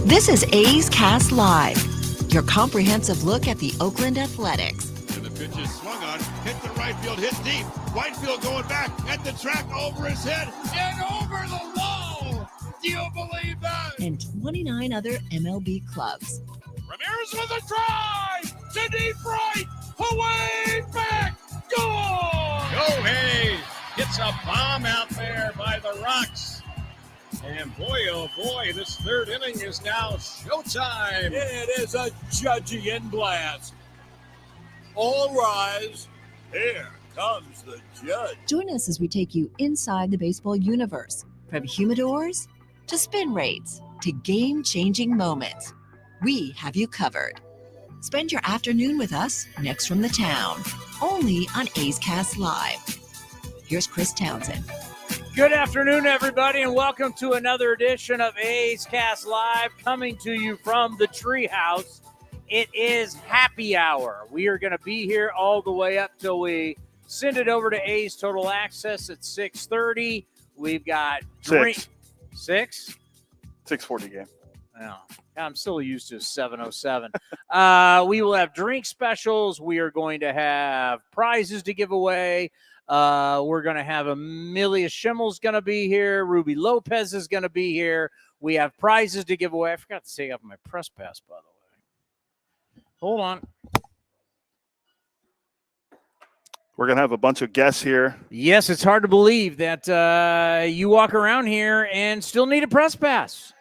This is A's Cast Live, your comprehensive look at the Oakland Athletics. And the pitch is swung on, hit the right field, hit deep. Whitefield going back at the track, over his head, and over the wall. Do you believe that? And 29 other MLB clubs. Ramirez with a drive to deep right, away back, goal! Go Hayes! Gets a bomb out there by the Rocks. And boy, oh boy, this third inning is now showtime. It is a Judgian blast. All rise. Here comes the judge. Join us as we take you inside the baseball universe, from humidors to spin rates to game-changing moments. We have you covered. Spend your afternoon with us next from the town, only on A's Cast Live. Here's Chris Townsend. Good afternoon, everybody, and welcome to another edition of A's Cast Live, coming to you from the Treehouse. It is happy hour. We are going to be here all the way up till we send it over to A's Total Access at 6:30. We've got drink. 6:40 game. Oh, I'm still used to 7:07. We will have drink specials. We are going to have prizes to give away. We're going to have Amelia Schimmel's going to be here. Ruby Lopez is going to be here. We have prizes to give away. I forgot to say I have my press pass, by the way. Hold on. We're going to have a bunch of guests here. Yes, it's hard to believe that you walk around here and still need a press pass.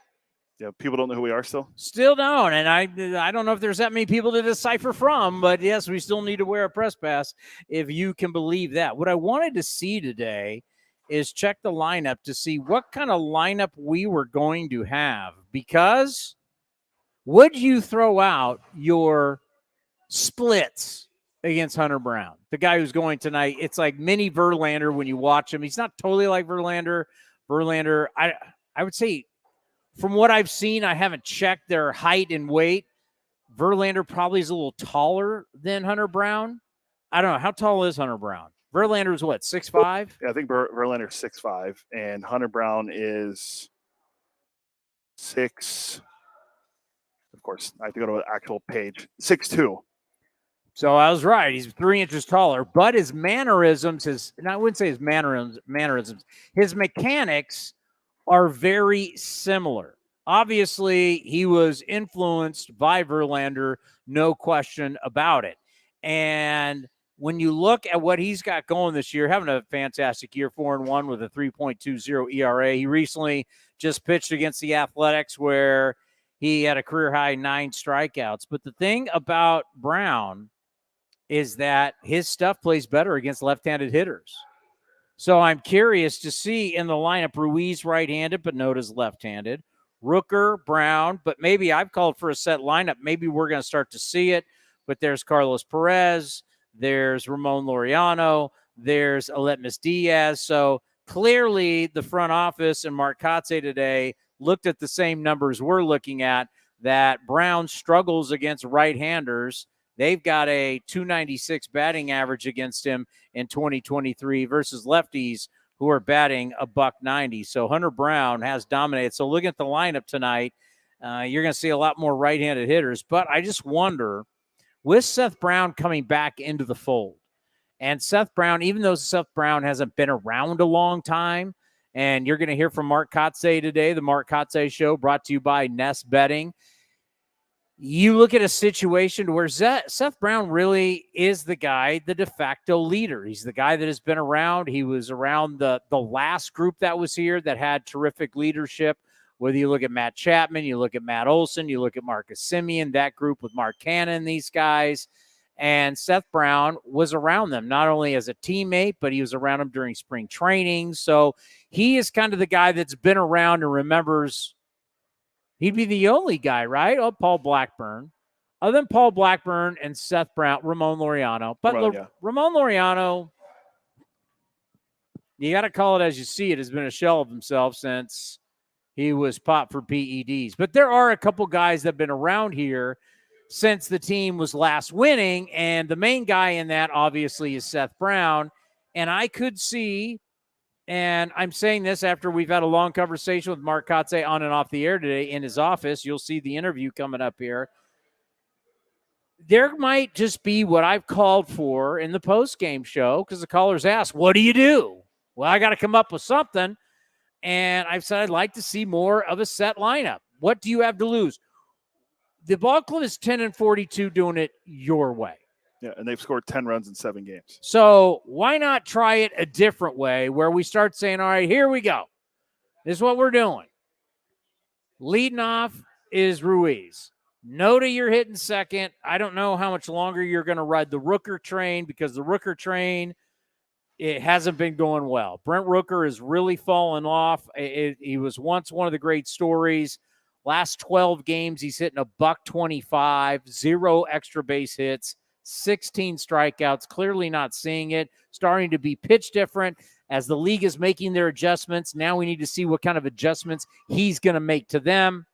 Yeah, people don't know who we are still. Still don't, and I don't know if there's that many people to decipher from, but yes, we still need to wear a press pass, if you can believe that. What I wanted to see today is check the lineup to see what kind of lineup we were going to have, because would you throw out your splits against Hunter Brown, the guy who's going tonight? It's like mini Verlander when you watch him. He's not totally like Verlander. I would say, from what I've seen, I haven't checked their height and weight. Verlander probably is a little taller than Hunter Brown. I don't know. How tall is Hunter Brown? Verlander is what, 6'5"? Yeah, I think Verlander's 6'5", and Hunter Brown is 6. Of course, I have to go to an actual page. 6'2". So I was right. He's 3 inches taller, but his mannerisms, and I wouldn't say his mannerisms, his mechanics are very similar. Obviously, he was influenced by Verlander, no question about it. And when you look at what he's got going this year, having a fantastic year, 4-1 with a 3.20 ERA. He recently just pitched against the Athletics where he had a career-high 9 strikeouts. But the thing about Brown is that his stuff plays better against left-handed hitters. So I'm curious to see in the lineup, Ruiz right-handed, but Noda's left-handed. Rooker, Brown, but maybe I've called for a set lineup. Maybe we're going to start to see it. But there's Carlos Perez, there's Ramon Laureano, there's Aletmus Diaz. So clearly the front office and Mark Kotsay today looked at the same numbers we're looking at, that Brown struggles against right-handers. They've got a 296 batting average against him in 2023 versus lefties who are batting a $190. So Hunter Brown has dominated. So looking at the lineup tonight, you're going to see a lot more right-handed hitters. But I just wonder, with Seth Brown coming back into the fold, and Seth Brown, even though Seth Brown hasn't been around a long time, and you're going to hear from Mark Kotsay today, the Mark Kotsay Show, brought to you by Nest Betting. You look at a situation where Seth Brown really is the guy, the de facto leader. He's the guy that has been around. He was around the last group that was here that had terrific leadership. Whether you look at Matt Chapman, you look at Matt Olson, you look at Marcus Semien, that group with Mark Cannon, these guys. And Seth Brown was around them, not only as a teammate, but he was around them during spring training. So he is kind of the guy that's been around and remembers. He'd be the only guy, right? Oh, Paul Blackburn. Other than Paul Blackburn and Seth Brown, Ramon Laureano. But Ramon Laureano, you got to call it as you see it, has been a shell of himself since he was popped for PEDs. But there are a couple guys that have been around here since the team was last winning, and the main guy in that, obviously, is Seth Brown. And I could see And I'm saying this after we've had a long conversation with Mark Kotsay on and off the air today in his office. You'll see the interview coming up here. There might just be what I've called for in the post-game show because the callers asked, what do you do? Well, I got to come up with something. And I've said I'd like to see more of a set lineup. What do you have to lose? The ball club is 10-42 doing it your way. Yeah, and they've scored 10 runs in 7 games. So why not try it a different way where we start saying, all right, here we go. This is what we're doing. Leading off is Ruiz. Noda, you're hitting second. I don't know how much longer you're going to ride the Rooker train because the Rooker train, it hasn't been going well. Brent Rooker has really fallen off. He was once one of the great stories. Last 12 games, he's hitting $125, 0 extra base hits, 16 strikeouts, clearly not seeing it, starting to be pitch different as the league is making their adjustments. Now we need to see what kind of adjustments he's going to make to them.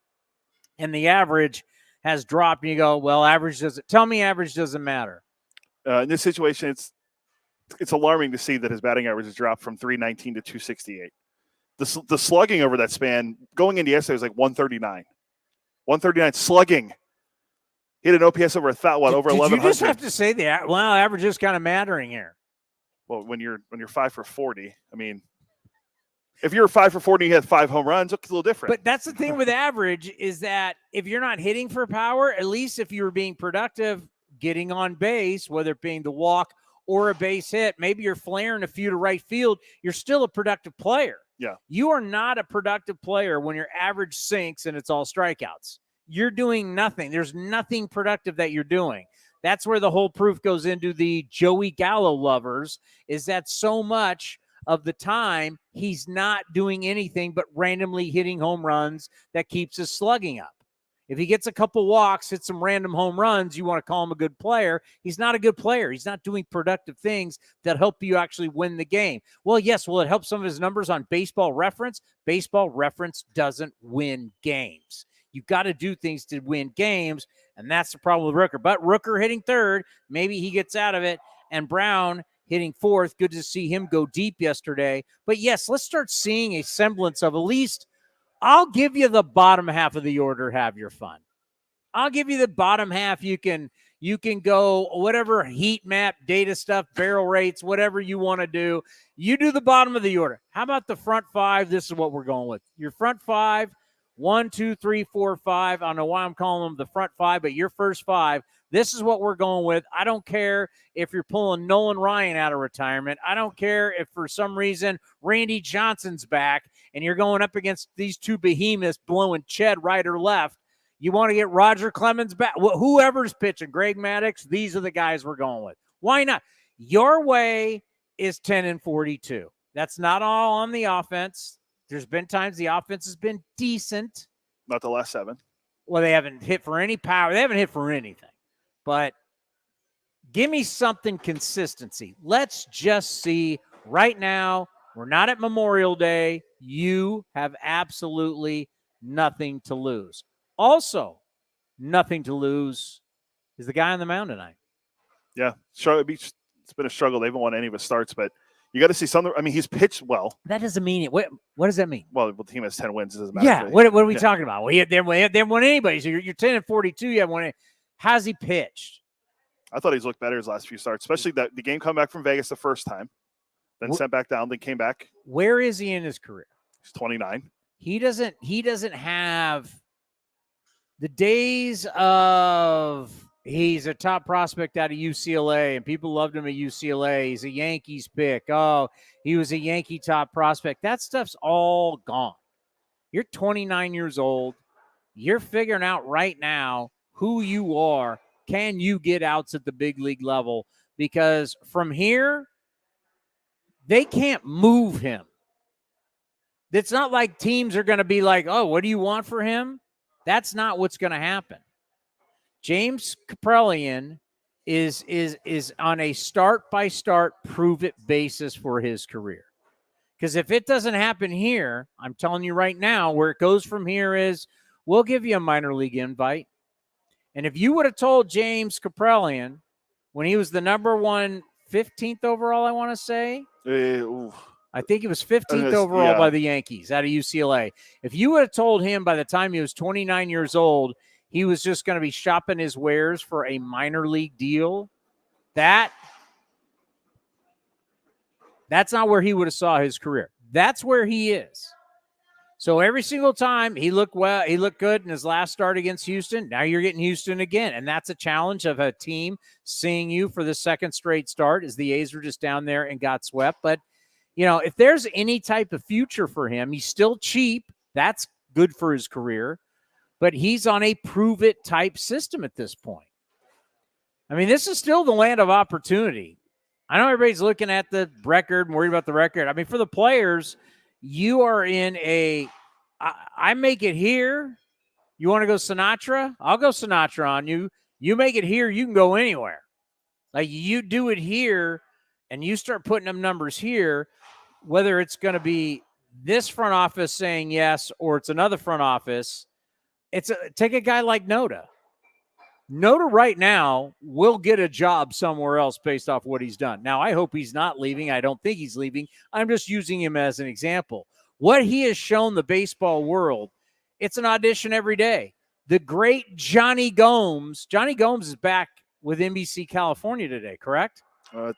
And the average has dropped, and you go, well, average doesn't matter. In this situation, it's alarming to see that his batting average has dropped from 319 to 268. The slugging over that span, going into yesterday, was like 139. 139 slugging. He had an OPS over over 1100. Did you just have to say that? Well, average is kind of mattering here. Well, when you're 5 for 40, I mean, if you're 5 for 40 and you had 5 home runs, it's a little different. But that's the thing with average is that if you're not hitting for power, at least if you were being productive, getting on base, whether it being the walk or a base hit, maybe you're flaring a few to right field, you're still a productive player. Yeah. You are not a productive player when your average sinks and it's all strikeouts. You're doing nothing. There's nothing productive that you're doing. That's where the whole proof goes into the Joey Gallo lovers, is that so much of the time he's not doing anything but randomly hitting home runs that keeps his slugging up. If he gets a couple walks, hits some random home runs, you want to call him a good player. He's not a good player. He's not doing productive things that help you actually win the game. Well, yes, will it help some of his numbers on Baseball Reference? Baseball Reference doesn't win games. You've got to do things to win games, and that's the problem with Rooker. But Rooker hitting third, maybe he gets out of it, and Brown hitting fourth. Good to see him go deep yesterday. But, yes, let's start seeing a semblance of at least – I'll give you the bottom half of the order. Have your fun. I'll give you the bottom half. You can go whatever heat map, data stuff, barrel rates, whatever you want to do. You do the bottom of the order. How about the front 5? This is what we're going with. Your front 5, 1, 2, 3, 4, 5. I don't know why I'm calling them the front 5, but your first 5. This is what we're going with. I don't care if you're pulling Nolan Ryan out of retirement. I don't care if for some reason Randy Johnson's back and you're going up against these two behemoths blowing Ched right or left. You want to get Roger Clemens back. Whoever's pitching, Greg Maddux, these are the guys we're going with. Why not? Your way is 10-42. That's not all on the offense. There's been times the offense has been decent. Not the last 7. Well, they haven't hit for any power. They haven't hit for anything. But give me something consistency. Let's just see right now. We're not at Memorial Day. You have absolutely nothing to lose. Also, nothing to lose is the guy on the mound tonight. Yeah, it's been a struggle. They haven't won any of his starts, but you got to see something. I mean, he's pitched well. That doesn't mean it. What does that mean? Well, the team has 10 wins. It doesn't matter. Yeah, what are we talking about? Well, they haven't won anybody. So you're 10-42. You haven't won any. How's he pitched? I thought he's looked better his last few starts, especially the game come back from Vegas the first time, then sent back down, then came back. Where is he in his career? He's 29. He doesn't have the days of he's a top prospect out of UCLA and people loved him at UCLA. He's a Yankees pick. Oh, he was a Yankee top prospect. That stuff's all gone. You're 29 years old. You're figuring out right now who you are. Can you get outs at the big league level? Because from here, they can't move him. It's not like teams are going to be like, oh, what do you want for him? That's not what's going to happen. James Kaprielian is on a start-by-start, prove-it basis for his career. Because if it doesn't happen here, I'm telling you right now, where it goes from here is we'll give you a minor league invite. And if you would have told James Kaprielian when he was the number 1 15th overall, I want to say, I think he was 15th overall by the Yankees out of UCLA. If you would have told him by the time he was 29 years old, he was just going to be shopping his wares for a minor league deal, that's not where he would have saw his career. That's where he is. So every single time he looked good in his last start against Houston. Now you're getting Houston again. And that's a challenge of a team seeing you for the second straight start as the A's were just down there and got swept. But, if there's any type of future for him, he's still cheap. That's good for his career. But he's on a prove-it type system at this point. I mean, this is still the land of opportunity. I know everybody's looking at the record and worried about the record. I mean, for the players, you are in I make it here. You want to go Sinatra? I'll go Sinatra on you. You make it here, you can go anywhere. Like, you do it here, and you start putting them numbers here, whether it's going to be this front office saying yes or it's another front office. Take a guy like Noda. Noda right now will get a job somewhere else based off what he's done. Now, I hope he's not leaving. I don't think he's leaving. I'm just using him as an example. What he has shown the baseball world, it's an audition every day. The great Johnny Gomes. Johnny Gomes is back with NBC California today, correct?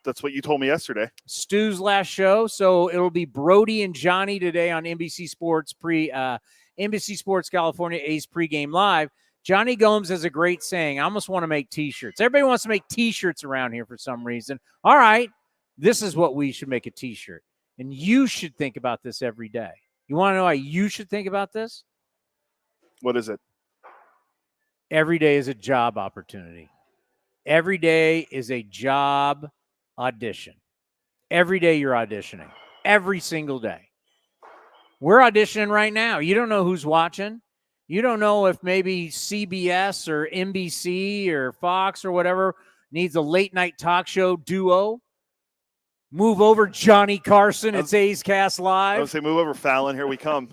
That's what you told me yesterday. Stu's last show. So it'll be Brody and Johnny today on NBC Sports NBC Sports California A's pregame live. Johnny Gomes has a great saying. I almost want to make T-shirts. Everybody wants to make T-shirts around here for some reason. All right, this is what we should make a T-shirt. And you should think about this every day. You want to know how you should think about this? What is it? Every day is a job opportunity. Every day is a job audition. Every day you're auditioning. Every single day. We're auditioning right now. You don't know who's watching. You don't know if maybe CBS or NBC or Fox or whatever needs a late-night talk show duo. Move over Johnny Carson. It's A's Cast Live. I would say move over Fallon. Here we come.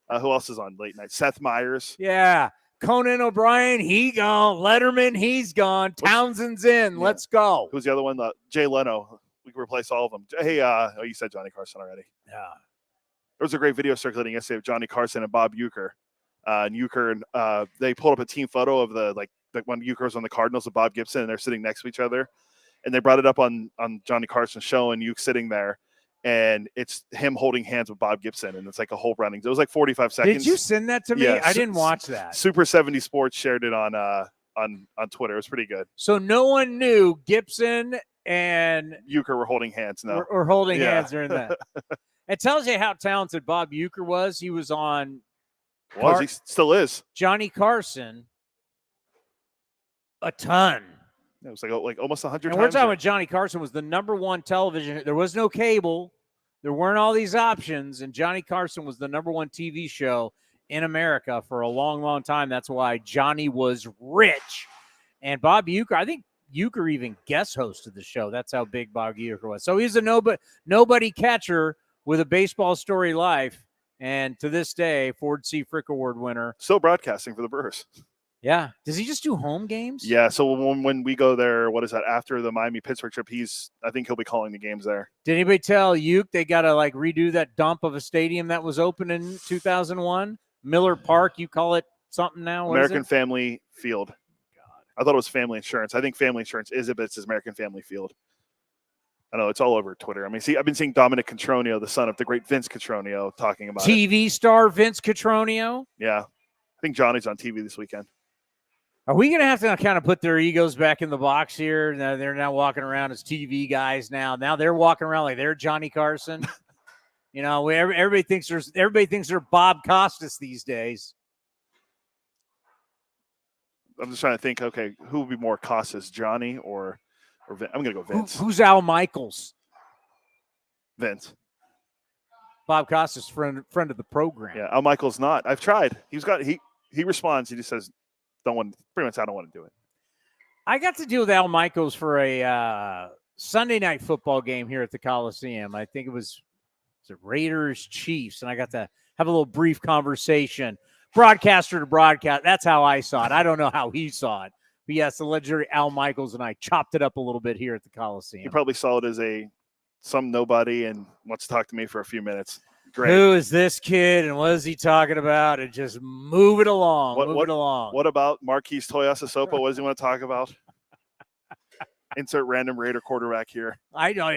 Who else is on late night? Seth Meyers. Yeah. Conan O'Brien, he gone. Letterman, he's gone. Townsend's in. Yeah. Let's go. Who's the other one? Jay Leno. We can replace all of them. Hey, you said Johnny Carson already. Yeah. There was a great video circulating yesterday of Johnny Carson and Bob Uecker. And Uecker, they pulled up a team photo of the when Uecker was on the Cardinals with Bob Gibson, and they're sitting next to each other. And they brought it up on Johnny Carson's show, and Uecker sitting there, and it's him holding hands with Bob Gibson, and it's like a whole running. It was like 45 seconds. Did you send that to me? Yeah, I didn't watch that. Super 70 Sports shared it on Twitter. It was pretty good. So no one knew Gibson and Uecker were holding hands. No, or holding hands during that. It tells you how talented Bob Uecker was. He was on. He still is. Johnny Carson. A ton. It was like almost 100 and times. We're talking about Johnny Carson was the #1 television. There was no cable. There weren't all these options. And Johnny Carson was the #1 TV show in America for a long, long time. That's why Johnny was rich. And Bob Uecker, I think Uecker even guest hosted the show. That's how big Bob Uecker was. So he's a nobody catcher with a baseball story life. And to this day, Ford C. Frick Award winner. Still broadcasting for the Brewers. Yeah. Does he just do home games? Yeah. So when we go there, what is that? After the Miami-Pittsburgh trip, I think he'll be calling the games there. Did anybody tell Uecker they got to redo that dump of a stadium that was open in 2001? Miller Park, you call it something now? What American Family Field. God. I thought it was Family Insurance. I think Family Insurance is it, but it says American Family Field. I know it's all over Twitter. I mean, I've been seeing Dominic Cotroneo, the son of the great Vince Cotroneo, talking about TV star Vince Cotroneo. Yeah, I think Johnny's on TV this weekend. Are we going to have to kind of put their egos back in the box here? They're now walking around as TV guys now. Now they're walking around like they're Johnny Carson. Everybody thinks they're Bob Costas these days. I'm just trying to think. Okay, who would be more Costas, Johnny or Vince? I'm going to go Vince. Who's Al Michaels? Vince. Bob Costas, friend of the program. Yeah, Al Michaels not. I've tried. He responds. He just says, I don't want to do it. I got to deal with Al Michaels for a Sunday night football game here at the Coliseum. I think it was Raiders Chiefs, and I got to have a little brief conversation, broadcaster to broadcast. That's how I saw it. I don't know how he saw it. But yes, the legendary Al Michaels and I chopped it up a little bit here at the Coliseum. He probably saw it as a some nobody and wants to talk to me for a few minutes. Great. Who is this kid and what is he talking about? And just move it along. What about Marquise Toyasa Sopo? What does he want to talk about? Insert random Raider quarterback here. I know.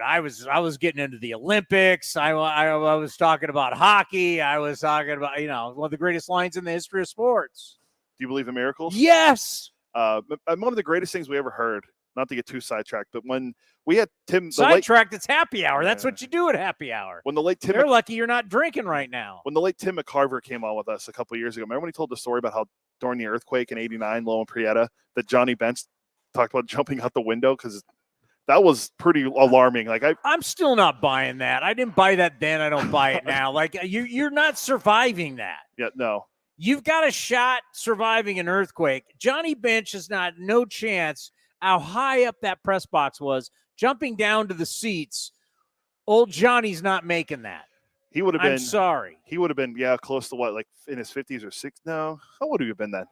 I was getting into the Olympics. I was talking about hockey. I was talking about, one of the greatest lines in the history of sports. Do you believe in miracles? Yes. One of the greatest things we ever heard, not to get too sidetracked, but when we had Tim. Sidetracked, it's happy hour. That's what you do at happy hour. When the late Tim. You're lucky you're not drinking right now. When the late Tim McCarver came on with us a couple of years ago, remember when he told the story about how during the earthquake in '89, Lowell and Prieta, that Johnny Bench talked about jumping out the window because that was pretty alarming. I'm still not buying that. I didn't buy that then. I don't buy it now. You're not surviving that. Yeah, no. You've got a shot surviving an earthquake. Johnny Bench has no chance. How high up that press box was, jumping down to the seats. Old Johnny's not making that. He would have been. I'm sorry. He would have been, close to what, like in his 50s or 60s? No, how would he have been then?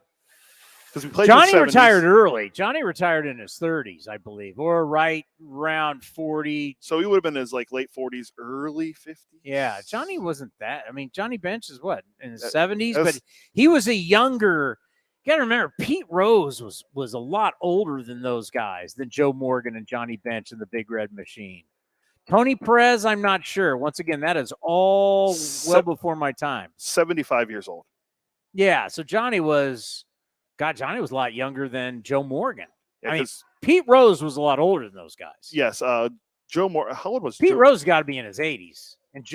Because we played. Johnny retired early. Johnny retired in his 30s, I believe, or right around 40. So he would have been in his late 40s, early 50s. Yeah, Johnny wasn't that. I mean, Johnny Bench is what, in his 70s, but he was a younger. You got to remember, Pete Rose was a lot older than those guys, than Joe Morgan and Johnny Bench and the Big Red Machine. Tony Perez, I'm not sure. Once again, that is all well before my time. 75 years old. Yeah, so Johnny was a lot younger than Joe Morgan. Yeah, I mean, Pete Rose was a lot older than those guys. Yes, Joe Morgan. How old was Pete Joe? Rose? Got to be in his 80s, and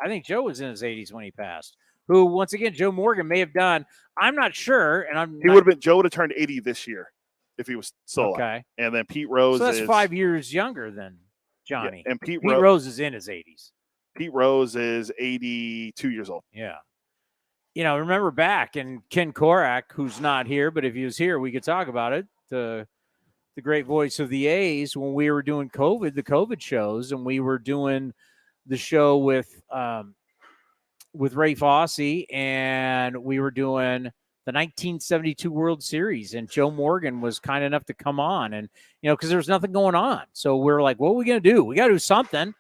I think Joe was in his 80s when he passed. Who, once again, Joe Morgan may have done. I'm not sure, and Joe would have turned 80 this year if he was still alive. Okay. And then Pete Rose. So that's 5 years younger than Johnny. Yeah, and Pete Rose is in his 80s. Pete Rose is 82 years old. Yeah. Remember back, and Ken Korak, who's not here, but if he was here, we could talk about it. The great voice of the A's, when we were doing the COVID shows, and we were doing the show with Ray Fosse, and we were doing the 1972 World Series, and Joe Morgan was kind enough to come on, and because there was nothing going on, so we're like, what are we gonna do? We got to do something.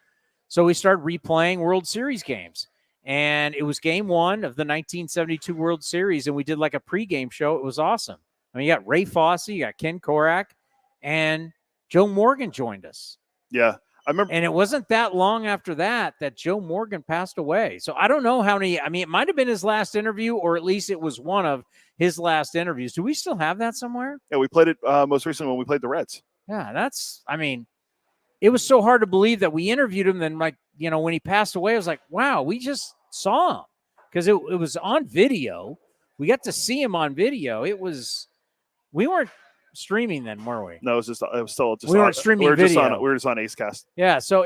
So we started replaying World Series games, and it was Game 1 of the 1972 World Series, and we did like a pregame show. It was awesome. I mean, you got Ray Fosse, you got Ken Korak, and Joe Morgan joined us. Yeah. I remember, and it wasn't that long after that Joe Morgan passed away. So I don't know how many. I mean, it might have been his last interview, or at least it was one of his last interviews. Do we still have that somewhere? Yeah, we played it most recently when we played the Reds. Yeah, it was so hard to believe that we interviewed him. Then, when he passed away, I was like, wow, we just saw him, because it was on video. We got to see him on video. We weren't streaming then, were we? No, it was still just we weren't streaming video. We were just on Acecast. Yeah, so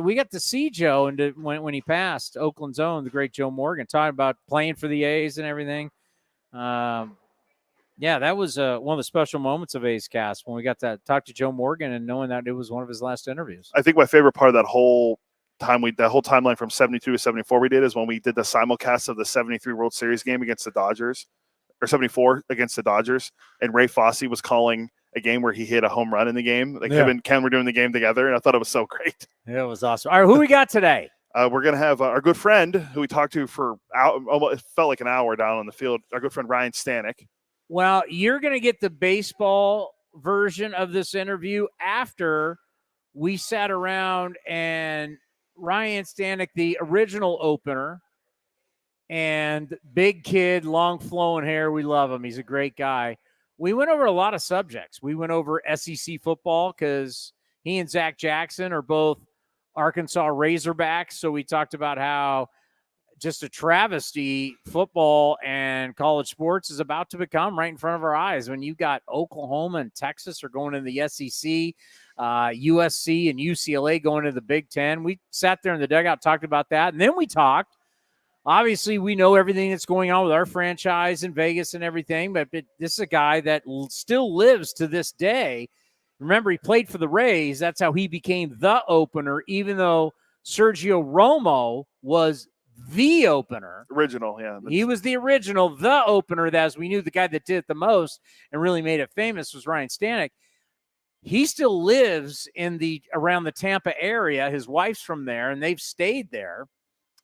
we got to see Joe, and when he passed, Oakland's own, the great Joe Morgan, talking about playing for the A's and everything. Yeah, that was one of the special moments of Acecast, when we got to talk to Joe Morgan and knowing that it was one of his last interviews. I think my favorite part of that whole timeline from 72 to 74 we did is when we did the simulcast of the 73 World Series game against the Dodgers. Or 74 against the Dodgers, and Ray Fosse was calling a game where he hit a home run in the game. Him and Ken were doing the game together, and I thought it was so great. Yeah, it was awesome. All right, who we got today? We're going to have our good friend who we talked to for it felt like an hour down on the field, our good friend Ryan Stanek. Well, you're going to get the baseball version of this interview after we sat around, and Ryan Stanek, the original opener, and big kid, long flowing hair. We love him. He's a great guy. We went over a lot of subjects. We went over SEC football because he and Zach Jackson are both Arkansas Razorbacks. So we talked about how just a travesty football and college sports is about to become right in front of our eyes. When you got Oklahoma and Texas are going in the SEC, USC and UCLA going to the Big Ten. We sat there in the dugout, talked about that. And then we talked. Obviously, we know everything that's going on with our franchise in Vegas and everything, but this is a guy that still lives to this day. Remember, he played for the Rays. That's how he became the opener, even though Sergio Romo was the opener. Original, yeah. He was the original, the opener. As we knew, the guy that did it the most and really made it famous was Ryan Stanek. he still lives around the Tampa area. His wife's from there, and they've stayed there.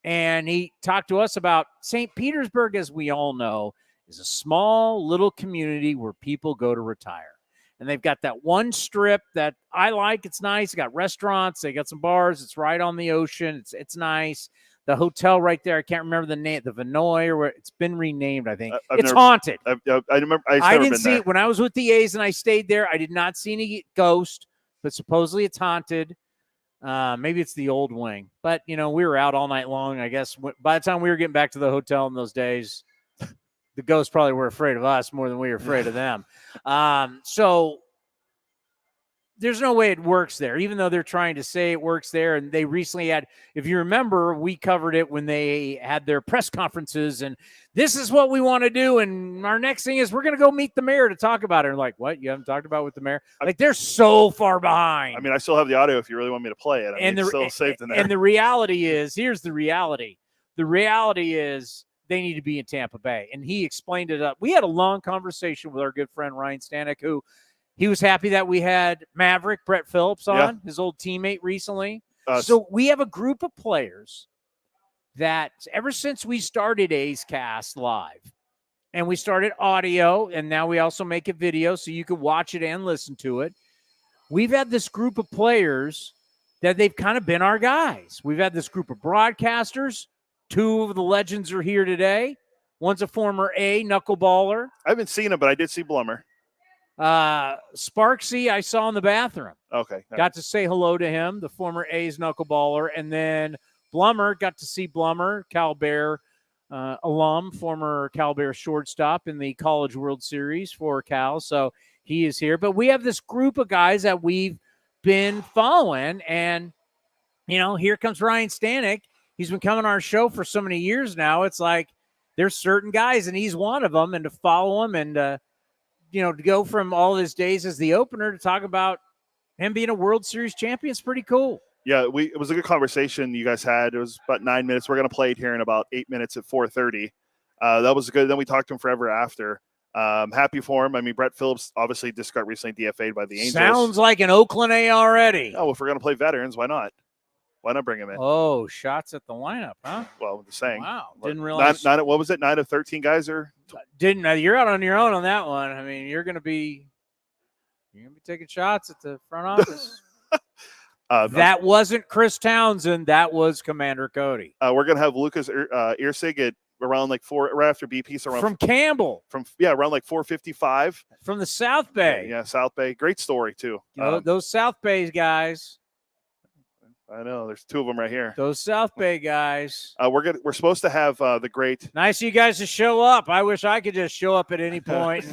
And he talked to us about St. Petersburg, as we all know, is a small little community where people go to retire. And they've got that one strip that I like. It's nice. They got restaurants. They got some bars. It's right on the ocean. It's nice. The hotel right there, I can't remember the name, the Vinoy, or where it's been renamed, I think. It's haunted. I remember. I didn't see it when I was with the A's and I stayed there. I did not see any ghost, but supposedly it's haunted. Maybe it's the old wing. But, we were out all night long, I guess. By the time we were getting back to the hotel in those days, the ghosts probably were afraid of us more than we were afraid of them. So there's no way it works there, even though they're trying to say it works there. And they recently had, if you remember, we covered it when they had their press conferences, and this is what we want to do. And our next thing is we're going to go meet the mayor to talk about it. And like, what? You haven't talked about it with the mayor? Like, they're so far behind. I mean, I still have the audio if you really want me to play it. It's still saved in there. And the reality is, here's the reality. The reality is they need to be in Tampa Bay. And he explained it up. We had a long conversation with our good friend Ryan Stanek, who he was happy that we had Maverick, Brett Phillips on, his old teammate recently. So we have a group of players that ever since we started A's Cast Live, and we started audio, and now we also make a video so you can watch it and listen to it. We've had this group of players that they've kind of been our guys. We've had this group of broadcasters. Two of the legends are here today. One's a former A knuckleballer. I haven't seen him, but I did see Blummer. Sparksy, I saw in the bathroom. Okay. Got to say hello to him, the former A's knuckleballer. And then Blummer, got to see Blummer, Cal Bear alum, former Cal Bear shortstop in the College World Series for Cal. So he is here. But we have this group of guys that we've been following. And, here comes Ryan Stanek. He's been coming on our show for so many years now. It's like there's certain guys, and he's one of them. And to follow him and, to go from all his days as the opener to talk about him being a World Series champion is pretty cool. Yeah, it was a good conversation you guys had. It was about 9 minutes. We're going to play it here in about 8 minutes at 4:30. That was good. Then we talked to him forever after. Happy for him. I mean, Brett Phillips obviously just got recently DFA'd by the Angels. Sounds like an Oakland A already. Oh, if we're going to play veterans, why not? Why not bring him in? Oh, shots at the lineup, huh? Well, just saying. Wow, didn't realize. What was it? 9 of 13 guys are. Didn't you're out on your own on that one. I mean, you're gonna be taking shots at the front office. That wasn't Chris Townsend. That was Commander Cody. We're gonna have Lucas Erceg at around like 4 right after BP. So around from Campbell. Around like 4:55 from the South Bay. Yeah, South Bay. Great story too. Those South Bay guys. I know. There's two of them right here. Those South Bay guys. We're supposed to have the great. Nice of you guys to show up. I wish I could just show up at any point.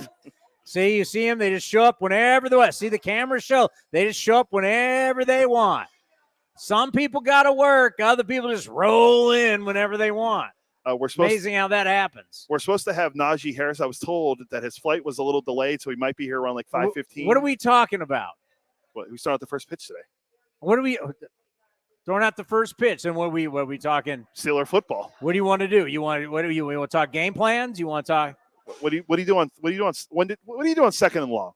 You see them? They just show up whenever they want. See the cameras show? They just show up whenever they want. Some people got to work. Other people just roll in whenever they want. Amazing how that happens. We're supposed to have Naji Harris. I was told that his flight was a little delayed, so he might be here around like 5:15. What are we talking about? We started the first pitch today. What are we throwing out the first pitch? And what are we talking? Steeler football. What do you want to do? You want to talk game plans? You want to talk? What do you do on second and long?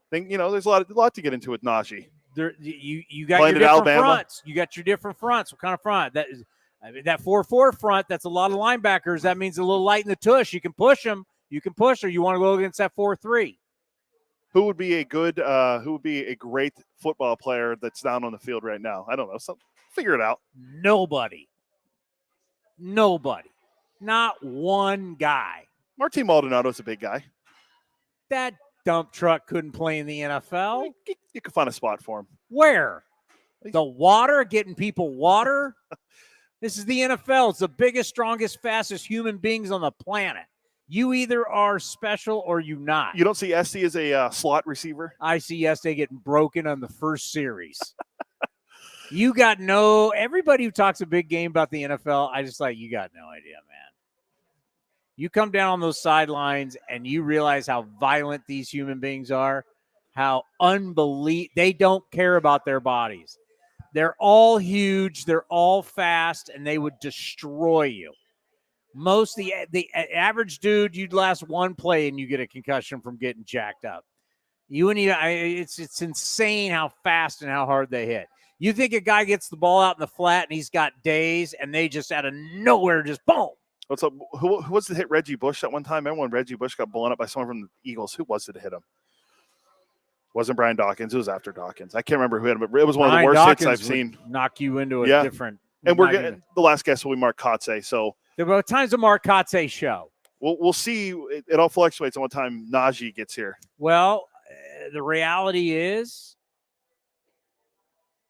There's a lot to get into with Naji. You got your different fronts. You got your different fronts. What kind of front? That 4-4 front. That's a lot of linebackers. That means a little light in the tush. You can push them. You can push, or you want to go against that 4-3. Who would be a great football player that's down on the field right now? I don't know. Figure it out. Nobody. Not one guy. Martin Maldonado's a big guy. That dump truck couldn't play in the NFL. You could find a spot for him. Where? The water? Getting people water? This is the NFL. It's the biggest, strongest, fastest human beings on the planet. You either are special or you not. You don't see Esty as a slot receiver? I see Esty getting broken on the first series. Everybody who talks a big game about the NFL, I just you got no idea, man. You come down on those sidelines and you realize how violent these human beings are, how they don't care about their bodies. They're all huge, they're all fast, and they would destroy you. The average dude, you'd last one play and you get a concussion from getting jacked up. You wouldn't even. It's insane how fast and how hard they hit. You think a guy gets the ball out in the flat and he's got days, and they just out of nowhere just boom. What's up? Who was the hit Reggie Bush that one time? Remember when Reggie Bush got blown up by someone from the Eagles? Who was it to hit him? It wasn't Brian Dawkins. It was after Dawkins. I can't remember who hit him, but it was one of the worst hits I've seen. Knock you into a different. And we're getting the last guest will be Mark Kotsay. So there were times of Mark Kotsay show. We'll see. It all fluctuates on what time Naji gets here. Well, the reality is,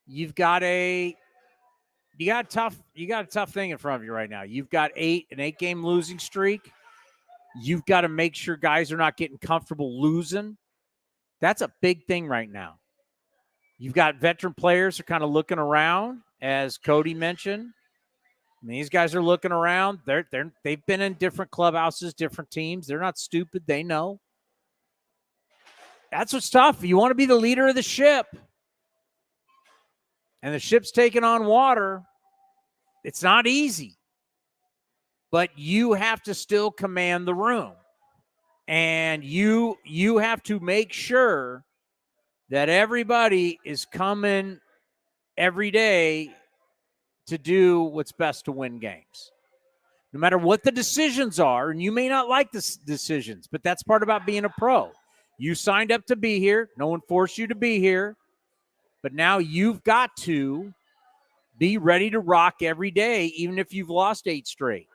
you got a tough thing in front of you right now. You've got an 8-game losing streak. You've got to make sure guys are not getting comfortable losing. That's a big thing right now. You've got veteran players who are kind of looking around, as Cody mentioned. I mean, these guys are looking around. They've been in different clubhouses, different teams. They're not stupid. They know. That's what's tough. You want to be the leader of the ship, and the ship's taking on water. It's not easy, but you have to still command the room, and you have to make sure that everybody is coming every day to do what's best to win games. No matter what the decisions are, and you may not like the decisions, but that's part about being a pro. You signed up to be here. No one forced you to be here. But now you've got to be ready to rock every day, even if you've lost 8 straight.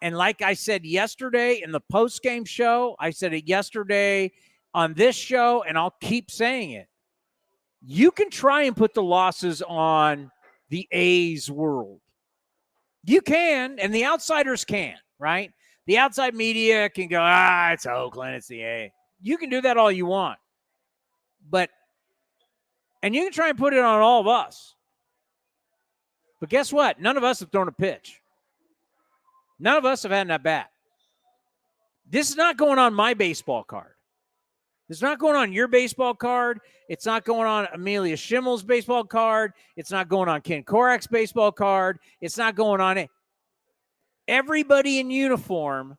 And like I said yesterday in the post-game show, I said it yesterday on this show, and I'll keep saying it. You can try and put the losses on the A's world. You can, and the outsiders can, right? The outside media can go, it's Oakland, it's the A. You can do that all you want. And you can try and put it on all of us. But guess what? None of us have thrown a pitch. None of us have had that bat. This is not going on my baseball card. It's not going on your baseball card. It's not going on Amelia Schimmel's baseball card. It's not going on Ken Korak's baseball card. It's not going on it. Everybody in uniform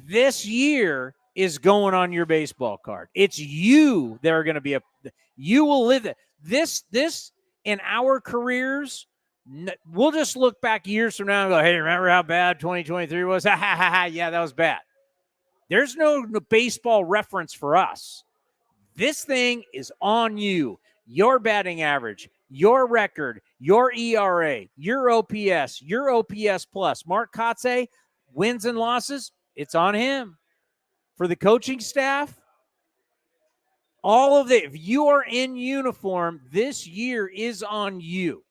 this year is going on your baseball card. It's you that are going to be you will live it. This in our careers, we'll just look back years from now and go, hey, remember how bad 2023 was? Ha, ha, ha, ha. Yeah, that was bad. There's no baseball reference for us. This thing is on you. Your batting average, your record, your ERA, your OPS, your OPS plus. Mark Kotsay, wins and losses, it's on him. For the coaching staff, all of it, if you are in uniform, this year is on you.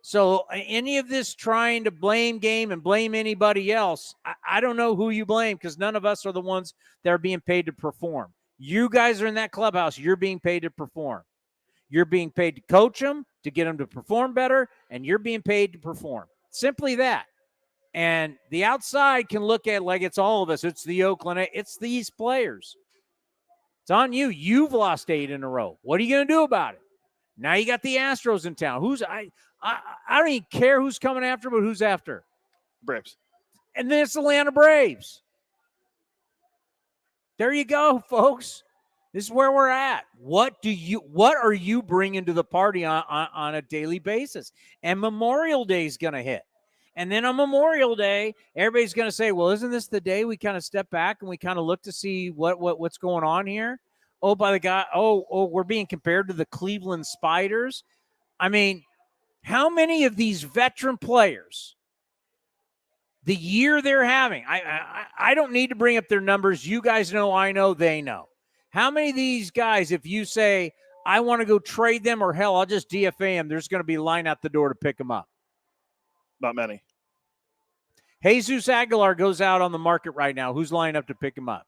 So any of this trying to blame game and blame anybody else, I don't know who you blame, because none of us are the ones that are being paid to perform. You guys are in that clubhouse. You're being paid to perform. You're being paid to coach them, to get them to perform better, and you're being paid to perform. Simply that. And the outside can look at it like it's all of us. It's the Oakland. It's these players. It's on you. You've lost 8 in a row. What are you going to do about it? Now you got the Astros in town. I don't even care who's coming after, but who's after? Braves. And then it's the Atlanta Braves. There you go, folks. This is where we're at. What are you bringing to the party on a daily basis? And Memorial Day is going to hit. And then on Memorial Day, everybody's going to say, well, isn't this the day we kind of step back and we kind of look to see what's going on here? Oh, by the God. Oh, we're being compared to the Cleveland Spiders. I mean, how many of these veteran players, the year they're having, I don't need to bring up their numbers. You guys know, I know, they know. How many of these guys, if you say, I want to go trade them, or hell, I'll just DFA them, there's going to be a line out the door to pick them up? Not many. Jesus Aguilar goes out on the market right now. Who's lining up to pick him up?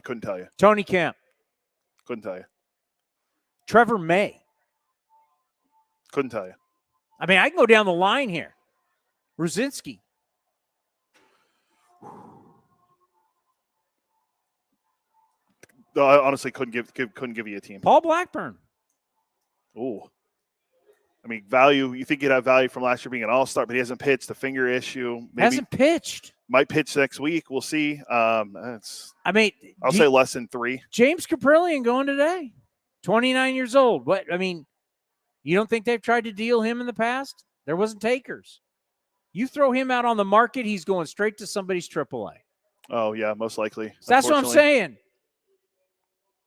Couldn't tell you. Tony Kemp. Couldn't tell you. Trevor May. Couldn't tell you. I mean, I can go down the line here. Ruzinski. No, I honestly couldn't give you a team. Paul Blackburn. Ooh. I mean, value. You think he'd have value from last year being an all-star, but he hasn't pitched. The finger issue. Maybe Hasn't pitched. might pitch next week. We'll see. I'll say less than 3. James Kaprielian going today, 29 years old. What? I mean, you don't think they've tried to deal him in the past? There wasn't takers. You throw him out on the market, he's going straight to somebody's AAA. Oh, yeah, most likely. So that's what I'm saying.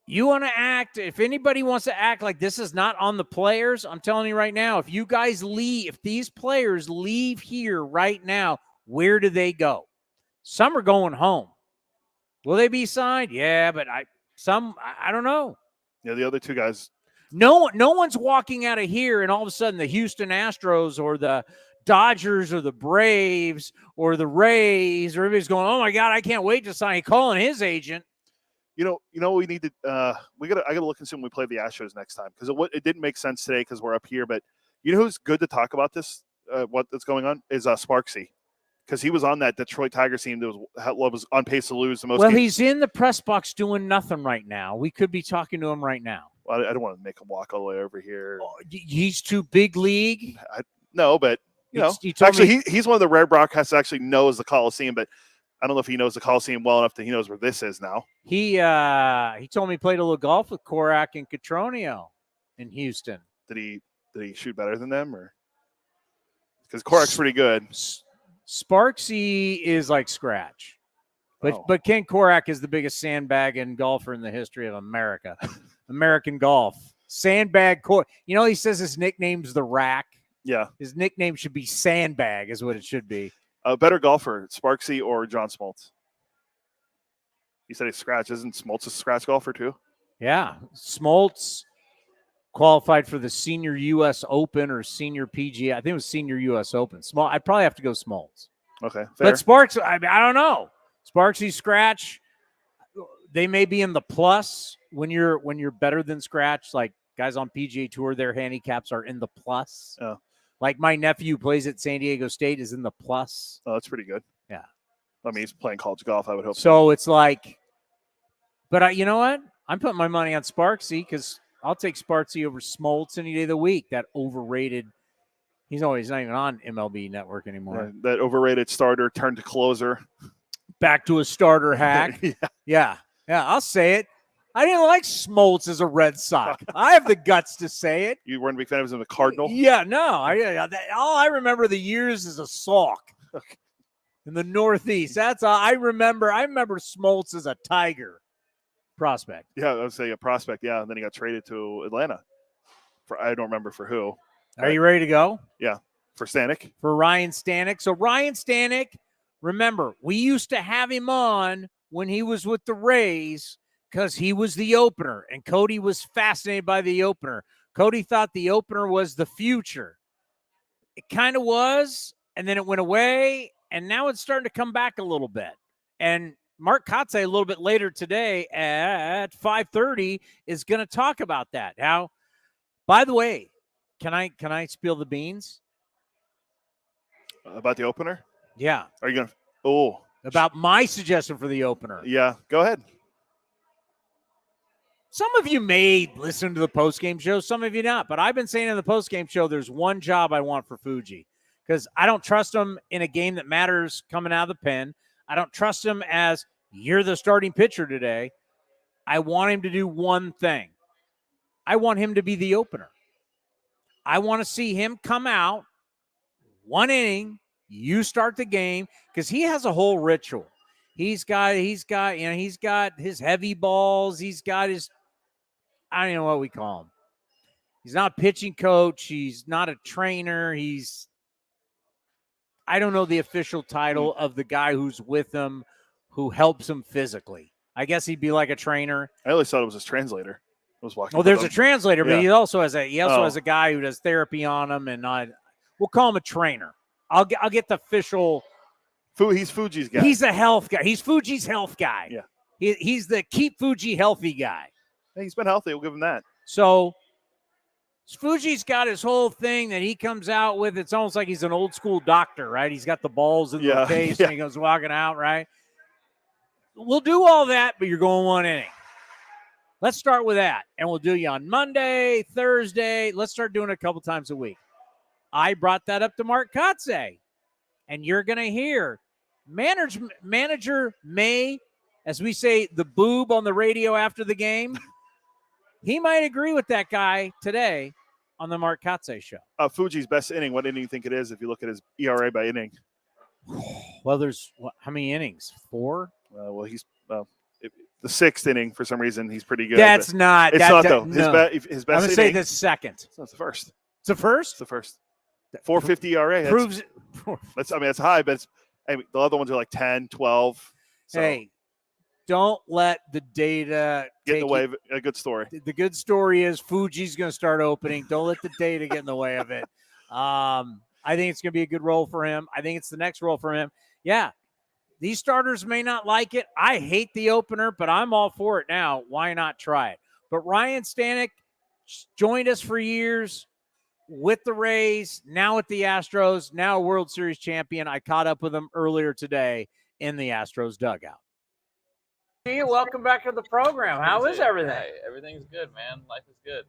You want to act, if anybody wants to act like this is not on the players, I'm telling you right now, if you guys leave, if these players leave here right now, where do they go? Some are going home. Will they be signed? Yeah, but I don't know. Yeah, the other 2 guys. No one's walking out of here and all of a sudden the Houston Astros or the Dodgers or the Braves or the Rays or everybody's going, oh my God, I can't wait to sign. Calling his agent. You know, we need to. I gotta look and see when we play the Astros next time because it didn't make sense today because we're up here. But you know who's good to talk about this? What's going on is Sparksy, because he was on that Detroit Tigers team that was on pace to lose the most. Well, games. he's in the press box doing nothing right now. We could be talking to him right now. Well, I don't want to make him walk all the way over here. Oh, he's too big league. No, but you know, he's one of the rare broadcasts that actually knows the Coliseum, but. I don't know if he knows the Coliseum well enough that he knows where this is now. He told me he played a little golf with Korak and Catronio in Houston. Did he shoot better than them, or because Korak's pretty good? Sparksy is like scratch, but Ken Korak is the biggest sandbagging golfer in the history of America. American golf sandbag. You know, he says his nickname's the Rack. Yeah, his nickname should be Sandbag, is what it should be. A better golfer, Sparksy or John Smoltz? You said he's scratch. Isn't Smoltz a scratch golfer too? Yeah. Smoltz qualified for the Senior U.S. Open or Senior PGA. I think it was Senior U.S. Open. I'd probably have to go Smoltz. Okay, fair. But Sparks, I don't know. Sparksy scratch, they may be in the plus when you're better than scratch. Like guys on PGA Tour, their handicaps are in the plus. Oh. Like my nephew plays at San Diego State is in the plus. Oh, that's pretty good. Yeah. I mean, he's playing college golf. I would hope so. It's like, but you know what? I'm putting my money on Sparksy because I'll take Sparksy over Smoltz any day of the week. That overrated. He's not even on MLB Network anymore. Yeah, that overrated starter turned to closer. Back to a starter hack. Yeah. I'll say it. I didn't like Smoltz as a Red Sox. I have the guts to say it. You weren't a big fan of him as a Cardinal? Yeah, no. All I remember the years is a Sauk in the Northeast. That's all I remember. I remember Smoltz as a Tiger prospect. Yeah, I would say a prospect. Yeah, and then he got traded to Atlanta. I don't remember for who. Are you ready to go? Yeah, for Stanek. For Ryan Stanek. So Ryan Stanek, remember, we used to have him on when he was with the Rays, because he was the opener, and Cody was fascinated by the opener. Cody thought the opener was the future. It kind of was, and then it went away, and now it's starting to come back a little bit. And Mark Kotsay a little bit later today at 5:30 is going to talk about that. Now, by the way, can I spill the beans? About the opener? Yeah. Are you going to? Oh. About my suggestion for the opener. Yeah, go ahead. Some of you may listen to the postgame show, some of you not. But I've been saying in the postgame show, there's one job I want for Fuji because I don't trust him in a game that matters coming out of the pen. I don't trust him as you're the starting pitcher today. I want him to do one thing. I want him to be the opener. I want to see him come out, one inning, you start the game, because he has a whole ritual. He's got his heavy balls. He's got his, I don't know what we call him. He's not a pitching coach. He's not a trainer. I don't know the official title of the guy who's with him, who helps him physically. I guess he'd be like a trainer. I always thought it was his translator. I was walking. Oh, there's a translator, but he also has a guy who does therapy on him, and we'll call him a trainer. I'll get the official. He's Fuji's guy. He's a health guy. He's Fuji's health guy. Yeah. He's the keep Fuji healthy guy. Hey, he's been healthy. We'll give him that. So Fuji's got his whole thing that he comes out with. It's almost like he's an old school doctor, right? He's got the balls in the face and he goes walking out, right? We'll do all that, but you're going one inning. Let's start with that. And we'll do you on Monday, Thursday. Let's start doing it a couple times a week. I brought that up to Mark Kotsay, and you're going to hear manager May, as we say, the boob on the radio after the game. He might agree with that guy today on the Mark Kotsay show. Fuji's best inning, what inning do you think it is if you look at his ERA by inning? Well, there's how many innings? 4? Well, he's the 6th inning for some reason. He's pretty good. That's not. It's not though. His, no. His best I'm gonna inning. say the second. It's the first. It's the first. It's the first. 4.50 ERA. Proves. That's high, but the other ones are like 10, 12. So Hey, don't let the data get in the way of a good story. The good story is Fuji's going to start opening. Don't let the data get in the way of it. I think it's going to be a good role for him. I think it's the next role for him. Yeah. These starters may not like it. I hate the opener, but I'm all for it now. Why not try it? But Ryan Stanek joined us for years with the Rays, now with the Astros, now a World Series champion. I caught up with him earlier today in the Astros dugout. Hey, welcome back to the program. How is everything? Hey, everything's good, man. Life is good.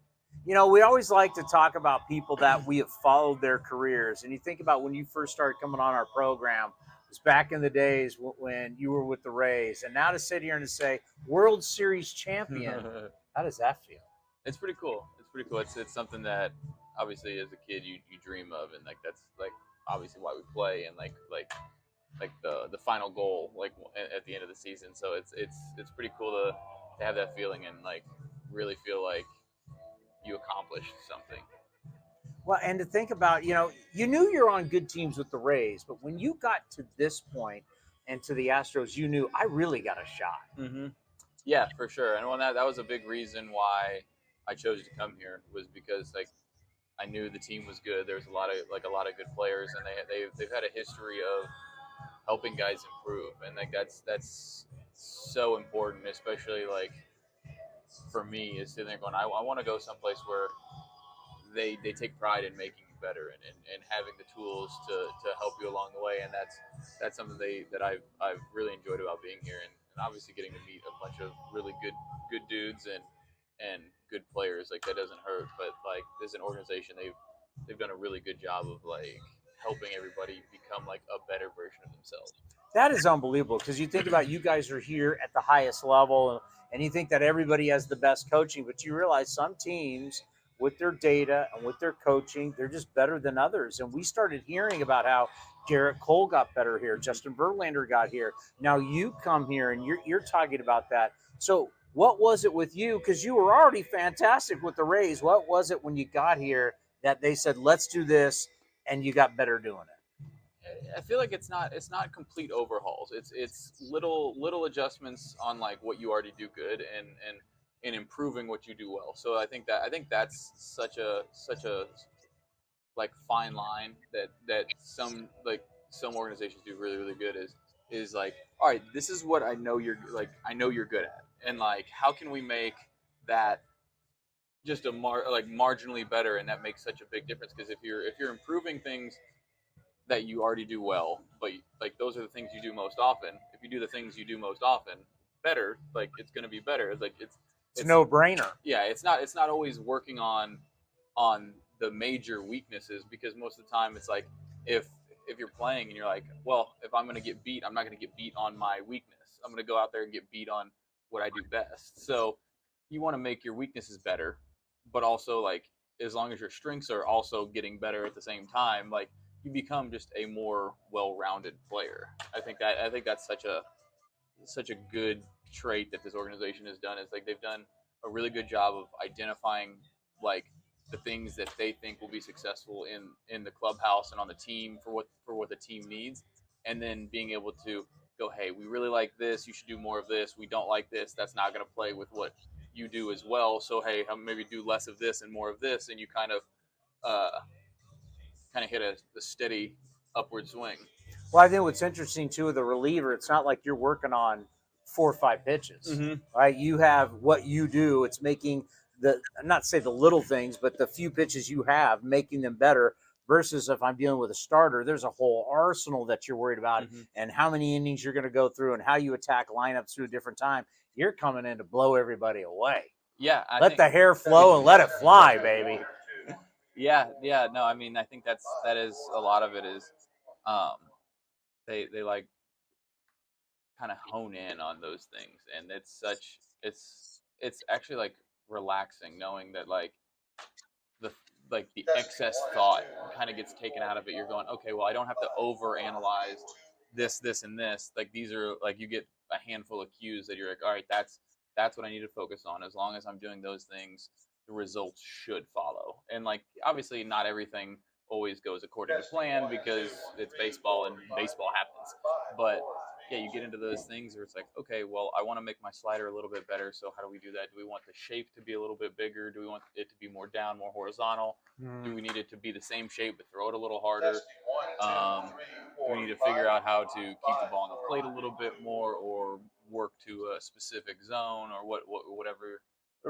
You know, we always like to talk about people that we have followed their careers. And you think about when you first started coming on our program, it was back in the days when you were with the Rays. And now to sit here and to say World Series champion, how does that feel? It's pretty cool. It's something that obviously as a kid you dream of, and like that's like obviously why we play, and like the final goal like at the end of the season. So it's pretty cool to have that feeling and like really feel like you accomplished something. Well, and to think about, you knew you're on good teams with the Rays, but when you got to this point and to the Astros, you knew I really got a shot. Mm-hmm. Yeah, for sure. And that was a big reason why I chose to come here, was because like I knew the team was good. There was a lot of good players, and they've had a history of helping guys improve, and like that's so important, especially like for me, is sitting there going, I want to go someplace where they take pride in making you better and having the tools to help you along the way, and that's something that I've really enjoyed about being here, and obviously getting to meet a bunch of really good dudes and good players. Like that doesn't hurt, but like as an organization, they've done a really good job of like helping everybody become like a better version of themselves. That is unbelievable, because you think about, you guys are here at the highest level, and you think that everybody has the best coaching, but you realize some teams with their data and with their coaching, they're just better than others. And we started hearing about how Garrett Cole got better here, Justin Verlander got here. Now you come here and you're talking about that. So what was it with you? Because you were already fantastic with the Rays. What was it when you got here that they said, let's do this, and you got better doing it? I feel like it's not complete overhauls. It's little adjustments on like what you already do good and improving what you do well. So I think that's such a like fine line that some organizations do really, really good is like, all right, this is what I know you're good at, and like how can we make that just marginally better, and that makes such a big difference, because if you're improving things that you already do well, but like those are the things you do most often. If you do the things you do most often better, like it's going to be better. It's like it's a no-brainer. Yeah, it's not always working on the major weaknesses, because most of the time it's like if you're playing and you're like, well, if I'm going to get beat, I'm not going to get beat on my weakness. I'm going to go out there and get beat on what I do best. So you want to make your weaknesses better, but also like as long as your strengths are also getting better at the same time, like you become just a more well-rounded player. I think that's such a good trait that this organization has done. Is like they've done a really good job of identifying like the things that they think will be successful in the clubhouse and on the team for what the team needs, and then being able to go, hey, we really like this, you should do more of this. We don't like this, that's not going to play with what you do as well. So hey, maybe do less of this and more of this, and you kind of hit a steady upward swing. Well, I think what's interesting too with the reliever, it's not like you're working on 4 or 5 pitches, right? You have what you do. It's making not to say the little things, but the few pitches you have, making them better. Versus if I'm dealing with a starter, there's a whole arsenal that you're worried about, and how many innings you're going to go through, and how you attack lineups through a different time. You're coming in to blow everybody away. Yeah, let the hair flow and let it fly, baby. Yeah. No, I mean, I think that is a lot of it is, they like kind of hone in on those things, and it's actually like relaxing knowing that the the excess thought kind of gets taken out of it. You're going, okay, well, I don't have to over analyze this and this. Like, these are like, you get a handful of cues that you're like, all right, that's what I need to focus on. As long as I'm doing those things, the results should follow. And like, obviously not everything always goes according to plan because it's baseball and baseball happens. But yeah, you get into those things where it's like, okay, well, I want to make my slider a little bit better. So how do we do that? Do we want the shape to be a little bit bigger? Do we want it to be more down, more horizontal? Do we need it to be the same shape but throw it a little harder? Do we need to figure out how to keep the ball on the plate a little bit more, or work to a specific zone, or whatever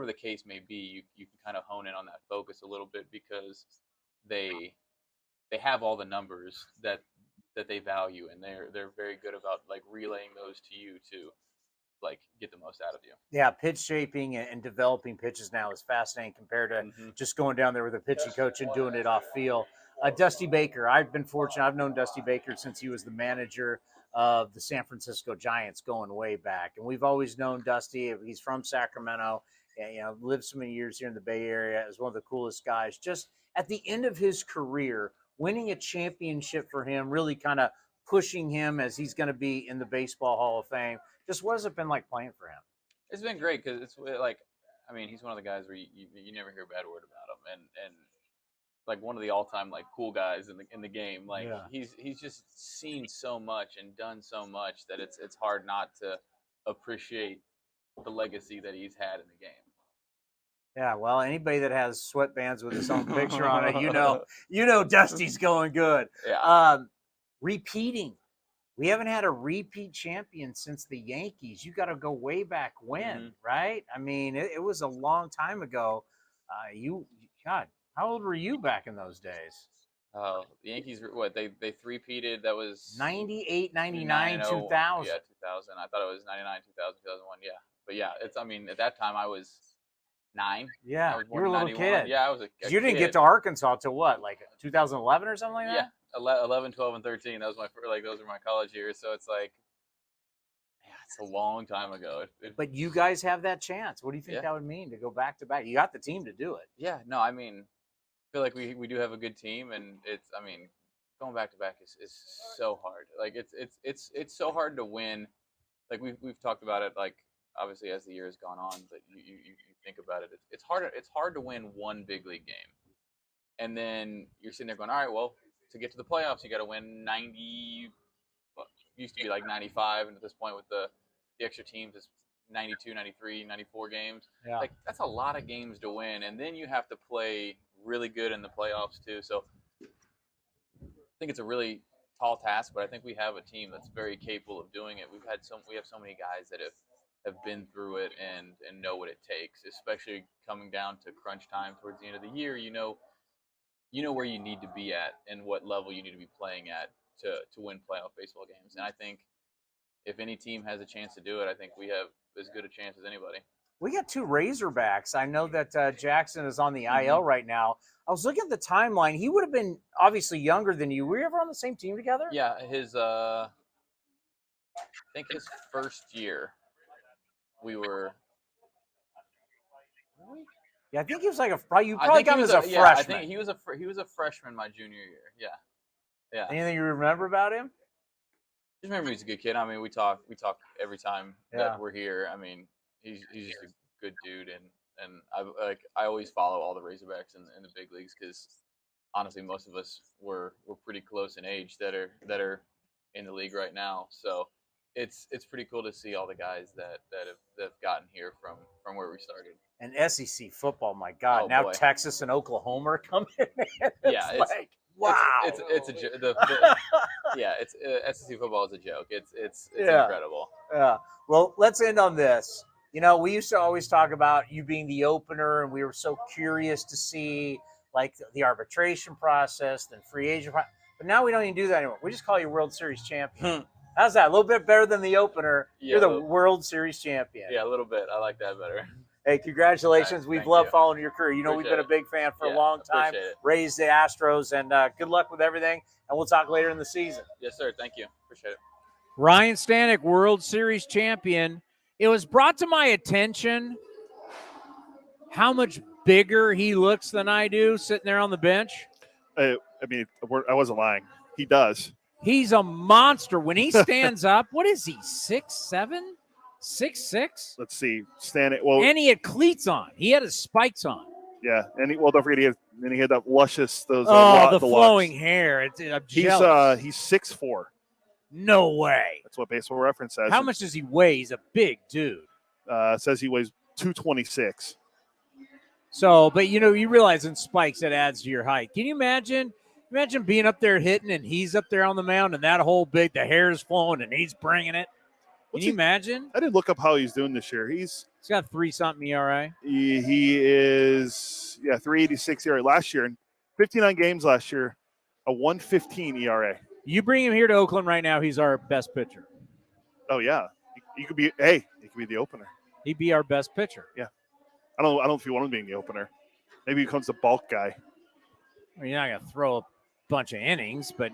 the case may be? You can kind of hone in on that focus a little bit because they have all the numbers that they value, and they're very good about like relaying those to you to like get the most out of you. Yeah, pitch shaping and developing pitches now is fascinating compared to just going down there with a pitching coach and doing it off field. Dusty Baker, I've been fortunate. I've known Dusty Baker since he was the manager of the San Francisco Giants going way back, and we've always known Dusty. He's from Sacramento, and lived so many years here in the Bay Area. Is one of the coolest guys. Just at the end of his career, winning a championship for him, really kind of pushing him as he's going to be in the Baseball Hall of Fame. Just what has it been like playing for him? It's been great because it's like, I mean, he's one of the guys where you never hear a bad word about him, and like one of the all-time like cool guys in the game. Like, he's just seen so much and done so much that it's hard not to appreciate the legacy that he's had in the game. Yeah, well, anybody that has sweatbands with his own picture on it, you know Dusty's going good. Yeah. Repeating. We haven't had a repeat champion since the Yankees. You got to go way back when, right? I mean, it was a long time ago. God, how old were you back in those days? Oh, the Yankees, they three-peated. That was 98, 99, 2000. Yeah, 2000. I thought it was 99, 2000, 2001. Yeah. But yeah, I mean, at that time I was 9. Yeah, you were a little 91. kid. Yeah, I was a You didn't get to Arkansas till what, like 2011 or something like that? Yeah, 11, 12, and 13. That was those were my college years. So it's like, yeah, it's a long time ago. But you guys have that chance. What do you think that would mean to go back to back? You got the team to do it. Yeah, no, I mean, I feel like we do have a good team, and I mean, going back to back is so hard. Like, it's so hard to win. Like, we've talked about it, like, obviously as the year has gone on, but you think about it, it's hard to win one big league game, and then you're sitting there going, all right, well, to get to the playoffs, you got to win 90. Well, used to be like 95, and at this point with the extra teams, it's 92, 93, 94 games. Yeah. Like, that's a lot of games to win, and then you have to play really good in the playoffs too. So I think it's a really tall task, but I think we have a team that's very capable of doing it. We have so many guys that have been through it and know what it takes, especially coming down to crunch time towards the end of the year. You know where you need to be at and what level you need to be playing at to win playoff baseball games. And I think if any team has a chance to do it, I think we have as good a chance as anybody. We got 2 Razorbacks. I know that Jackson is on the IL right now. I was looking at the timeline. He would have been obviously younger than you. Were you ever on the same team together? Yeah, I think his first year we were. Yeah, I think he was like you probably got him as a freshman. I think he was a freshman my junior year. Yeah. Anything you remember about him? Just remember he's a good kid. I mean, we talk every time that we're here. I mean, he's just a good dude, and I always follow all the Razorbacks in the big leagues because honestly, most of us were pretty close in age that are in the league right now. So it's pretty cool to see all the guys that have gotten here from where we started. And SEC football, my God! Oh, now boy. Texas and Oklahoma are coming in. It's like, wow! It's SEC football is a joke. It's Yeah. incredible. Yeah. Well, let's end on this. You know, we used to always talk about you being the opener, and we were so curious to see like the arbitration process, then free agent. But now we don't even do that anymore. We just call you World Series champion. How's that? A little bit better than the opener. Yeah, You're the World Series champion. Yeah, a little bit. I like that better. Hey, congratulations. Nice. We've Thank loved you. following your career. You know, we've Appreciate been a big fan for a Yeah, long time. appreciate it. Raised the Astros, and good luck with everything. And we'll talk later in the season. Yes, sir. Thank you. Appreciate it. Ryan Stanek, World Series champion. It was brought to my attention how much bigger he looks than I do sitting there on the bench. I mean, I wasn't lying. He does. He's a monster. When he stands up, what is he, 6'7", 6'6"? Let's see. Stanek. Well, And he had cleats on. He had his spikes on. yeah. And don't forget he had that luscious those. The locks. flowing hair. I'm jealous. He's 6'4". No way. That's what Baseball Reference says. How much does he weigh? He's a big dude. Says he weighs 226. So, but you realize in spikes that adds to your height. Can you imagine? Imagine being up there hitting and he's up there on the mound and that whole big, the hair is flowing and he's bringing it. Can you imagine? I didn't look up how he's doing this year. He's got 3-something ERA. He is 3.86 ERA last year, and 59 games last year, a 1.15 ERA. You bring him here to Oakland right now, he's our best pitcher. Oh yeah, he could be. Hey, he could be the opener. He'd be our best pitcher. Yeah, I don't know if you want him being the opener. Maybe he becomes the bulk guy. Well, you're not gonna throw a bunch of innings, but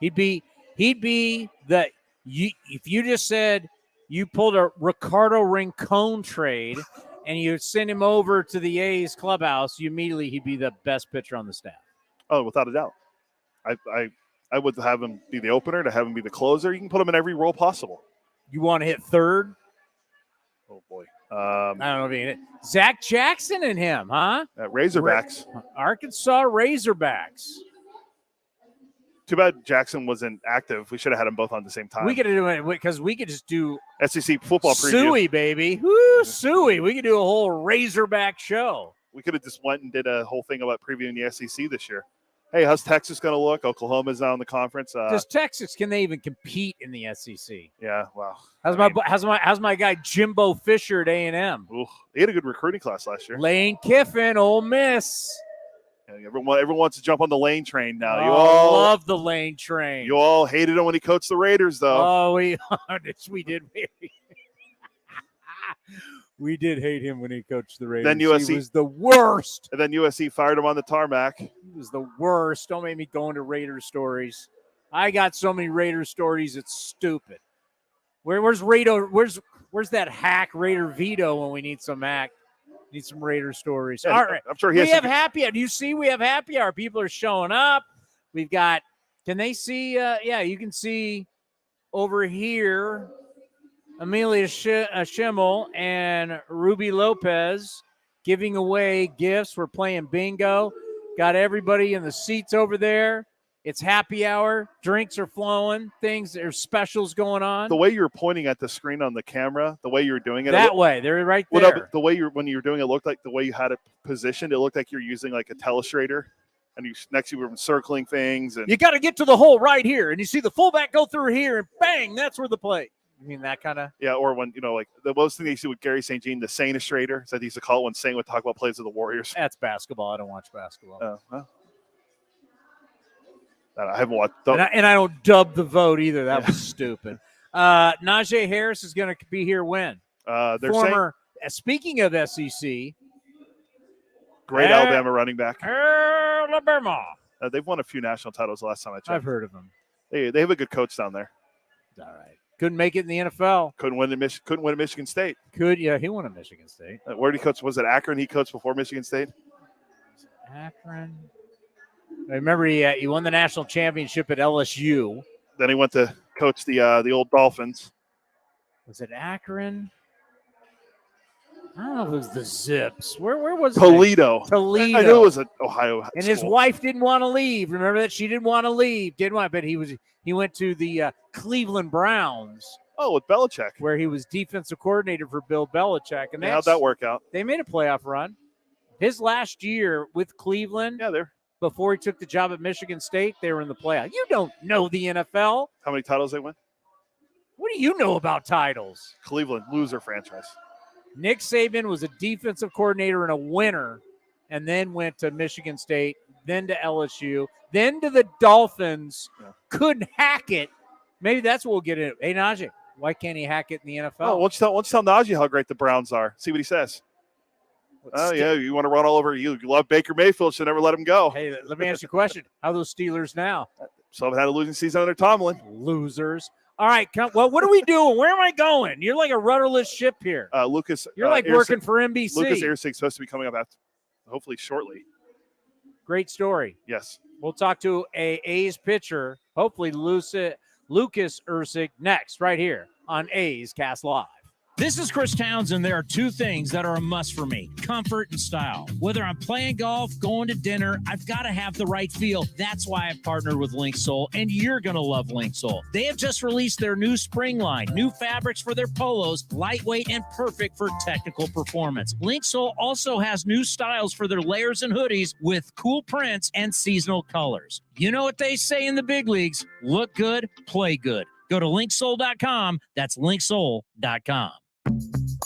he'd be the. If you just said you pulled a Ricardo Rincon trade and you send him over to the A's clubhouse, he'd be the best pitcher on the staff. Oh, without a doubt. I would have him be the opener, to have him be the closer. You can put him in every role possible. You want to hit third? Oh boy. I don't know if you can. Zach Jackson and him, huh? Razorbacks. Arkansas Razorbacks. Too bad Jackson wasn't active. We should have had them both on the same time. We could do it because we could just do SEC football preview. Suey, baby. Woo, Suey. We could do a whole Razorback show. We could have just went and did a whole thing about previewing the SEC this year. Hey, how's Texas going to look? Oklahoma's now in the conference. Does Texas, can they even compete in the SEC? Yeah, well. How's my guy Jimbo Fisher at A&M? He had a good recruiting class last year. Lane Kiffin, Ole Miss. Yeah, everyone wants to jump on the Lane train now. You all love the Lane train. You all hated him when he coached the Raiders, though. Oh, we did. We did hate him when he coached the Raiders. Then USC he was the worst. And then USC fired him on the tarmac. He was the worst. Don't make me go into Raider stories. I got so many Raider stories, it's stupid. Where's Raider? Where's that hack Raider Vito when we need some hack? Need some Raider stories. Yeah, all right. I'm sure we have happy hour. Do you see we have happy hour? People are showing up. We've got, can they see? Yeah, you can see over here Amelia Schimmel and Ruby Lopez giving away gifts. We're playing bingo. Got everybody in the seats over there. It's happy hour. Drinks are flowing. There's specials going on. The way you're pointing at the screen on the camera, the way you're doing it. That way. They're right there. The way when you were doing it, looked like the way you had it positioned. It looked like you're using like a telestrator. And you were circling things. And you got to get to the hole right here. And you see the fullback go through here and bang, that's where the play. You mean that kind of? Yeah, or when, like the most thing they used to do with Gary St. Jean, the Sainistrator. So they used to call it when Saint would talk about plays of the Warriors. That's basketball. I don't watch basketball. Oh, well. I haven't watched. And I don't dub the vote either. That was stupid. Naji Harris is going to be here when? Speaking of SEC. Great Alabama running back. Alabama. They've won a few national titles the last time I checked. I've heard of them. They have a good coach down there. All right. Couldn't make it in the NFL. Couldn't win at Michigan State. He won at Michigan State. Where did he coach? Was it Akron he coached before Michigan State? Akron. I remember he won the national championship at LSU. Then he went to coach the old Dolphins. Was it Akron? I don't know if it was the Zips. Where was Toledo? It? Toledo. I knew it was an Ohio and school. his wife didn't want to leave. Remember that? She didn't want to leave. But he went to the Cleveland Browns. Oh, with Belichick. Where he was defensive coordinator for Bill Belichick. And how'd that work out? They made a playoff run. His last year with Cleveland. Yeah, before he took the job at Michigan State, they were in the playoff. You don't know the NFL. How many titles they win? What do you know about titles? Cleveland, loser franchise. Nick Saban was a defensive coordinator and a winner, and then went to Michigan State, then to LSU, then to the Dolphins. Yeah. Couldn't hack it. Maybe that's what we'll get in. Hey, Naji, why can't he hack it in the NFL? Oh, let's tell Naji how great the Browns are. See what he says. Oh, yeah, you want to run all over you. You love Baker Mayfield, should never let him go. Hey, let me ask you a question. How are those Steelers now? Some have had a losing season under Tomlin. Losers. All right, well, what are we doing? Where am I going? You're like a rudderless ship here. Lucas. You're like working for NBC. Lucas Erceg supposed to be coming up hopefully shortly. Great story. Yes. We'll talk to a A's pitcher, hopefully Lucas Erceg, next, right here on A's Cast Live. This is Chris Townsend. There are two things that are a must for me: comfort and style. Whether I'm playing golf, going to dinner, I've got to have the right feel. That's why I've partnered with Linksole, and you're going to love Linksole. They have just released their new spring line, new fabrics for their polos, lightweight and perfect for technical performance. Linksole also has new styles for their layers and hoodies with cool prints and seasonal colors. You know what they say in the big leagues: look good, play good. Go to linksole.com. That's linksole.com.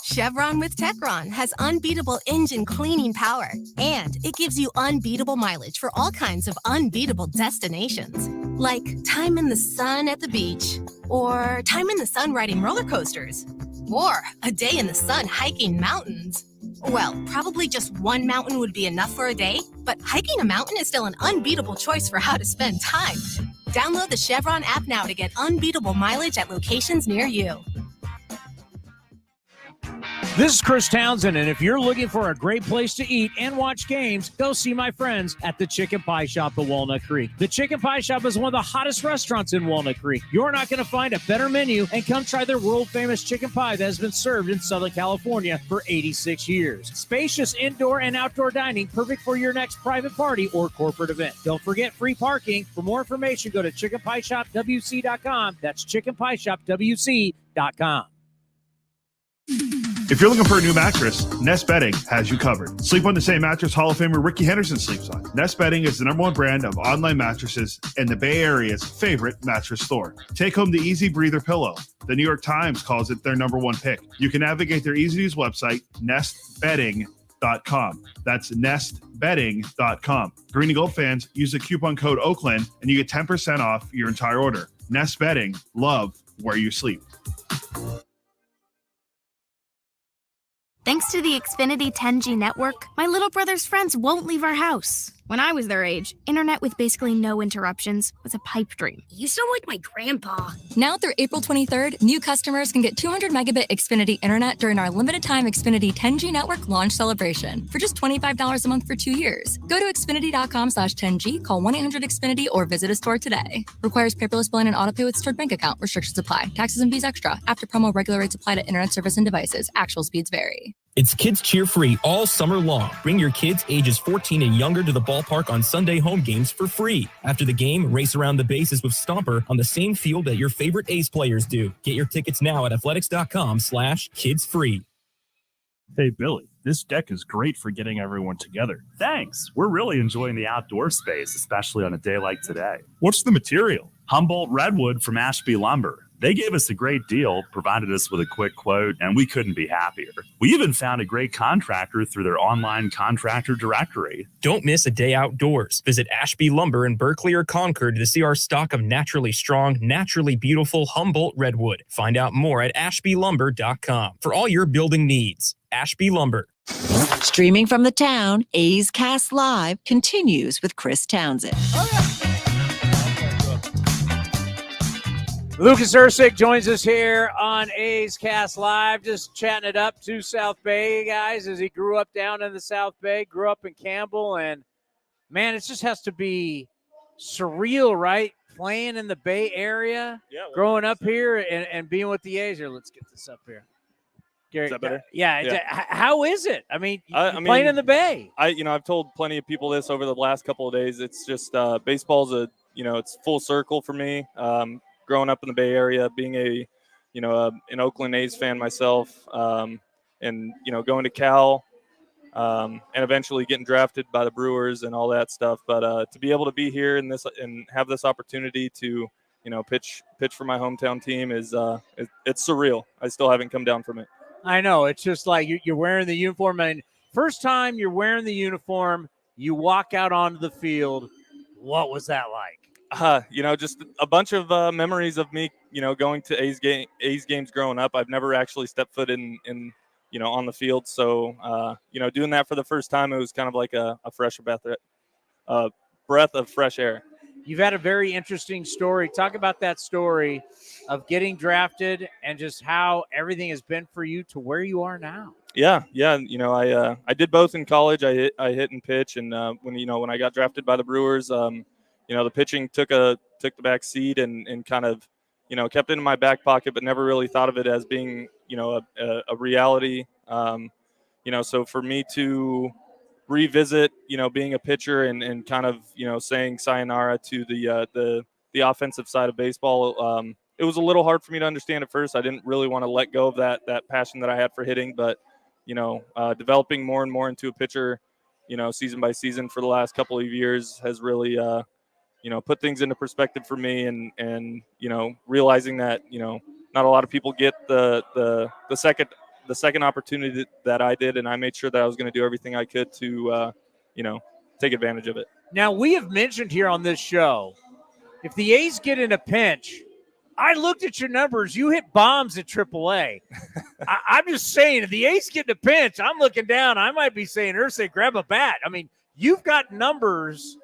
Chevron with Techron has unbeatable engine cleaning power, and it gives you unbeatable mileage for all kinds of unbeatable destinations, like time in the sun at the beach, or time in the sun riding roller coasters, or a day in the sun hiking mountains. Well, probably just one mountain would be enough for a day, but hiking a mountain is still an unbeatable choice for how to spend time. Download the Chevron app now to get unbeatable mileage at locations near you. This is Chris Townsend, and if you're looking for a great place to eat and watch games, go see my friends at the Chicken Pie Shop at Walnut Creek. The Chicken Pie Shop is one of the hottest restaurants in Walnut Creek. You're not going to find a better menu, and come try their world-famous chicken pie that has been served in Southern California for 86 years. Spacious indoor and outdoor dining, perfect for your next private party or corporate event. Don't forget free parking. For more information, go to chickenpieshopwc.com. That's chickenpieshopwc.com. If you're looking for a new mattress, Nest Bedding has you covered. Sleep on the same mattress Hall of Famer Ricky Henderson sleeps on. Nest Bedding is the #1 brand of online mattresses and the Bay Area's favorite mattress store. Take home the Easy Breather pillow. The New York Times calls it their #1 pick. You can navigate their easy-to-use website, nestbedding.com. That's nestbedding.com. Green and Gold fans, use the coupon code Oakland and you get 10% off your entire order. Nest Bedding, love where you sleep. Thanks to the Xfinity 10G network, my little brother's friends won't leave our house. When I was their age, internet with basically no interruptions was a pipe dream. You sound like my grandpa. Now through April 23rd, new customers can get 200 megabit Xfinity internet during our limited time Xfinity 10G network launch celebration for just $25 a month for 2 years. Go to Xfinity.com/10G, call 1-800-XFINITY, or visit a store today. Requires paperless billing and autopay with stored bank account. Restrictions apply. Taxes and fees extra. After promo, regular rates apply to internet service and devices. Actual speeds vary. It's Kids Cheer Free all summer long. Bring your kids ages 14 and younger to the ballpark on Sunday home games for free. After the game, race around the bases with Stomper on the same field that your favorite A's players do. Get your tickets now at athletics.com/kidsfree. Hey, Billy, this deck is great for getting everyone together. Thanks. We're really enjoying the outdoor space, especially on a day like today. What's the material? Humboldt Redwood from Ashby Lumber. They gave us a great deal, provided us with a quick quote, and we couldn't be happier. We even found a great contractor through their online contractor directory. Don't miss a day outdoors. Visit Ashby Lumber in Berkeley or Concord to see our stock of naturally strong, naturally beautiful Humboldt Redwood. Find out more at ashbylumber.com for all your building needs. Ashby Lumber. Streaming from the town, A's Cast Live continues with Chris Townsend. Lucas Erceg joins us here on A's Cast Live, just chatting it up to South Bay guys as he grew up down in the South Bay, grew up in Campbell, and man, it just has to be surreal, right? Playing in the Bay Area, growing up here and being with the A's here. Let's get this up here. Gary, is that better? Yeah. How is it? I mean, playing in the Bay. I've told plenty of people this over the last couple of days. It's just baseball's it's full circle for me. Growing up in the Bay Area, being an Oakland A's fan myself, and going to Cal, and eventually getting drafted by the Brewers and all that stuff. But to be able to be here and have this opportunity to pitch for my hometown team is it's surreal. I still haven't come down from it. I know, it's just like you're wearing the uniform, and first time you're wearing the uniform, you walk out onto the field. What was that like? Just a bunch of memories of me, going to A's games growing up. I've never actually stepped foot in on the field. So, doing that for the first time, it was kind of like a fresh breath of fresh air. You've had a very interesting story. Talk about that story of getting drafted and just how everything has been for you to where you are now. Yeah. I did both in college. I hit and pitch, and when I got drafted by the Brewers, the pitching took the back seat and kind of kept it in my back pocket, but never really thought of it as being a reality. So for me to revisit being a pitcher and kind of saying sayonara to the offensive side of baseball, it was a little hard for me to understand at first. I didn't really want to let go of that passion that I had for hitting, but developing more and more into a pitcher season by season for the last couple of years has really put things into perspective for me, and realizing that not a lot of people get the second opportunity that I did, and I made sure that I was going to do everything I could to take advantage of it. Now, we have mentioned here on this show, if the A's get in a pinch, I looked at your numbers. You hit bombs at AAA. I'm just saying, if the A's get in a pinch, I'm looking down. I might be saying, Erceg, grab a bat. I mean, you've got numbers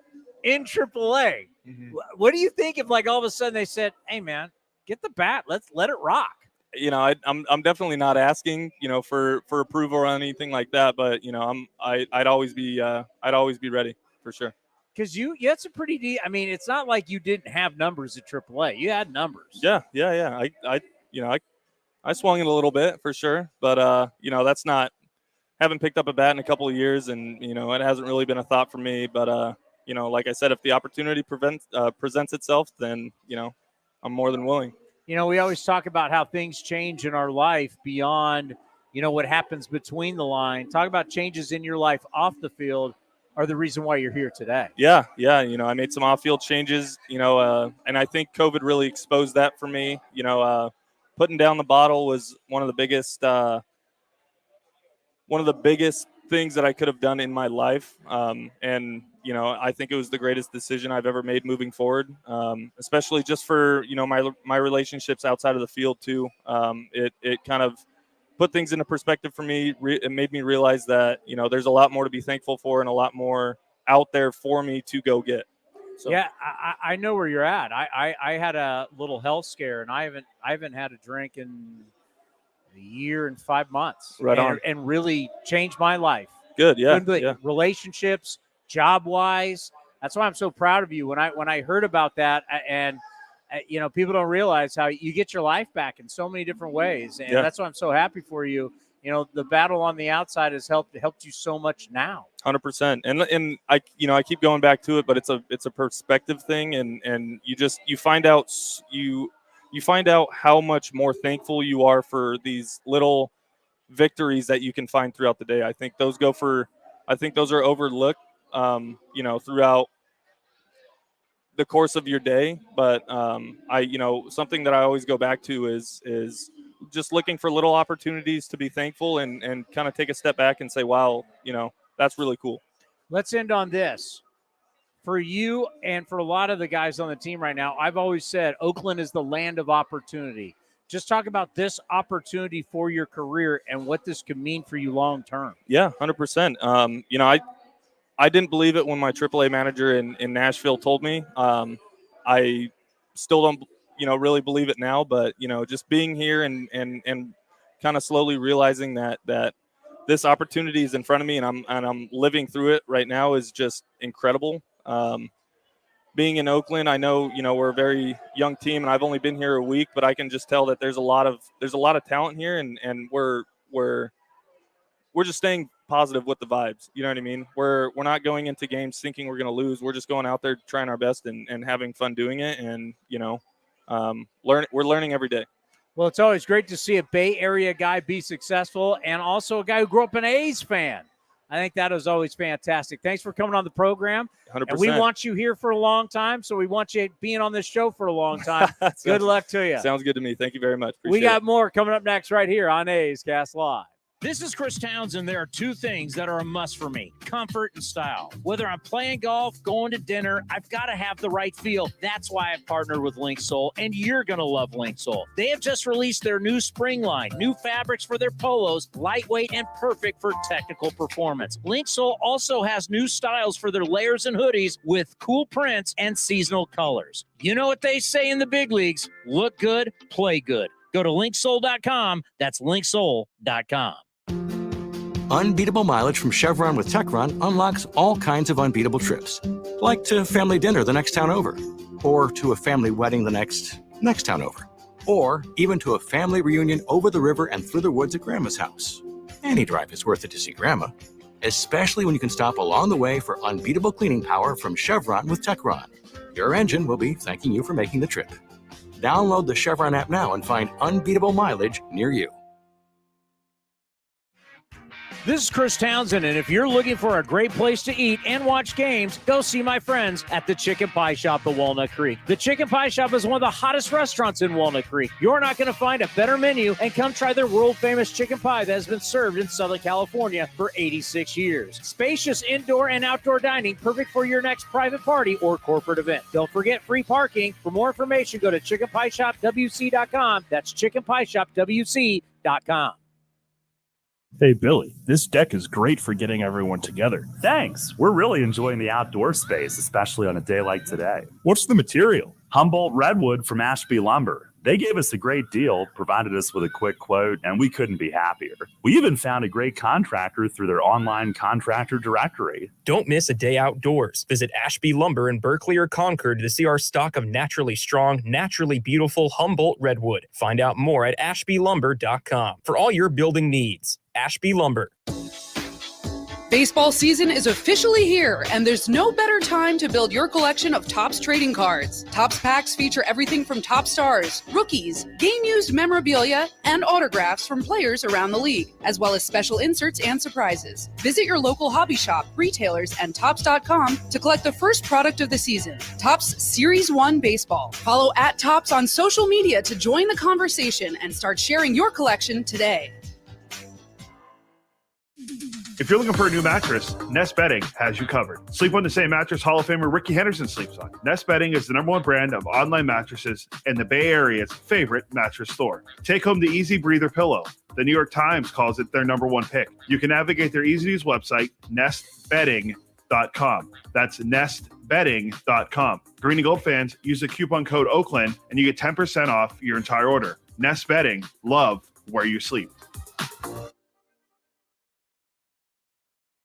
in AAA. Mm-hmm. What do you think if, like, all of a sudden they said, hey, man, get the bat. Let's let it rock. I'm definitely not asking, for approval or anything like that, but I'd always be ready for sure. Because you had some pretty deep. I mean, it's not like you didn't have numbers at AAA. You had numbers. Yeah. I swung it a little bit for sure, but that's not. Haven't picked up a bat in a couple of years, and it hasn't really been a thought for me. But like I said, if the opportunity presents itself, then I'm more than willing. We always talk about how things change in our life beyond what happens between the line. Talk about changes in your life off the field are the reason why you're here today. Yeah. I made some off-field changes, and I think COVID really exposed that for me. Putting down the bottle was one of the biggest things that I could have done in my life. And I think it was the greatest decision I've ever made moving forward, especially just for, my relationships outside of the field too. It kind of put things into perspective for me. It made me realize that, there's a lot more to be thankful for and a lot more out there for me to go get. So. Yeah, I know where you're at. I had a little health scare, and I haven't had a drink in a year and 5 months. Right on. And really changed my life. Good, yeah. Relationships, job-wise. That's why I'm so proud of you. When I heard about that, and people don't realize how you get your life back in so many different ways, and that's why I'm so happy for you. The battle on the outside has helped you so much now. 100%. And I keep going back to it, but it's a perspective thing, and you find out how much more thankful you are for these little victories that you can find throughout the day. I think those are overlooked, throughout the course of your day. But something that I always go back to is just looking for little opportunities to be thankful and kind of take a step back and say, wow, that's really cool. Let's end on this. For you and for a lot of the guys on the team right now, I've always said Oakland is the land of opportunity. Just talk about this opportunity for your career and what this could mean for you long term. Yeah, 100%. I didn't believe it when my AAA manager in Nashville told me. I still don't, really believe it now. But just being here and kind of slowly realizing that this opportunity is in front of me and I'm living through it right now is just incredible. Being in Oakland, I know, we're a very young team, and I've only been here a week, but I can just tell that there's a lot of talent here, and we're just staying positive with the vibes. You know what I mean? We're not going into games thinking we're going to lose. We're just going out there trying our best and having fun doing it, and we're learning every day. Well, it's always great to see a Bay Area guy be successful, and also a guy who grew up an A's fan. I think that is always fantastic. Thanks for coming on the program. 100%. And we want you here for a long time, so we want you being on this show for a long time. Good luck to you. Sounds good to me. Thank you very much. We got more coming up next right here on A's Cast Live. This is Chris Townsend. There are two things that are a must for me: comfort and style. Whether I'm playing golf, going to dinner, I've got to have the right feel. That's why I've partnered with Linksole, and you're going to love Linksole. They have just released their new spring line, new fabrics for their polos, lightweight and perfect for technical performance. Linksole also has new styles for their layers and hoodies with cool prints and seasonal colors. You know what they say in the big leagues: look good, play good. Go to linksole.com. That's linksole.com. Unbeatable mileage from Chevron with Techron unlocks all kinds of unbeatable trips. Like to family dinner the next town over, or to a family wedding the next town over, or even to a family reunion over the river and through the woods at Grandma's house. Any drive is worth it to see Grandma, especially when you can stop along the way for unbeatable cleaning power from Chevron with Techron. Your engine will be thanking you for making the trip. Download the Chevron app now and find unbeatable mileage near you. This is Chris Townsend, and if you're looking for a great place to eat and watch games, go see my friends at the Chicken Pie Shop at Walnut Creek. The Chicken Pie Shop is one of the hottest restaurants in Walnut Creek. You're not going to find a better menu, and come try their world-famous chicken pie that has been served in Southern California for 86 years. Spacious indoor and outdoor dining, perfect for your next private party or corporate event. Don't forget free parking. For more information, go to chickenpieshopwc.com. That's chickenpieshopwc.com. Hey, Billy, this deck is great for getting everyone together. Thanks. We're really enjoying the outdoor space, especially on a day like today. What's the material? Humboldt Redwood from Ashby Lumber. They gave us a great deal, provided us with a quick quote, and we couldn't be happier. We even found a great contractor through their online contractor directory. Don't miss a day outdoors. Visit Ashby Lumber in Berkeley or Concord to see our stock of naturally strong, naturally beautiful Humboldt Redwood. Find out more at ashbylumber.com for all your building needs. Ashby Lumber. Baseball season is officially here, and there's no better time to build your collection of Topps trading cards. Topps packs feature everything from top stars, rookies, game-used memorabilia, and autographs from players around the league, as well as special inserts and surprises. Visit your local hobby shop, retailers, and Topps.com to collect the first product of the season, Topps Series 1 Baseball. Follow @Topps on social media to join the conversation and start sharing your collection today. If you're looking for a new mattress, Nest Bedding has you covered. Sleep on the same mattress Hall of Famer Ricky Henderson sleeps on. Nest Bedding is the #1 brand of online mattresses and the Bay Area's favorite mattress store. Take home the Easy Breather pillow. The New York Times calls it their #1 pick. You can navigate their easy-to-use website, nestbedding.com. That's nestbedding.com. Green and Gold fans, use the coupon code Oakland and you get 10% off your entire order. Nest Bedding, love where you sleep.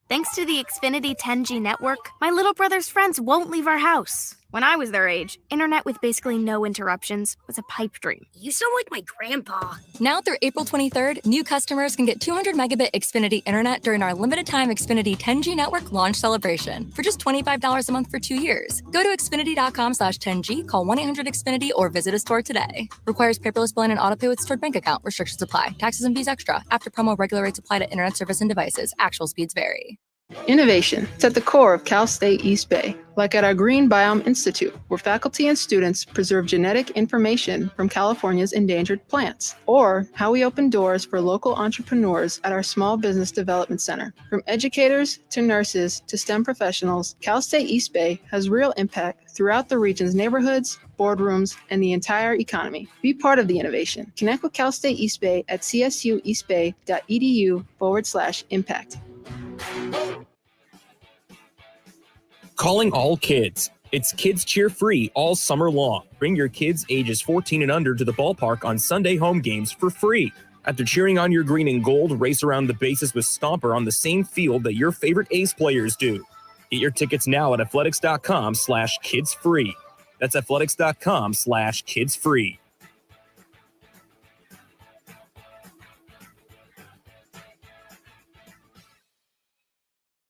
Thanks to the Xfinity 10G network, my little brother's friends won't leave our house. When I was their age, internet with basically no interruptions was a pipe dream. You sound like my grandpa. Now through April 23rd, new customers can get 200 megabit Xfinity internet during our limited time Xfinity 10G network launch celebration for just $25 a month for 2 years. Go to Xfinity.com/10G, call 1-800-XFINITY, or visit a store today. Requires paperless billing and autopay with stored bank account. Restrictions apply. Taxes and fees extra. After promo, regular rates apply to internet service and devices. Actual speeds vary. Innovation is at the core of Cal State East Bay, like at our Green Biome Institute, where faculty and students preserve genetic information from California's endangered plants, or how we open doors for local entrepreneurs at our Small Business Development Center. From educators to nurses to STEM professionals, Cal State East Bay has real impact throughout the region's neighborhoods, boardrooms, and the entire economy. Be part of the innovation. Connect with Cal State East Bay at csueastbay.edu/impact. Calling all kids. It's Kids Cheer Free all summer long. Bring your kids ages 14 and under to the ballpark on Sunday home games for free. After cheering on your green and gold, race around the bases with Stomper on the same field that your favorite A's players do. Get your tickets now at athletics.com/kidsfree. That's athletics.com/kidsfree.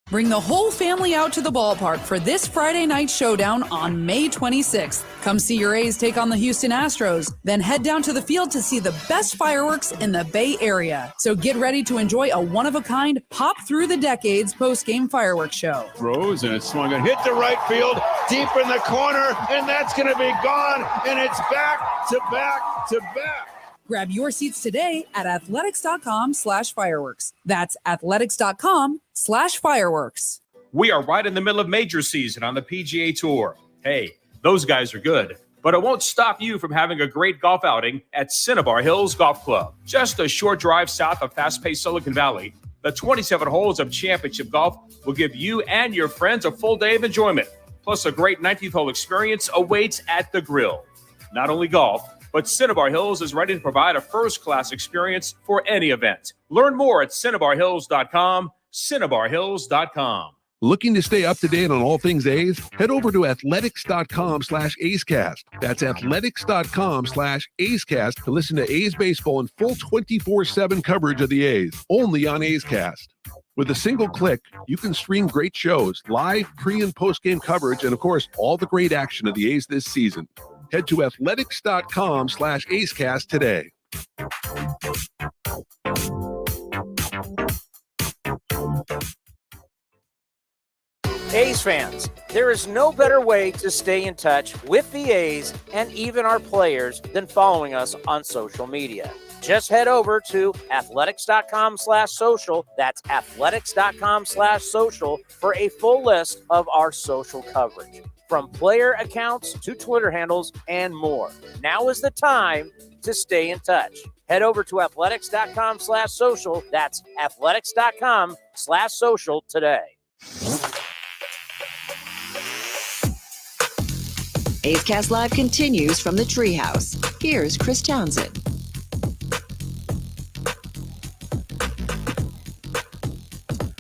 Bring the whole family out to the ballpark for this Friday night showdown on May 26th. Come see your A's take on the Houston Astros, then head down to the field to see the best fireworks in the Bay Area. So get ready to enjoy a one-of-a-kind pop through the decades post-game fireworks show. Throws and it's swung and hit to right field, deep in the corner, and that's going to be gone, and it's back to back to back. Grab your seats today at athletics.com/fireworks. That's athletics.com/fireworks. We are right in the middle of major season on the PGA Tour. Hey, those guys are good, but it won't stop you from having a great golf outing at Cinnabar Hills Golf Club. Just a short drive south of fast-paced Silicon Valley, the 27 holes of championship golf will give you and your friends a full day of enjoyment. Plus, a great 19th hole experience awaits at the grill. Not only golf, but Cinnabar Hills is ready to provide a first-class experience for any event. Learn more at CinnabarHills.com, CinnabarHills.com. Looking to stay up to date on all things A's? Head over to athletics.com/A'scast. That's athletics.com/A'scast to listen to A's baseball in full 24/7 coverage of the A's, only on A's Cast. With a single click, you can stream great shows, live pre- and post-game coverage, and of course, all the great action of the A's this season. Head to athletics.com/A'scast today. A's fans, there is no better way to stay in touch with the A's and even our players than following us on social media. Just head over to athletics.com/social. That's athletics.com/social for a full list of our social coverage, from player accounts to Twitter handles and more. Now is the time to stay in touch. Head over to athletics.com/social. That's athletics.com/social today. A's Cast Live continues from the Treehouse. Here's Chris Townsend.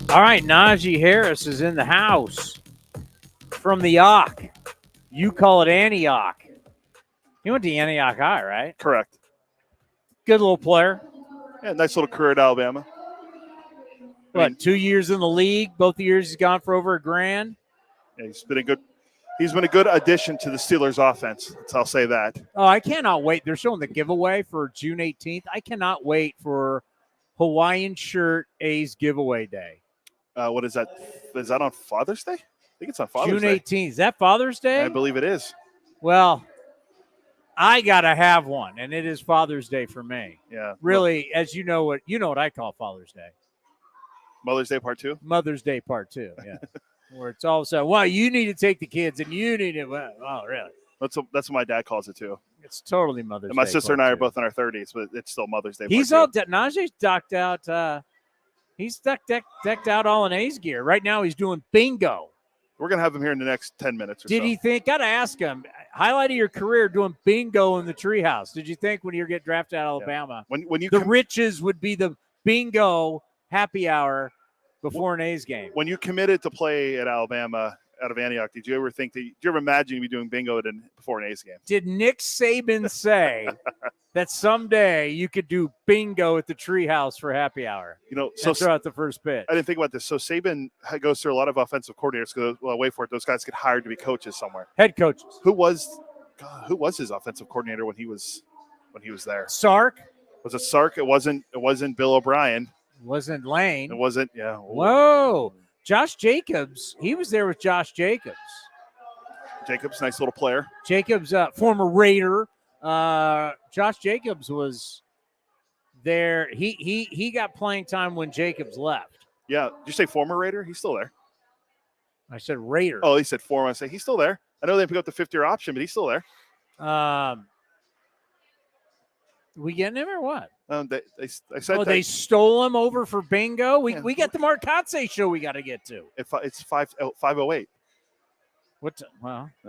All right, Naji Harris is in the house from the Yock. You call it Antioch. He went to Antioch High, right? Correct. Good little player. Yeah, nice little career at Alabama. What, 2 years in the league? Both the years he's gone for over $1,000. Yeah, he's been a good addition to the Steelers offense. I'll say that. Oh, I cannot wait. They're showing the giveaway for June 18th. I cannot wait for Hawaiian shirt A's giveaway day. What is that? Is that on Father's Day? I think it's on Father's June Day. 18th. Is that Father's Day? I believe it is. Well, I gotta have one, and it is Father's Day for me. Yeah. Really, as you know what I call Father's Day. Mother's Day Part 2? Mother's Day Part 2, yeah. Where it's all of a sudden, well, you need to take the kids, and you need to, oh, really? That's what my dad calls it, too. It's totally Mother's Day. And my sister and I are Part both in our 30s, but it's still Mother's Day. He's all Najee's decked out. He's decked out all in A's gear. Right now, he's doing bingo. We're going to have him here in the next 10 minutes or so. Did he think? Got to ask him. Highlight of your career doing bingo in the Treehouse. Did you think when you get drafted out of Alabama, when you the riches would be the bingo happy hour before an A's game? When you committed to play at Alabama out of Antioch, did you ever think did you ever imagine you'd be doing bingo before an A's game? Did Nick Saban say that someday you could do bingo at the Treehouse for happy hour? So throw out the first pitch. I didn't think about this. So Saban goes through a lot of offensive coordinators. Well, wait for it. Those guys get hired to be coaches somewhere. Head coaches. Who was his offensive coordinator when he was there? Sark. Was it Sark? It wasn't Bill O'Brien. It wasn't Lane. It wasn't. Yeah. Whoa. Josh Jacobs. He was there with Josh Jacobs. Jacobs, nice little player. Jacobs, former Raider. Josh Jacobs was there. He got playing time when Jacobs left. Yeah. Did you say former Raider? He's still there. I said Raider. Oh, he said former. I say he's still there. I know they picked up the 5th-year option, but he's still there. We getting him or what? I said they stole him over for bingo. We got the Mark Kotsay show we got to get to. It's 5:08. What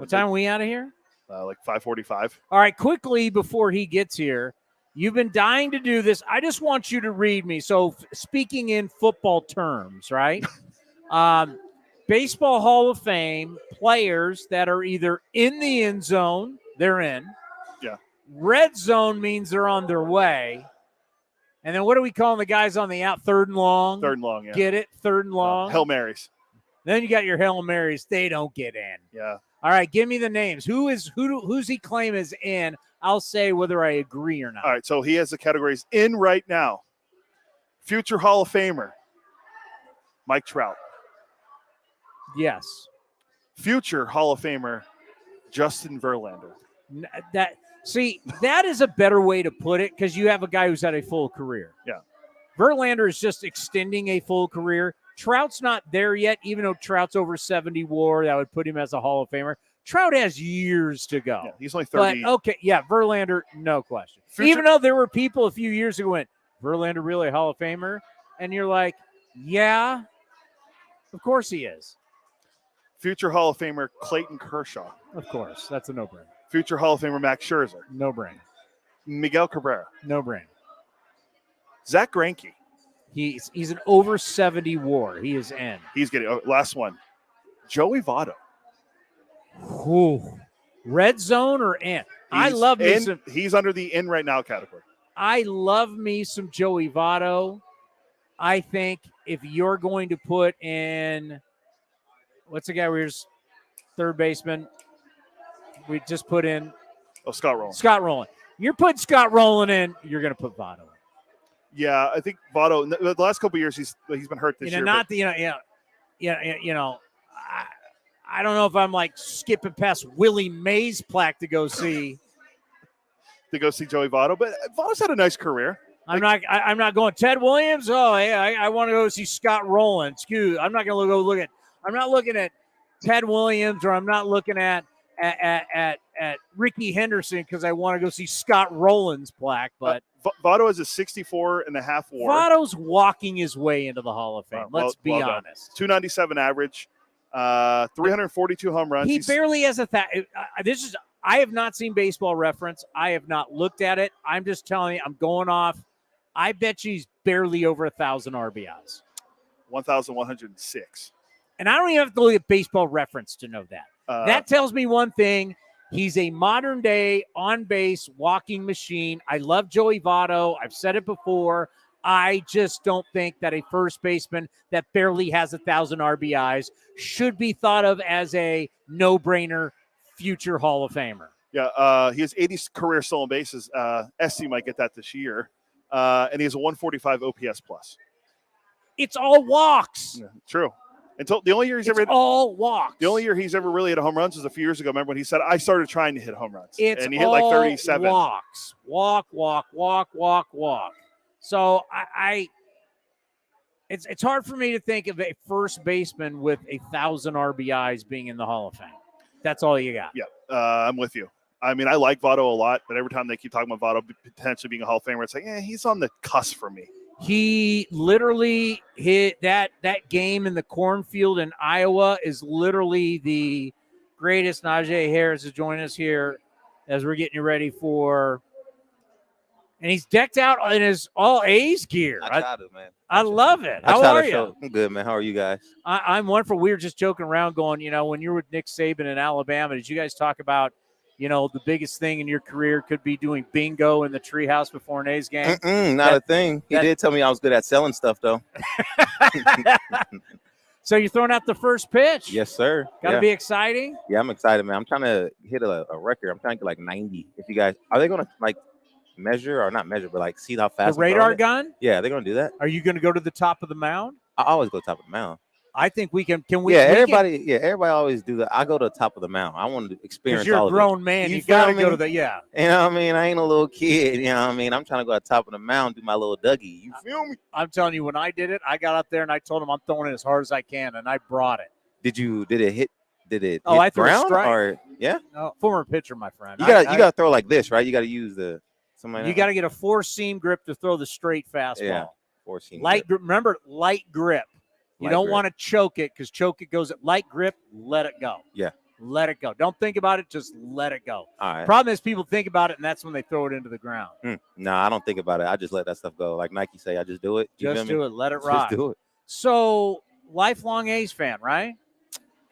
time are we out of here? Like 5:45. All right, quickly before he gets here, you've been dying to do this. I just want you to read me. So speaking in football terms, right? Baseball Hall of Fame players that are either in the end zone, they're in. Yeah. Red zone means they're on their way. And then what are we calling the guys on the out? Third and long? Third and long, yeah. Get it? Third and long? Hail Marys. Then you got your Hail Marys. They don't get in. Yeah. All right, give me the names. Who's he claim is in? I'll say whether I agree or not. All right, so he has the categories in right now. Future Hall of Famer, Mike Trout. Yes. Future Hall of Famer, Justin Verlander. That is a better way to put it because you have a guy who's had a full career. Yeah. Verlander is just extending a full career. Trout's not there yet, even though Trout's over 70 WAR. That would put him as a Hall of Famer. Trout has years to go. Yeah, he's only 30. But, okay, yeah, Verlander, no question. Even though there were people a few years ago who went, Verlander really a Hall of Famer? And you're like, yeah, of course he is. Future Hall of Famer Clayton Kershaw. Of course. That's a no-brainer. Future Hall of Famer Max Scherzer. No-brainer. Miguel Cabrera. No-brainer. Zach Greinke. He's an over 70 WAR. He is N. He's getting last one. Joey Votto. Ooh. Red zone or N? He's under the in right now category. I love me some Joey Votto. I think if you're going to put in, what's the guy where's third baseman? We just put in Scott Rowland. Scott Rowland. You're putting Scott Rowland in, you're going to put Votto in. Yeah, I think Votto. The last couple of years, he's been hurt this year. I don't know if I'm like skipping past Willie Mays' plaque to go see Joey Votto, but Votto's had a nice career. I'm not going Ted Williams. Oh, yeah, I want to go see Scott Rowland. I'm not going to go look at. I'm not looking at Ted Williams, or I'm not looking at Ricky Henderson because I want to go see Scott Rowland's plaque. But Votto has a 64.5 WAR. Votto's walking his way into the Hall of Fame. Let's be honest. 297 average, 342 home runs. He barely has I have not seen Baseball Reference. I have not looked at it. I'm just telling you, I'm going off. I bet you he's barely over 1,000 RBIs. 1,106. And I don't even have to look at Baseball Reference to know that. That tells me one thing. He's a modern-day, on-base, walking machine. I love Joey Votto. I've said it before. I just don't think that a first baseman that barely has 1,000 RBIs should be thought of as a no-brainer future Hall of Famer. Yeah, he has 80 career stolen bases. SC might get that this year. And he has a 145 OPS plus. It's all walks. Yeah, true. Until the only year all walks. The only year he's ever really hit home runs was a few years ago. Remember when he said, I started trying to hit home runs. And he hit like 37. Walks. Walk. So it's hard for me to think of a first baseman with 1,000 RBIs being in the Hall of Fame. That's all you got. Yeah, I'm with you. I mean, I like Votto a lot, but every time they keep talking about Votto potentially being a Hall of Famer, it's like, he's on the cusp for me. He literally hit that game in the cornfield in Iowa is literally the greatest. Naji Harris is joining us here as we're getting you ready for, and he's decked out in his all A's gear. I tried it, man. I love it. How are you? I'm good, man. How are you guys? I'm wonderful. We were just joking around going, when you were with Nick Saban in Alabama, did you guys talk about, the biggest thing in your career could be doing bingo in the Treehouse before an A's game? Not a thing. He did tell me I was good at selling stuff, though. So you're throwing out the first pitch? Yes, sir. Got to be exciting? Yeah, I'm excited, man. I'm trying to hit a record. I'm trying to get like 90. If you guys, are they going to measure or not measure, but see how fast the radar gun? Yeah, they're going to do that. Are you going to go to the top of the mound? I always go top of the mound. I think we can. Can we? Yeah, everybody always do that. I go to the top of the mound. I want to experience. You're all a grown man. You got to go to the You know what I mean? I ain't a little kid. You know what I mean? I'm trying to go to the top of the mound, do my little Dougie. You feel me? I'm telling you, when I did it, I got up there and I told him I'm throwing it as hard as I can, and I brought it. Did it hit? Did it? Oh, hit I threw ground a strike. Or yeah. No, former pitcher, my friend. You gotta throw like this, right? You gotta use the. You got to get a 4-seam grip to throw the straight fastball. Yeah, 4-seam light grip. Remember, light grip. You don't want to choke it because choke it goes at light grip. Let it go. Yeah. Let it go. Don't think about it. Just let it go. All right. Problem is people think about it, and that's when they throw it into the ground. No, I don't think about it. I just let that stuff go. Like Nike say, I just do it. Just do it. Let it rock. Just do it. So, lifelong A's fan, right?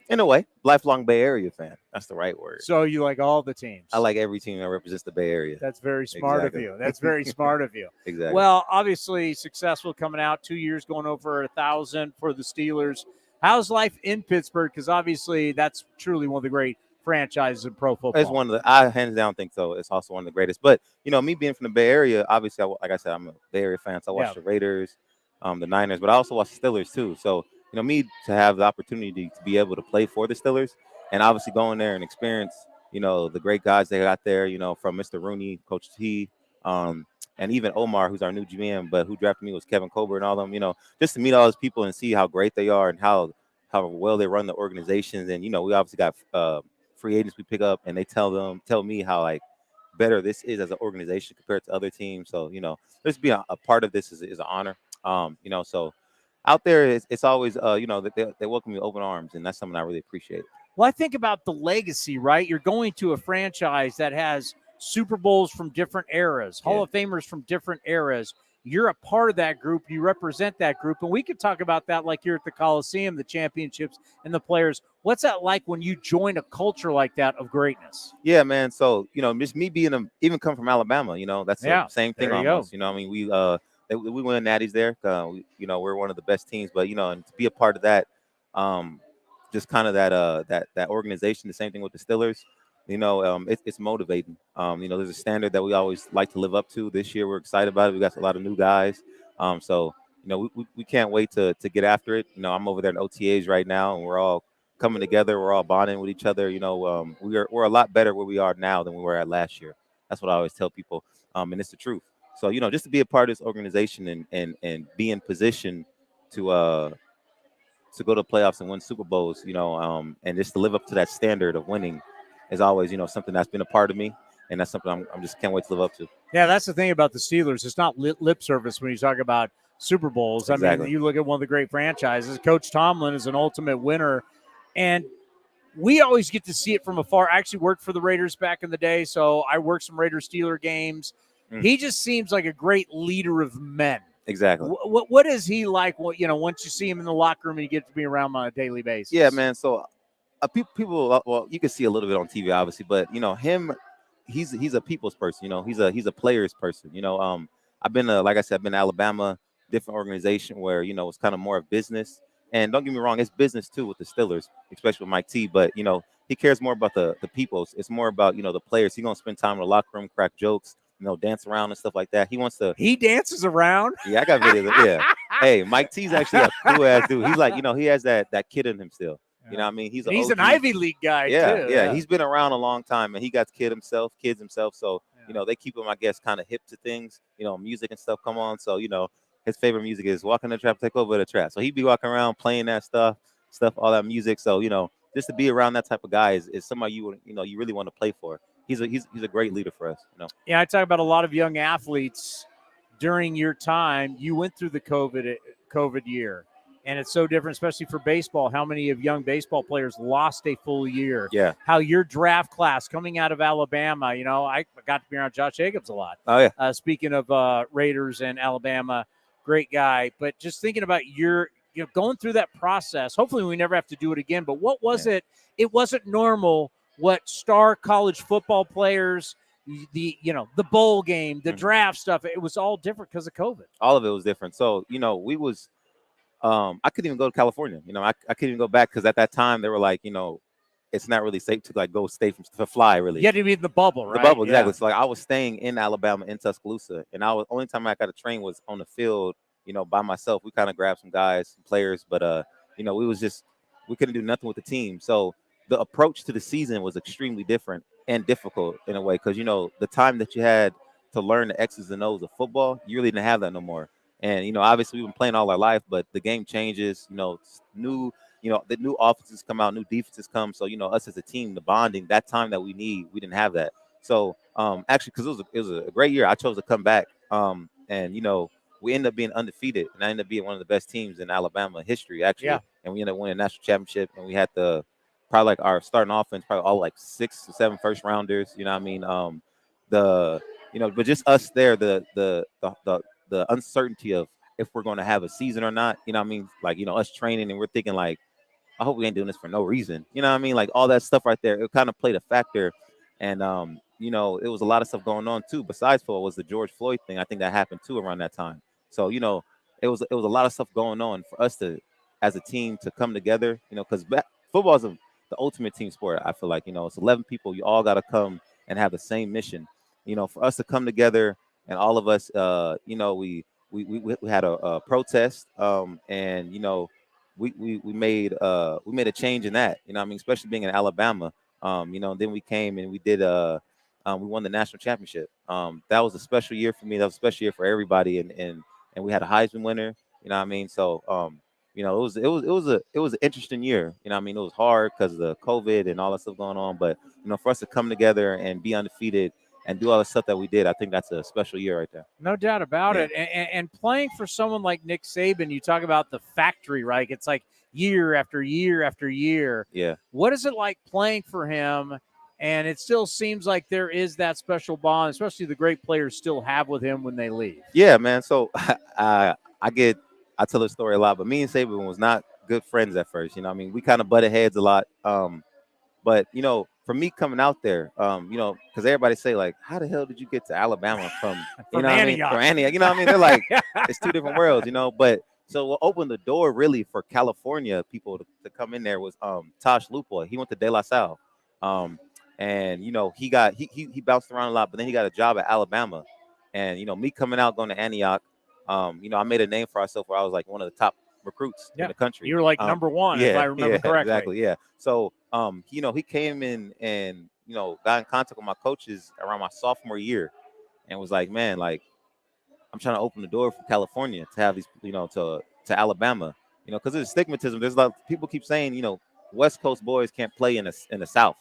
In a way, lifelong Bay Area fan. That's the right word. So you like all the teams? I like every team that represents the Bay Area. That's very smart of you. That's very smart of you. Exactly. Well, obviously successful coming out. 2 years going over 1,000 for the Steelers. How's life in Pittsburgh? Because obviously that's truly one of the great franchises in pro football. It's one of the, I hands down think so. It's also one of the greatest. But, me being from the Bay Area, obviously, like I said, I'm a Bay Area fan. So I watch the Raiders, the Niners, but I also watch the Steelers too. So, me to have the opportunity to be able to play for the Steelers and obviously going there and experience, the great guys they got there, from Mr. Rooney, Coach T, and even Omar, who's our new GM, but who drafted me was Kevin Colbert and all them, just to meet all those people and see how great they are and how well they run the organizations. And, we obviously got free agents we pick up, and they tell me how, like, better this is as an organization compared to other teams. So, just being a part of this is an honor. So out there, it's always, they welcome you with open arms, and that's something I really appreciate. Well, I think about the legacy, right? You're going to a franchise that has Super Bowls from different eras, Hall of Famers from different eras. You're a part of that group. You represent that group. And we could talk about that like you're at the Coliseum, the championships, and the players. What's that like when you join a culture like that of greatness? Yeah, man. So, just me being even come from Alabama, that's the same thing almost. We win natties there. We're one of the best teams, but, and to be a part of that, just kind of that organization, the same thing with the Steelers, it's motivating. There's a standard that we always like to live up to. This year, we're excited about it. We got a lot of new guys. So, we can't wait to get after it. I'm over there in OTAs right now, and we're all coming together. We're all bonding with each other. We're a lot better where we are now than we were at last year. That's what I always tell people. And it's the truth. So, just to be a part of this organization and be in position to go to playoffs and win Super Bowls, and just to live up to that standard of winning is always, something that's been a part of me. And that's something I'm just can't wait to live up to. Yeah, that's the thing about the Steelers. It's not lip service when you talk about Super Bowls. Exactly. I mean, you look at one of the great franchises. Coach Tomlin is an ultimate winner. And we always get to see it from afar. I actually worked for the Raiders back in the day, so I worked some Raiders-Steeler games. He just seems like a great leader of men. Exactly. What is he like, once you see him in the locker room and you get to be around him on a daily basis? Yeah, man. So people, well, you can see a little bit on TV, obviously, but, him, he's a people's person, he's a player's person. I've been like I said, I've been to Alabama, different organization where, it's kind of more of business. And don't get me wrong, it's business too with the Steelers, especially with Mike T. But, he cares more about the people. It's more about, the players. He's going to spend time in the locker room, crack jokes, dance around and stuff like that. He dances around? Yeah, I got videos. Yeah. Hey, Mike T's actually a cool-ass dude. He's like, he has that kid in him still. You know what I mean? He's an Ivy League guy, too. Yeah. He's been around a long time, and he got kids himself. So, they keep him, I guess, kind of hip to things, music and stuff come on. So, his favorite music is Walking the Trap, Take Over the Trap. So he'd be walking around playing that stuff, all that music. So, just to be around that type of guy is somebody you really want to play for. He's a great leader for us, Yeah, I talk about a lot of young athletes during your time. You went through the COVID year, and it's so different, especially for baseball. How many of young baseball players lost a full year? Yeah. How your draft class coming out of Alabama, I got to be around Josh Jacobs a lot. Oh, yeah. Speaking of Raiders and Alabama, great guy. But just thinking about going through that process, hopefully we never have to do it again. But what was it? It wasn't normal what star college football players, the bowl game, the draft stuff, it was all different because of COVID. All of it was different. So, we was I couldn't even go to California. I couldn't even go back because at that time they were like, it's not really safe to like go to fly really. You had to be in the bubble, right? The bubble, exactly. Yeah. So like I was staying in Alabama in Tuscaloosa, and only time I got to train was on the field, by myself. We kind of grabbed some guys, some players, but we couldn't do nothing with the team. So the approach to the season was extremely different and difficult in a way because the time that you had to learn the X's and O's of football, you really didn't have that no more. And obviously we've been playing all our life, but the game changes. The new offenses come out, new defenses come. So us as a team, the bonding, that time that we need, we didn't have that. So actually, because it was a great year, I chose to come back. And we ended up being undefeated, and I ended up being one of the best teams in Alabama history, actually. Yeah. And we ended up winning a national championship, and we had probably like our starting offense, probably all like 6 or 7 first rounders. You know what I mean? But just us there, the uncertainty of if we're going to have a season or not. You know what I mean? Like us training, and we're thinking like, I hope we ain't doing this for no reason. You know what I mean? Like all that stuff right there, it kind of played a factor. And it was a lot of stuff going on too. Besides football, was the George Floyd thing. I think that happened too around that time. So it was a lot of stuff going on for us to, as a team, to come together. Because football is the ultimate team sport. I feel like it's 11 people. You all got to come and have the same mission. For us to come together and all of us, we had a protest, and we made a change in that. Especially being in Alabama. Then we came and we did we won the national championship. That was a special year for me. That was a special year for everybody, and we had a Heisman winner. You know what I mean? So it was an interesting year. You know what I mean? It was hard because of the COVID and all that stuff going on, but for us to come together and be undefeated and do all the stuff that we did, I think that's a special year right there. No doubt about it. And playing for someone like Nick Saban, you talk about the factory, right? It's like year after year after year. Yeah. What is it like playing for him? And it still seems like there is that special bond, especially the great players still have with him when they leave. Yeah, man. So I tell the story a lot, but me and Saban was not good friends at first. You know what I mean? We kind of butted heads a lot. But, for me coming out there, because everybody say, like, how the hell did you get to Alabama from Antioch? From Antioch. You know what I mean? They're like, it's two different worlds, But so what opened the door really for California people to come in there was Tosh Lupoy. He went to De La Salle. And he bounced around a lot, but then he got a job at Alabama. And me coming out going to Antioch, I made a name for myself where I was like one of the top recruits in the country. You were like number one, if I remember correctly. Exactly, yeah. So he came in and got in contact with my coaches around my sophomore year and was like, man, like I'm trying to open the door from California to have these, to Alabama, because there's stigmatism. There's a lot of people keep saying, West Coast boys can't play in the South.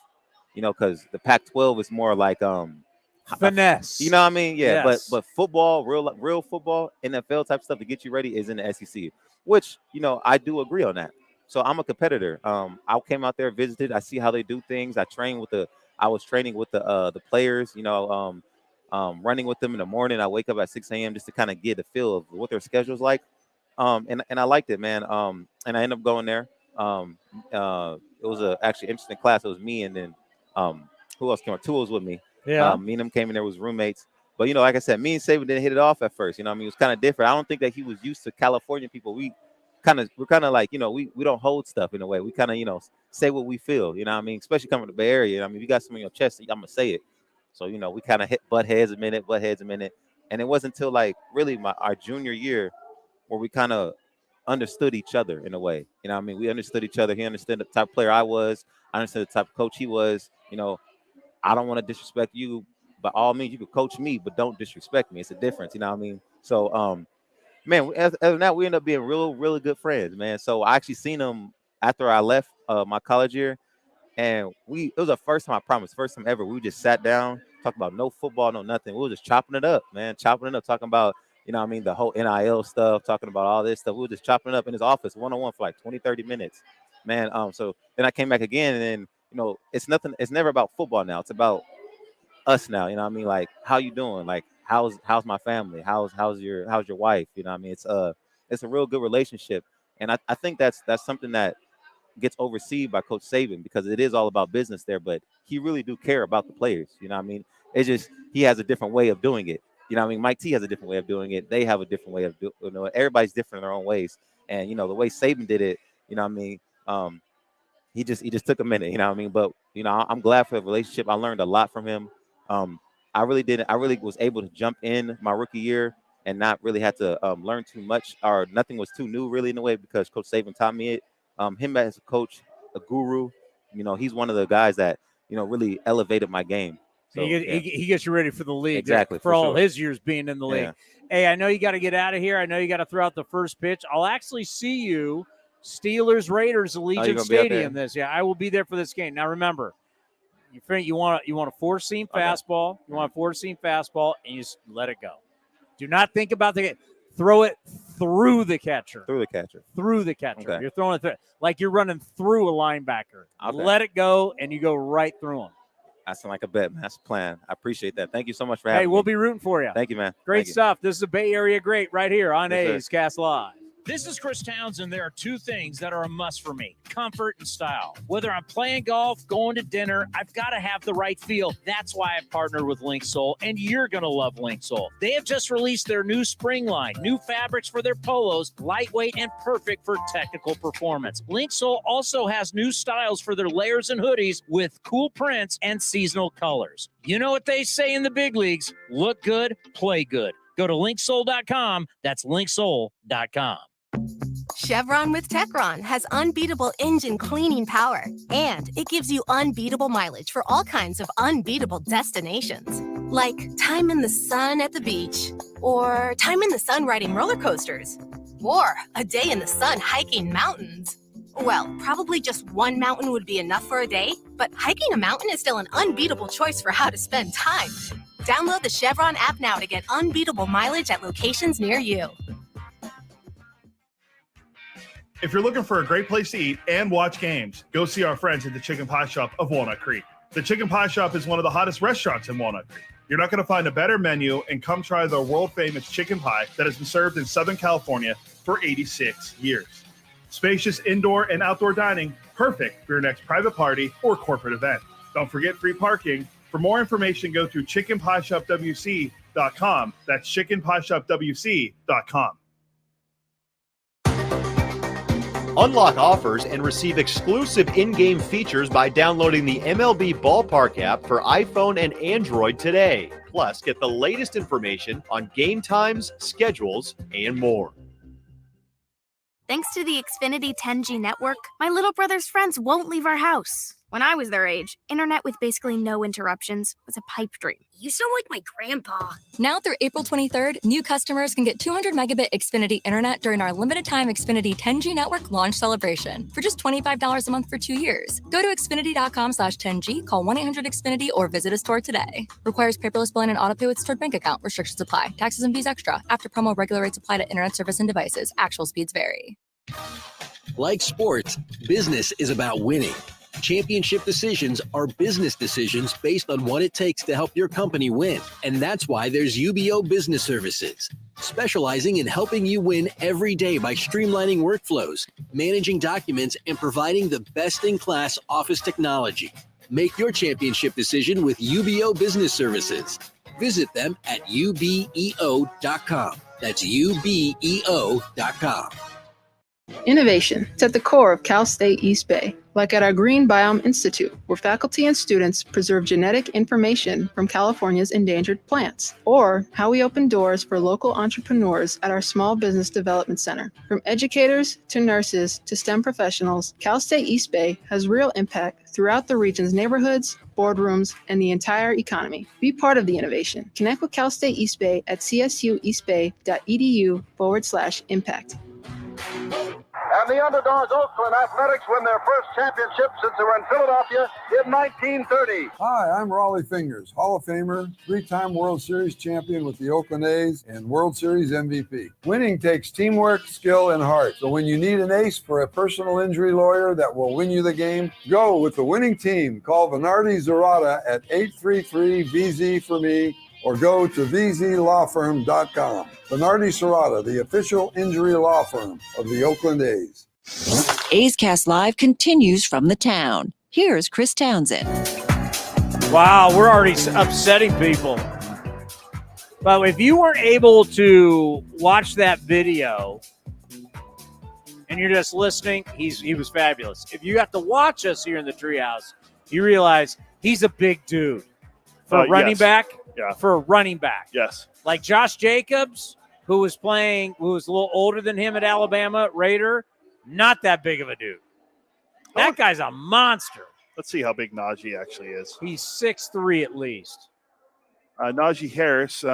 Because the Pac-12 is more like finesse. You know what I mean? Yeah. Yes. But football, real football, NFL type stuff to get you ready is in the SEC, which I do agree on that. So I'm a competitor. I came out there, visited. I see how they do things. I was training with the players. Running with them in the morning. I wake up at 6 a.m. just to kind of get a feel of what their schedule's like. And I liked it, man. And I ended up going there. It was actually interesting class. It was me and then. Who else came on? Two was with me. Yeah. Me and him came in there, was roommates. But, like I said, me and Saban didn't hit it off at first. It was kind of different. I don't think that he was used to California people. We're kind of like, we don't hold stuff in a way. We kind of, say what we feel, especially coming to the Bay Area. If you got something on your chest, I'm going to say it. So, we kind of butt heads a minute. And it wasn't until like really our junior year where we kind of understood each other in a way. We understood each other. He understood the type of player I was. I understood the type of coach he was. I don't want to disrespect you. By all means, you could coach me, but don't disrespect me. It's a difference, you know what I mean? So, man, other than that, we ended up being really good friends, man. So I actually seen him after I left my college year, and it was the first time, I promise, first time ever. We just sat down, talked about no football, no nothing. We were just chopping it up, man, talking about, the whole NIL stuff, talking about all this stuff. We were just chopping it up in his office, one-on-one for like 20, 30 minutes, man. So then I came back again, and then, it's never about football now. It's about us now. Like, how you doing? Like, how's my family? How's your wife? It's a real good relationship. And I think that's something that gets overseen by Coach Saban, because it is all about business there, but he really do care about the players. It's just, he has a different way of doing it. Mike T has a different way of doing it. They have a different way of doing it. Everybody's different in their own ways. And, the way Saban did it, he just took a minute, but I'm glad for the relationship. I learned a lot from him. I really was able to jump in my rookie year and not really had to learn too much, or nothing was too new really in a way, because Coach Saban taught me it. Him as a coach, a guru, he's one of the guys that really elevated my game. So, he gets you ready for the league. Exactly, for all his years being in the league. Hey, I know you got to get out of here. I know you got to throw out the first pitch. I'll actually see you Steelers Raiders Allegiant Stadium. I will be there for this game. Now remember, you want a four-seam fastball. You want a four-seam fastball, and you just let it go. Do not think about throw it through the catcher. Through the catcher. Okay. You're throwing it like you're running through a linebacker. Okay. Let it go, and you go right through him. That sounds like a bet, man. That's a plan. I appreciate that. Thank you so much for having me. Hey, we'll be rooting for you. Thank you, man. Great stuff. This is a Bay Area great right here on A's Cast Live. This is Chris Townsend. There are two things that are a must for me: comfort and style. Whether I'm playing golf, going to dinner, I've got to have the right feel. That's why I've partnered with Linksole, and you're going to love Linksole. They have just released their new spring line, new fabrics for their polos, lightweight and perfect for technical performance. Linksole also has new styles for their layers and hoodies with cool prints and seasonal colors. You know what they say in the big leagues: look good, play good. Go to linksole.com. That's linksole.com. Chevron with Techron has unbeatable engine cleaning power, and it gives you unbeatable mileage for all kinds of unbeatable destinations. Like time in the sun at the beach, or time in the sun riding roller coasters, or a day in the sun hiking mountains. Well, probably just one mountain would be enough for a day, but hiking a mountain is still an unbeatable choice for how to spend time. Download the Chevron app now to get unbeatable mileage at locations near you. If you're looking for a great place to eat and watch games, go see our friends at the Chicken Pie Shop of Walnut Creek. The Chicken Pie Shop is one of the hottest restaurants in Walnut Creek. You're not going to find a better menu, and come try the world-famous chicken pie that has been served in Southern California for 86 years. Spacious indoor and outdoor dining, perfect for your next private party or corporate event. Don't forget free parking. For more information, go to chickenpieshopwc.com. That's chickenpieshopwc.com. Unlock offers and receive exclusive in-game features by downloading the MLB Ballpark app for iPhone and Android today. Plus, get the latest information on game times, schedules, and more. Thanks to the Xfinity 10G network, my little brother's friends won't leave our house. When I was their age, internet with basically no interruptions was a pipe dream. You sound like my grandpa. Now through April 23rd, new customers can get 200 megabit Xfinity internet during our limited time Xfinity 10G network launch celebration for just $25 a month for 2 years. Go to Xfinity.com/10G, call 1-800-XFINITY, or visit a store today. Requires paperless billing and autopay with stored bank account. Restrictions apply. Taxes and fees extra. After promo, regular rates apply to internet service and devices. Actual speeds vary. Like sports, business is about winning. Championship decisions are business decisions based on what it takes to help your company win. And that's why there's UBO Business Services, specializing in helping you win every day by streamlining workflows, managing documents, and providing the best-in-class office technology. Make your championship decision with UBO Business Services. Visit them at ubeo.com. That's ubeo.com. Innovation is at the core of Cal State East Bay, like at our Green Biome Institute, where faculty and students preserve genetic information from California's endangered plants, or how we open doors for local entrepreneurs at our Small Business Development Center. From educators to nurses to STEM professionals, Cal State East Bay has real impact throughout the region's neighborhoods, boardrooms, and the entire economy. Be part of the innovation. Connect with Cal State East Bay at csueastbay.edu/impact. And the underdogs, Oakland Athletics, win their first championship since they were in Philadelphia in 1930. Hi, I'm Raleigh Fingers, Hall of Famer, three-time World Series champion with the Oakland A's, and World Series MVP. Winning takes teamwork, skill, and heart. So when you need an ace for a personal injury lawyer that will win you the game, go with the winning team. Call Venardi Zerata at 833-VZ-for-me, or go to vzlawfirm.com. Venardi Serrata, the official injury law firm of the Oakland A's. A's Cast Live continues from the town. Here's Chris Townsend. Wow, we're already upsetting people. But if you weren't able to watch that video and you're just listening, he was fabulous. If you got to watch us here in the Treehouse, you realize he's a big dude. For a running back? Yeah. For a running back. Yes. Like Josh Jacobs, who was a little older than him at Alabama, Raider, not that big of a dude. That guy's a monster. Let's see how big Naji actually is. He's 6'3" at least. Naji Harris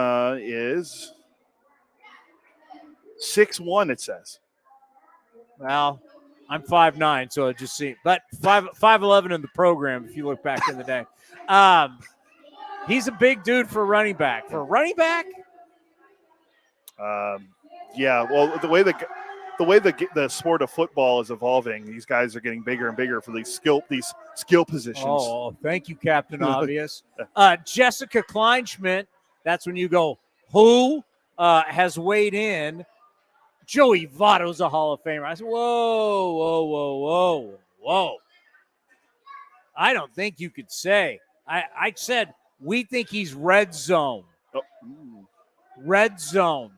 is 6'1", it says. Well, I'm 5'9", so it just seemed. But 5'11" in the program, if you look back in the day. He's a big dude for a running back. For a running back? Yeah, well, the way the sport of football is evolving, these guys are getting bigger and bigger for these skill positions. Oh, thank you, Captain Obvious. Jessica Kleinschmidt, that's when you go, who has weighed in? Joey Votto's a Hall of Famer. I said, whoa. I don't think you could say. I said, we think he's red zone. Red zone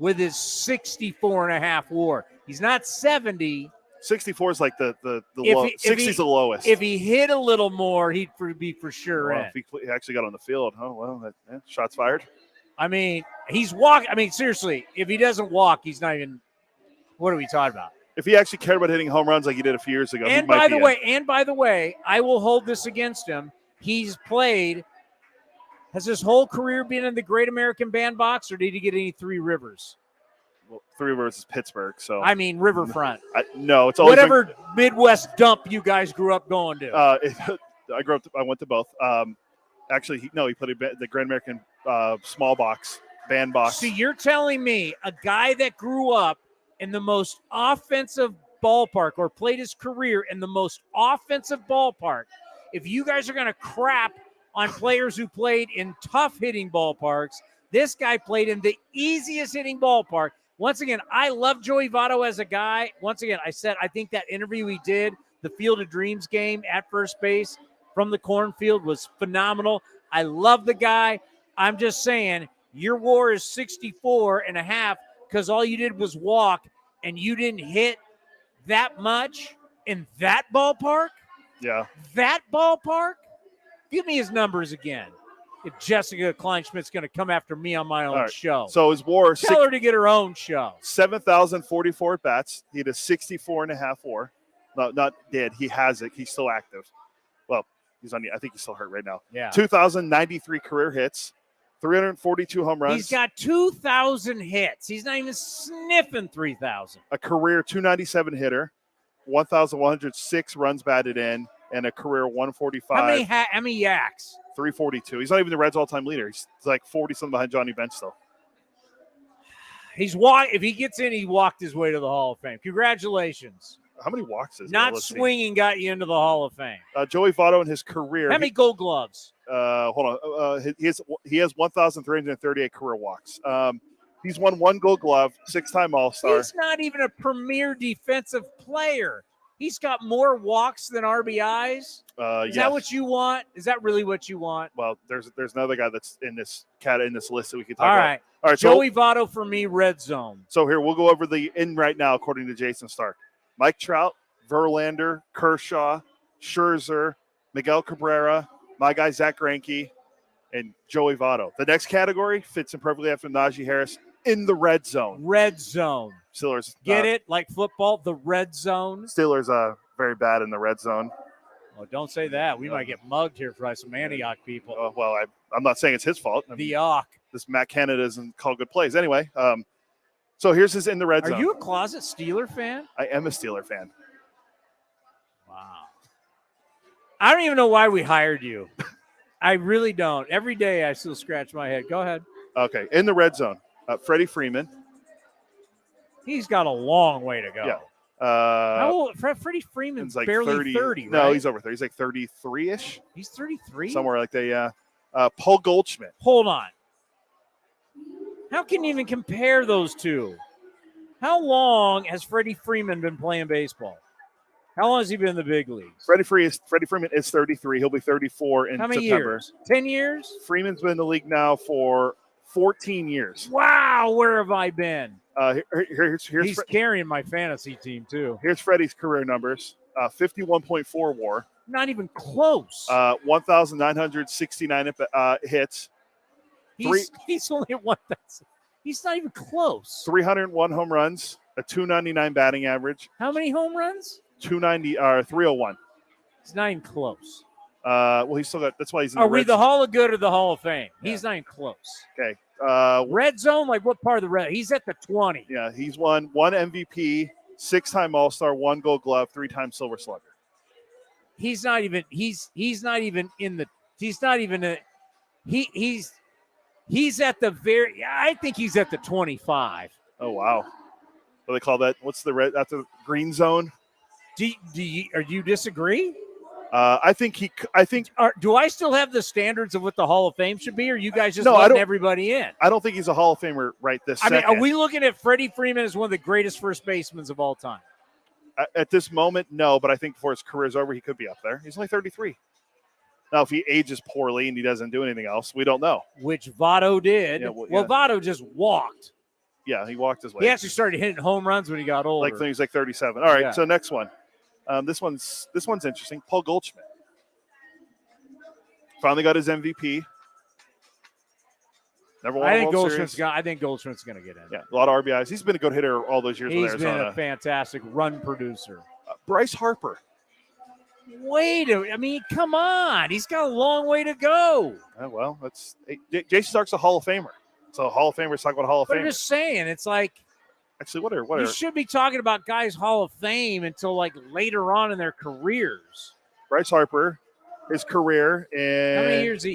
with his 64.5 WAR. He's not 70. 64 is like the low. 60 is the lowest. If he hit a little more, he'd be for sure in. If he actually got on the field, shots fired. I mean, he's walking. I mean, seriously, if he doesn't walk, he's not even. What are we talking about? If he actually cared about hitting home runs like he did a few years ago, And by the way, I will hold this against him. He's played. Has his whole career been in the Great American Bandbox, or did he get any Three Rivers? Well, Three Rivers is Pittsburgh, so I mean Riverfront. No, it's always whatever Midwest dump you guys grew up going to. I went to both. Actually, he played the Great American small box bandbox. See, you're telling me a guy that grew up in the most offensive ballpark or played his career in the most offensive ballpark, if you guys are going to crap on players who played in tough hitting ballparks, this guy played in the easiest hitting ballpark. Once again, I love Joey Votto as a guy. Once again, I said I think that interview he did, the Field of Dreams game at first base from the cornfield, was phenomenal. I love the guy. I'm just saying your WAR is 64.5 because all you did was walk and you didn't hit that much in that ballpark? Yeah. That ballpark? Give me his numbers again. If Jessica Kleinschmidt's going to come after me on my own show. So his WAR, tell her to get her own show. 7,044 at bats. He had a 64.5 WAR. No, not dead. He has it. He's still active. Well, I think he's still hurt right now. Yeah. 2,093 career hits. 342 home runs. He's got 2,000 hits. He's not even sniffing 3,000. A career 297 hitter, 1,106 runs batted in, and a career 145. How many yaks? 342. He's not even the Reds all-time leader. He's like 40-something behind Johnny Bench still. If he gets in, he walked his way to the Hall of Fame. Congratulations. How many walks is Not swinging got you into the Hall of Fame. Joey Votto in his career. How many Gold Gloves? Hold on. He has 1,338 career walks. He's won 1 Gold Glove, 6-time All-Star. He's not even a premier defensive player. He's got more walks than RBIs. Is that what you want? Is that really what you want? Well, there's another guy that's in this list that we can talk about. All right. Joey Votto for me, red zone. So here, we'll go over the in right now according to Jason Stark. Mike Trout, Verlander, Kershaw, Scherzer, Miguel Cabrera, my guy Zach Greinke, and Joey Votto. The next category fits in perfectly after Naji Harris in the red zone. Red zone. Steelers. Get it? Like football, the red zone. Steelers very bad in the red zone. Oh, don't say that. We might get mugged here by some Antioch people. Well, I'm not saying it's his fault. This Matt Canada doesn't call good plays. Anyway, so here's his in the red zone. Are you a closet Steeler fan? I am a Steeler fan. Wow. I don't even know why we hired you. I really don't. Every day I still scratch my head. Go ahead. Okay, in the red zone, Freddie Freeman. He's got a long way to go. Yeah. How old? Freddie Freeman's like barely 30, right? No, he's over 30. He's like 33-ish. He's 33? Somewhere like that, yeah. Paul Goldschmidt. Hold on. How can you even compare those two? How long has Freddie Freeman been playing baseball? How long has he been in the big leagues? Freddie Freeman is 33. He'll be 34 in How many September. Years? 10 years? Freeman's been in the league now for 14 years. Wow, where have I been? Here's He's carrying my fantasy team, too. Here's Freddie's career numbers. 51.4 WAR. Not even close. 1,969 hits. He's only at 1,000. He's not even close. 301 home runs, a 299 batting average. How many home runs? 301. He's not even close. Well, he's still got. That's why he's in Are we the Hall of Good or the Hall of Fame? Yeah. He's not even close. Okay. Red zone, like what part of the red? He's at the 20. Yeah, he's won 1 MVP, 6-time All-Star, 1 Gold Glove, 3-time Silver Slugger. He's not even he's at the very. I think he's at the 25. Oh wow. What do they call that? What's the red? That's the green zone. Do you disagree? I think. Do I still have the standards of what the Hall of Fame should be, or you guys just letting everybody in? I don't think he's a Hall of Famer right this second. I mean, are we looking at Freddie Freeman as one of the greatest first basemen of all time? At this moment, no, but I think before his career's over, he could be up there. He's only 33. Now, if he ages poorly and he doesn't do anything else, we don't know. Which Votto did. Yeah, Votto just walked. Yeah, he walked his way. He actually started hitting home runs when he got older. Like when he was like 37. All right, so next one. This one's interesting. Paul Goldschmidt finally got his MVP. Never won I a think World Goldschmidt's Series. I think Goldschmidt's going to get in. Yeah, a lot of RBIs. He's been a good hitter all those years with He's been Arizona. a fantastic run producer. Bryce Harper. Come on. He's got a long way to go. Well, Jason Stark's a Hall of Famer. So Hall of Famers talk about Hall of But I'm Famers. just saying, it's like Actually, what are you should be talking about guys Hall of Fame until like later on in their careers. Bryce Harper, his career, and How many years?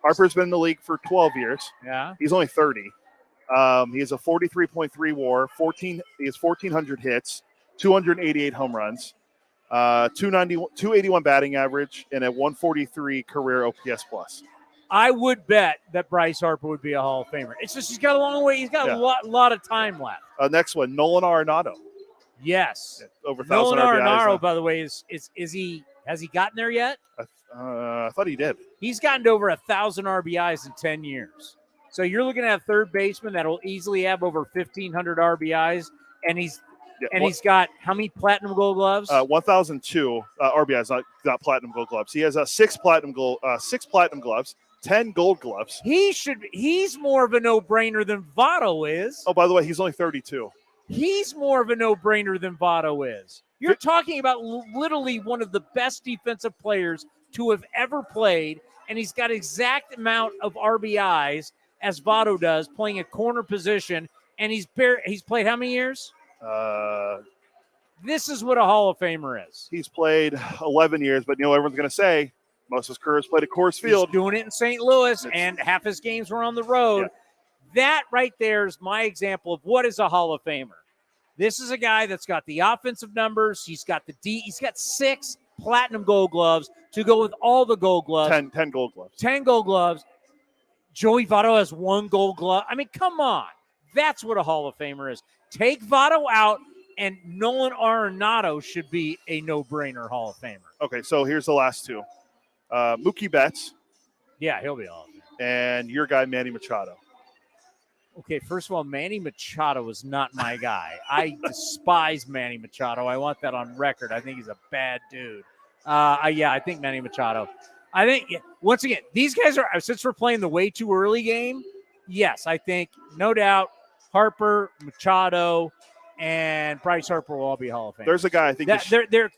Harper's been in the league for 12 years. Yeah. He's only 30. He has a 43.3 WAR. He has 1,400 hits, 288 home runs, 281 batting average, and a 143 career OPS plus. I would bet that Bryce Harper would be a Hall of Famer. It's just he's got a long way. He's got a lot of time left. Next one, Nolan Arenado. Yes. Over 1,000 Nolan RBIs. Arenado, by the way, has he gotten there yet? I thought he did. He's gotten to over 1,000 RBIs in 10 years. So you're looking at a third baseman that'll easily have over 1,500 RBIs, and he's got how many platinum Gold Gloves? 1,002 RBIs, not platinum Gold Gloves. He has 6 platinum gloves, 10 Gold Gloves. He's more of a no-brainer than Votto is. Oh, by the way, he's only 32. He's more of a no-brainer than Votto is. You're talking about literally one of the best defensive players to have ever played, and he's got exact amount of RBIs as Votto does, playing a corner position, and he's played how many years? This is what a Hall of Famer is. He's played 11 years, but everyone's going to say most of his career is played at Coors Field. He's doing it in St. Louis, and half his games were on the road. Yeah. That right there is my example of what is a Hall of Famer. This is a guy that's got the offensive numbers. He's got he's got 6 platinum Gold Gloves to go with all the Gold Gloves. 10 Gold Gloves. 10 Gold Gloves. Joey Votto has 1 Gold Glove. Come on. That's what a Hall of Famer is. Take Votto out, and Nolan Arenado should be a no-brainer Hall of Famer. Okay, so here's the last 2. Mookie Betts. Yeah, he'll be a Hall of Famer. And your guy, Manny Machado. Okay, first of all, Manny Machado is not my guy. I despise Manny Machado. I want that on record. I think he's a bad dude. I think Manny Machado. I think, once again, these guys are, since we're playing the way too early game, yes, I think, no doubt, Harper, Machado, and Bryce Harper will all be Hall of Fame. There's a guy I think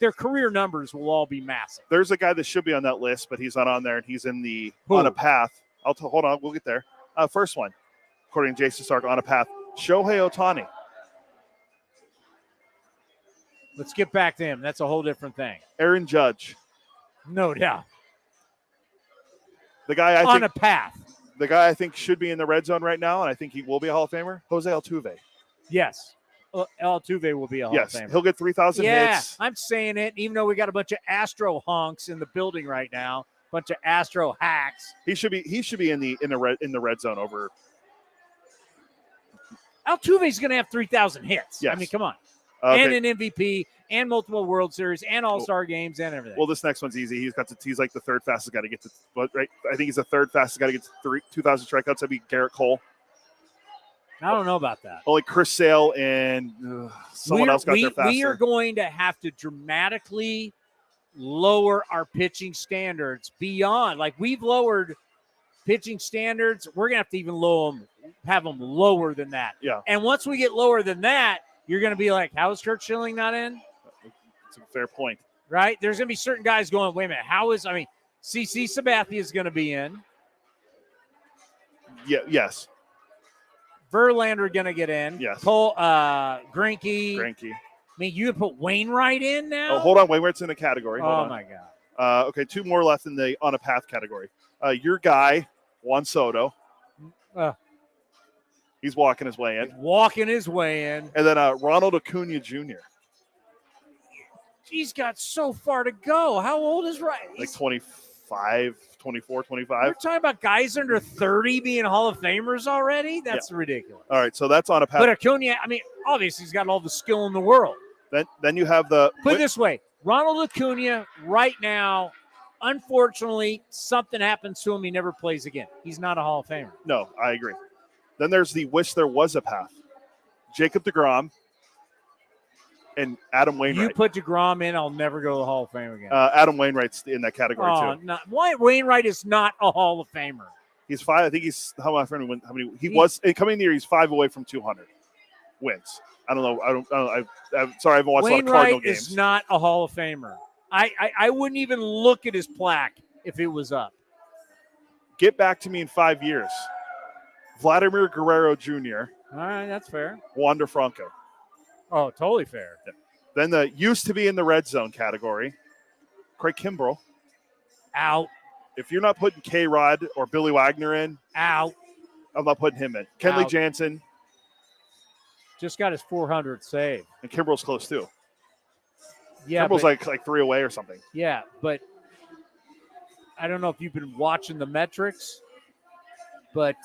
their career numbers will all be massive. There's a guy that should be on that list, but he's not on there, and he's on a path. Hold on, we'll get there. First one, according to Jason Stark, on a path. Shohei Ohtani. Let's get back to him. That's a whole different thing. Aaron Judge. No doubt. The guy on a path. The guy I think should be in the red zone right now, and I think he will be a Hall of Famer, Jose Altuve. Yes. Altuve will be a Hall of Famer. Yes, he'll get 3,000 hits. Yeah, I'm saying it, even though we got a bunch of Astro honks in the building right now, bunch of Astro hacks. He should be in the red zone over. Altuve's going to have 3,000 hits. Yes. Come on. Okay. And an MVP and multiple World Series and All-Star games and everything. Well, this next one's easy. He's like the third fastest guy to get to, right? I think he's the third fastest guy to get to 2,000 strikeouts. That'd be Garrett Cole. I don't know about that. Only Chris Sale and someone else got there faster. We are going to have to dramatically lower our pitching standards beyond. Like, we've lowered pitching standards. We're going to have to even have them lower than that. Yeah. And once we get lower than that, you're going to be like, how is Kurt Schilling not in? It's a fair point. Right? There's going to be certain guys going, wait a minute, CC Sabathia is going to be in. Yeah, yes. Verlander going to get in. Yes. Cole, Greinke. Greinke. You would put Wainwright in now? Oh, hold on. Wainwright's in the category. Hold on. My God. Okay, 2 more left in the on a path category. Your guy, Juan Soto. He's walking his way in. And then Ronald Acuna Jr. He's got so far to go. How old is Ryan? Like 25, 24, 25. We're talking about guys under 30 being Hall of Famers already? That's ridiculous. All right, so that's on a path. But Acuna, obviously he's got all the skill in the world. Then you have the... Put it this way, Ronald Acuna right now, unfortunately, something happens to him, he never plays again. He's not a Hall of Famer. No, I agree. Then there's the wish there was a path. Jacob deGrom and Adam Wainwright. You put deGrom in, I'll never go to the Hall of Fame again. Adam Wainwright's in that category too. Wainwright is not a Hall of Famer. He's 5. I think he's how many he was coming in the year. He's 5 away from 200 wins. I don't know. I'm sorry, I haven't watched a lot of Cardinal Wainwright games. is not a Hall of Famer. I wouldn't even look at his plaque if it was up. Get back to me in 5 years. Vladimir Guerrero Jr. All right, that's fair. Wander Franco. Oh, totally fair. Yeah. Then the used to be in the red zone category. Craig Kimbrell. Out. If you're not putting K-Rod or Billy Wagner in, out. I'm not putting him in. Kenley Jansen. Just got his 400th save. And Kimbrell's close too. Yeah, Kimbrell's like 3 away or something. Yeah, but I don't know if you've been watching the metrics, but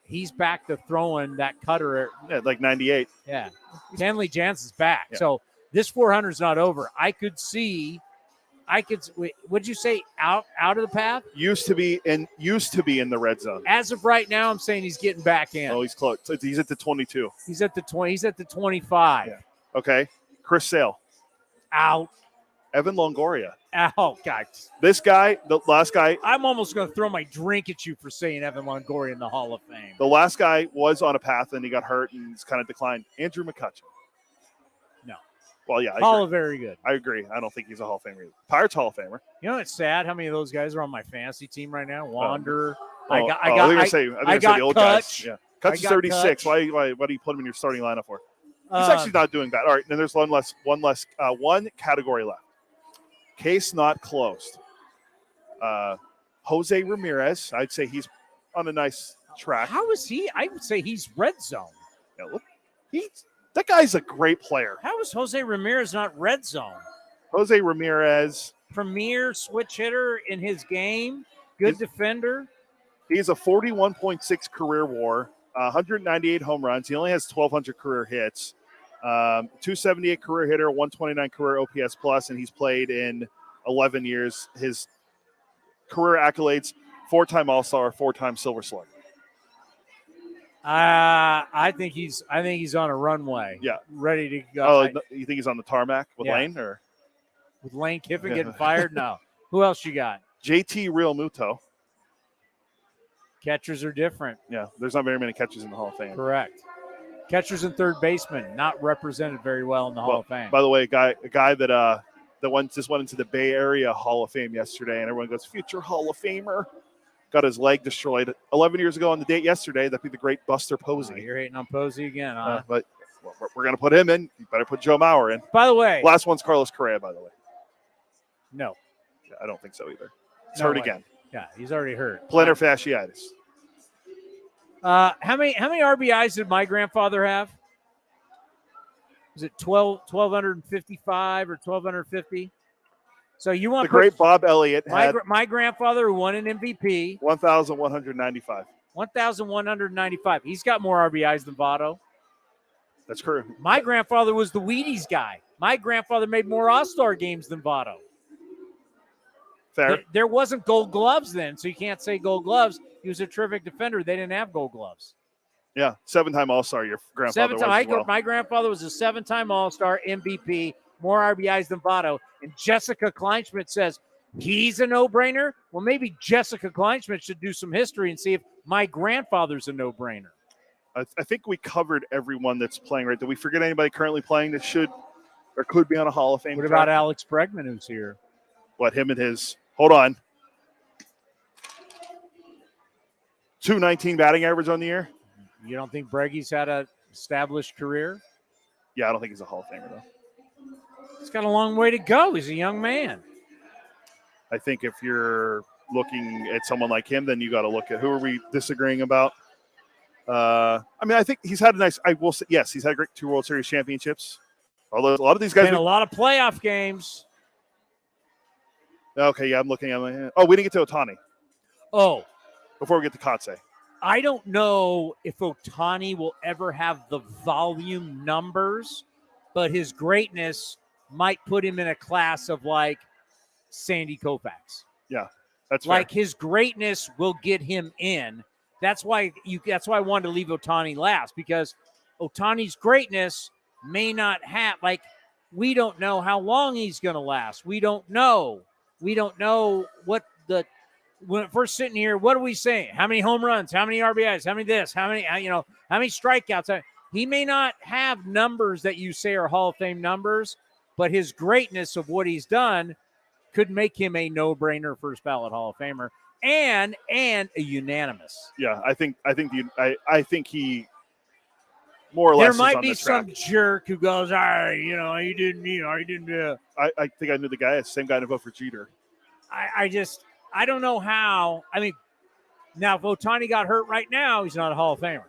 he's back to throwing that cutter. Yeah, like 98. Yeah. Kenley Jansen's back. Yeah. So this 400 is not over. What'd you say? Out of the path? Used to be in the red zone. As of right now, I'm saying he's getting back in. Oh, he's close. He's at the 22. He's at the 20. He's at the 25. Yeah. Okay. Chris Sale. Out. Evan Longoria. Oh, God. This guy, the last guy. I'm almost going to throw my drink at you for saying Evan Longoria in the Hall of Fame. The last guy was on a path and he got hurt and he's kind of declined. Andrew McCutcheon. No. Well, yeah. Hall of very good. I agree. I don't think he's a Hall of Famer either. Pirates Hall of Famer. You know, it's sad how many of those guys are on my fantasy team right now. Wander. I was going to say the old guys. Yeah. Cutch is 36. Why do you put him in your starting lineup for? He's actually not doing bad. All right, then there's one category left. Case not closed. Jose Ramirez, I'd say he's on a nice track. How is he? I would say he's red zone. Yeah, look, that guy's a great player. How is Jose Ramirez not red zone? Jose Ramirez. Premier switch hitter in his game. Good defender. He's a 41.6 career WAR, 198 home runs. He only has 1,200 career hits. 278 career hitter, 129 career OPS plus, and he's played in 11 years. His career accolades: 4-time All-Star, 4-time Silver Slugger. I think he's on a runway. Yeah, ready to go. Oh, you think he's on the tarmac with Lane, or with Lane Kiffin getting fired? No. Who else you got? JT Realmuto. Catchers are different. Yeah, there's not very many catchers in the Hall of Fame. Correct. Catchers and third basemen not represented very well in the Hall of Fame. By the way, a guy that just went into the Bay Area Hall of Fame yesterday, and everyone goes, future Hall of Famer. Got his leg destroyed 11 years ago on the date yesterday. That'd be the great Buster Posey. Oh, you're hating on Posey again, huh? But we're going to put him in. You better put Joe Mauer in. By the way. Last one's Carlos Correa, by the way. No. Yeah, I don't think so either. He's hurt again. Yeah, he's already hurt. Plantar fasciitis. How many RBIs did my grandfather have? Was it 1,255 or 1,250? So you want the great Bob Elliott had my grandfather who won an MVP. 1,195. 1,195. He's got more RBIs than Votto. That's correct. My grandfather was the Wheaties guy. My grandfather made more All-Star games than Votto. Fair. There wasn't Gold Gloves then, so you can't say Gold Gloves. He was a terrific defender. They didn't have Gold Gloves. Yeah, 7-time All-Star. Your grandfather was as well. My grandfather was a 7-time All-Star, MVP, more RBIs than Votto. And Jessica Kleinschmidt says he's a no-brainer. Well, maybe Jessica Kleinschmidt should do some history and see if my grandfather's a no-brainer. I think we covered everyone that's playing, right? Did we forget anybody currently playing that should or could be on a Hall of Fame? What about Alex Bregman, who's here? What, him and his – hold on. 219 batting average on the year. You don't think Breggy's had an established career? Yeah, I don't think he's a Hall of Famer, though. He's got a long way to go. He's a young man. I think if you're looking at someone like him, then you got to look at who are we disagreeing about. I think he's had a nice – I will say, yes, he's had great 2 World Series championships. Although a lot of these guys – and a lot of playoff games. Okay, yeah, I'm looking at my – oh, we didn't get to Ohtani. Oh. Before we get to Kotsay. I don't know if Ohtani will ever have the volume numbers, but his greatness might put him in a class of like Sandy Koufax. Yeah, that's like fair. His greatness will get him in. That's why I wanted to leave Ohtani last, because Ohtani's greatness may not have, like, we don't know how long he's going to last. We don't know what the when first sitting here, what are we saying? How many home runs? How many RBIs? How many this? How many strikeouts? He may not have numbers that you say are Hall of Fame numbers, but his greatness of what he's done could make him a no-brainer first ballot Hall of Famer and a unanimous. Yeah, I think he more or less. There might on be the track. some jerk who goes, all right, he didn't. I think I knew the guy. Same guy to vote for Jeter. I don't know how. I mean, now if Ohtani got hurt right now, he's not a Hall of Famer.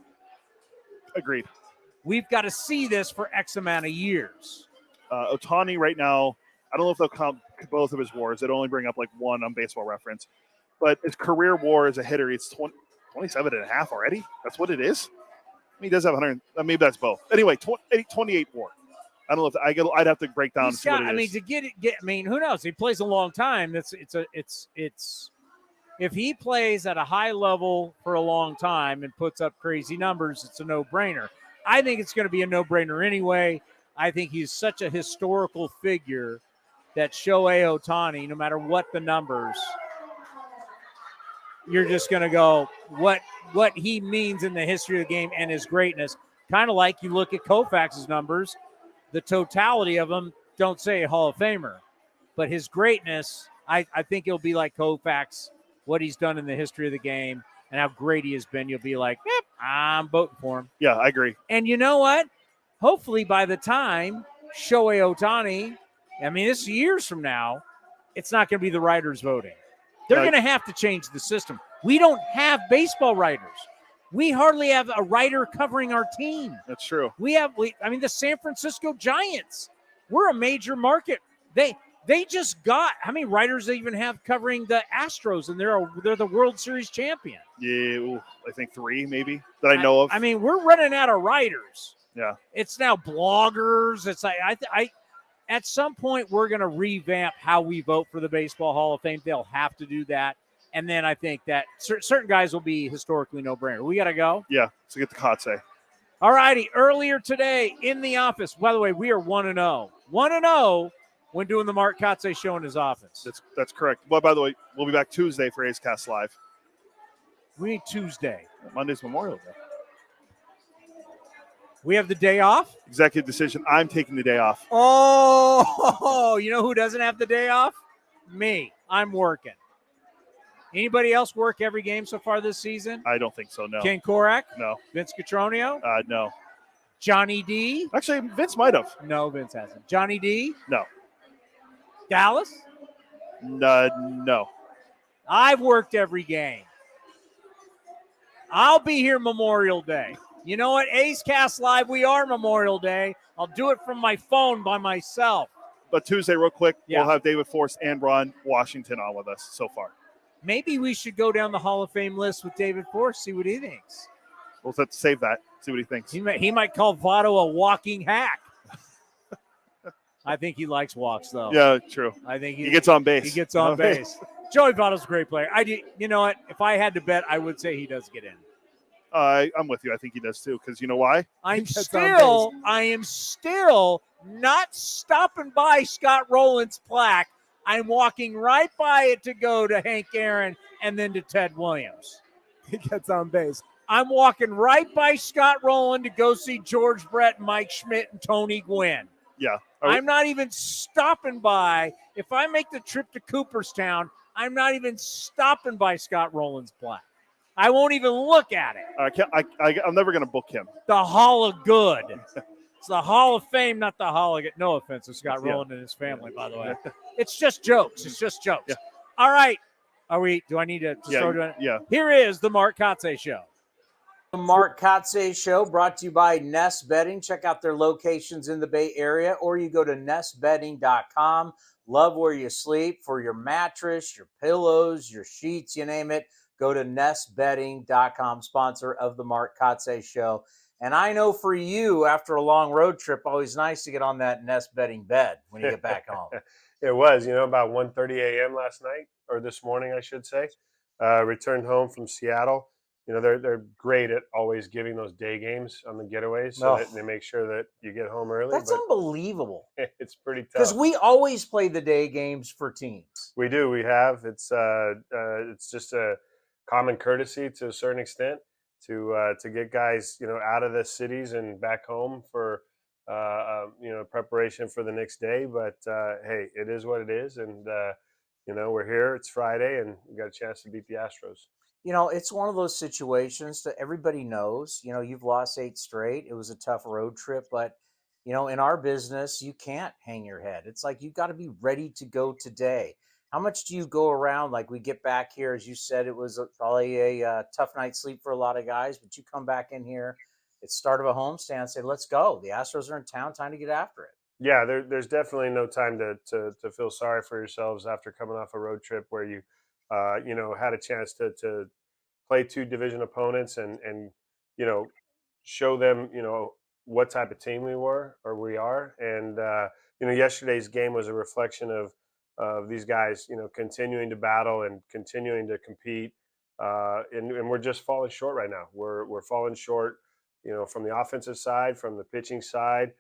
Agreed. We've got to see this for X amount of years. Ohtani right now, I don't know if they'll count both of his wars. They'd only bring up like one on Baseball Reference. But his career WAR as a hitter, it's 27 and a half already. That's what it is. I mean, he does have 100. Maybe that's both. Anyway, 28 WAR. I don't know if I'd have to break down. I mean, to get. I mean, who knows? He plays a long time. It's if he plays at a high level for a long time and puts up crazy numbers, it's a no-brainer. I think it's going to be a no-brainer anyway. I think he's such a historical figure that Shohei Ohtani, no matter what the numbers, you're just going to go what he means in the history of the game and his greatness. Kind of like you look at Koufax's numbers. The totality of them don't say a Hall of Famer, but his greatness, I think it'll be like Koufax, what he's done in the history of the game and how great he has been. You'll be like, yep, I'm voting for him. Yeah, I agree. And you know what? Hopefully by the time Shohei Ohtani, I mean, this is years from now, it's not going to be the writers voting. They're going to have to change the system. We don't have baseball writers. We hardly have a writer covering our team. That's true. The San Francisco Giants, we're a major market. They just got, how many writers they even have covering the Astros, and they're the World Series champion? Yeah, I think 3 maybe that I know of. I mean, we're running out of writers. Yeah. It's now bloggers. It's like I at some point we're going to revamp how we vote for the Baseball Hall of Fame. They'll have to do that. And then I think that certain guys will be historically no-brainer. We got to go? Yeah, so get the Kotsay. All righty. Earlier today in the office, by the way, we are 1-0. 1-0 when doing the Mark Kotsay show in his office. That's correct. Well, by the way, we'll be back Tuesday for A's Cast Live. We need Tuesday. Monday's Memorial Day. We have the day off? Executive decision. I'm taking the day off. Oh, you know who doesn't have the day off? Me. I'm working. Anybody else work every game so far this season? I don't think so, no. Ken Korak? No. Vince Cotroneo? No. Johnny D? Actually, Vince might have. No, Vince hasn't. Johnny D? No. Dallas? No. I've worked every game. I'll be here Memorial Day. You know what? A's Cast Live, we are Memorial Day. I'll do it from my phone by myself. But Tuesday, real quick, we'll have David Forst and Ron Washington on with us so far. Maybe we should go down the Hall of Fame list with David Forst, see what he thinks. We'll have to save that, see what he thinks. He might call Votto a walking hack. I think he likes walks, though. Yeah, true. I think he gets on base. He gets on base. Joey Votto's a great player. You know what? If I had to bet, I would say he does get in. I'm with you. I think he does too. Because you know why? I am still not stopping by Scott Rowland's plaque. I'm walking right by it to go to Hank Aaron and then to Ted Williams. He gets on base. I'm walking right by Scott Rowland to go see George Brett, Mike Schmidt, and Tony Gwynn. Yeah. I'm not even stopping by. If I make the trip to Cooperstown, I'm not even stopping by Scott Rowland's plaque. I won't even look at it. I'm never going to book him. The Hall of Good. It's the Hall of Fame, not the Hall of Good. No offense to Scott Rowland and his family, by the way. It's just jokes. It's just jokes. Yeah. All right. Do I need to start doing it? Yeah. Here is the Mark Kotsay Show. The Mark Kotsay Show brought to you by Nest Bedding. Check out their locations in the Bay Area, or you go to nestbedding.com. Love where you sleep. For your mattress, your pillows, your sheets, you name it, go to nestbedding.com, sponsor of the Mark Kotsay Show. And I know for you, after a long road trip, always nice to get on that Nest Bedding bed when you get back home. It was, about 1:30 a.m. last night, or this morning, I should say. Returned home from Seattle. they're great at always giving those day games on the getaways, so that they make sure that you get home early. That's unbelievable. It's pretty tough Because we always play the day games for teams. We do. We have. It's just a common courtesy to a certain extent to get guys out of the cities and back home for preparation for the next day. But hey, it is what it is, and we're here. It's Friday, and we got a chance to beat the Astros. It's one of those situations that everybody knows. You've lost 8 straight. It was a tough road trip, but in our business, you can't hang your head. It's like you've got to be ready to go today. How much do you go around? Like, we get back here, as you said, it was probably a tough night's sleep for a lot of guys, but you come back in here, it's start of a homestand, say, let's go. The Astros are in town, time to get after it. Yeah, there's definitely no time to feel sorry for yourselves after coming off a road trip where you had a chance to play 2 division opponents and show them what type of team we are. And yesterday's game was a reflection of these guys continuing to battle and continuing to compete, and we're just falling short right now. We're falling short from the offensive side, from the pitching side.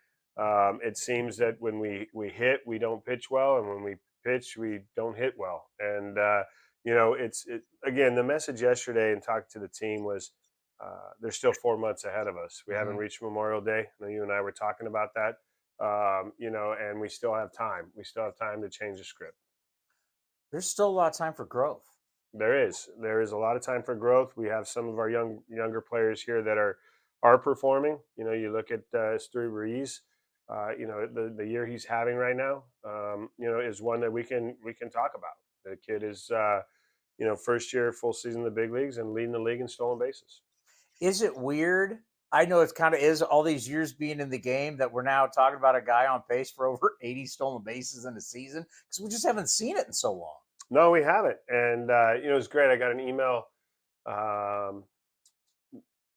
It seems that when we hit, we don't pitch well, and when we pitch, we don't hit well. And again, the message yesterday and talking to the team was there's still 4 months ahead of us. We haven't reached Memorial Day. I know you and I were talking about that, and we still have time. We still have time to change the script. There's still a lot of time for growth. There is a lot of time for growth. We have some of our younger players here that are performing. You look at Stu Ruiz. The year he's having right now, is one that we can talk about. The kid is, first year full season in the big leagues and leading the league in stolen bases. Is it weird? I know it's kind of is all these years being in the game that we're now talking about a guy on pace for over 80 stolen bases in a season because we just haven't seen it in so long. No, we haven't. And, it's great. I got an email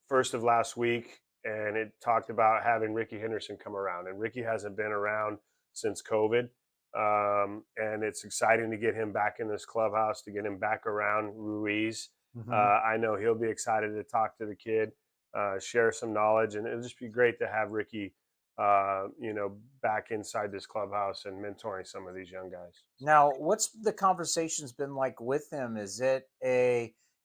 first of last week, and it talked about having Ricky Henderson come around. And Ricky hasn't been around since COVID. And it's exciting to get him back in this clubhouse, to get him back around Ruiz. I know he'll be excited to talk to the kid, share some knowledge, and it'll just be great to have Ricky, back inside this clubhouse and mentoring some of these young guys. Now, what's the conversations been like with him? Is it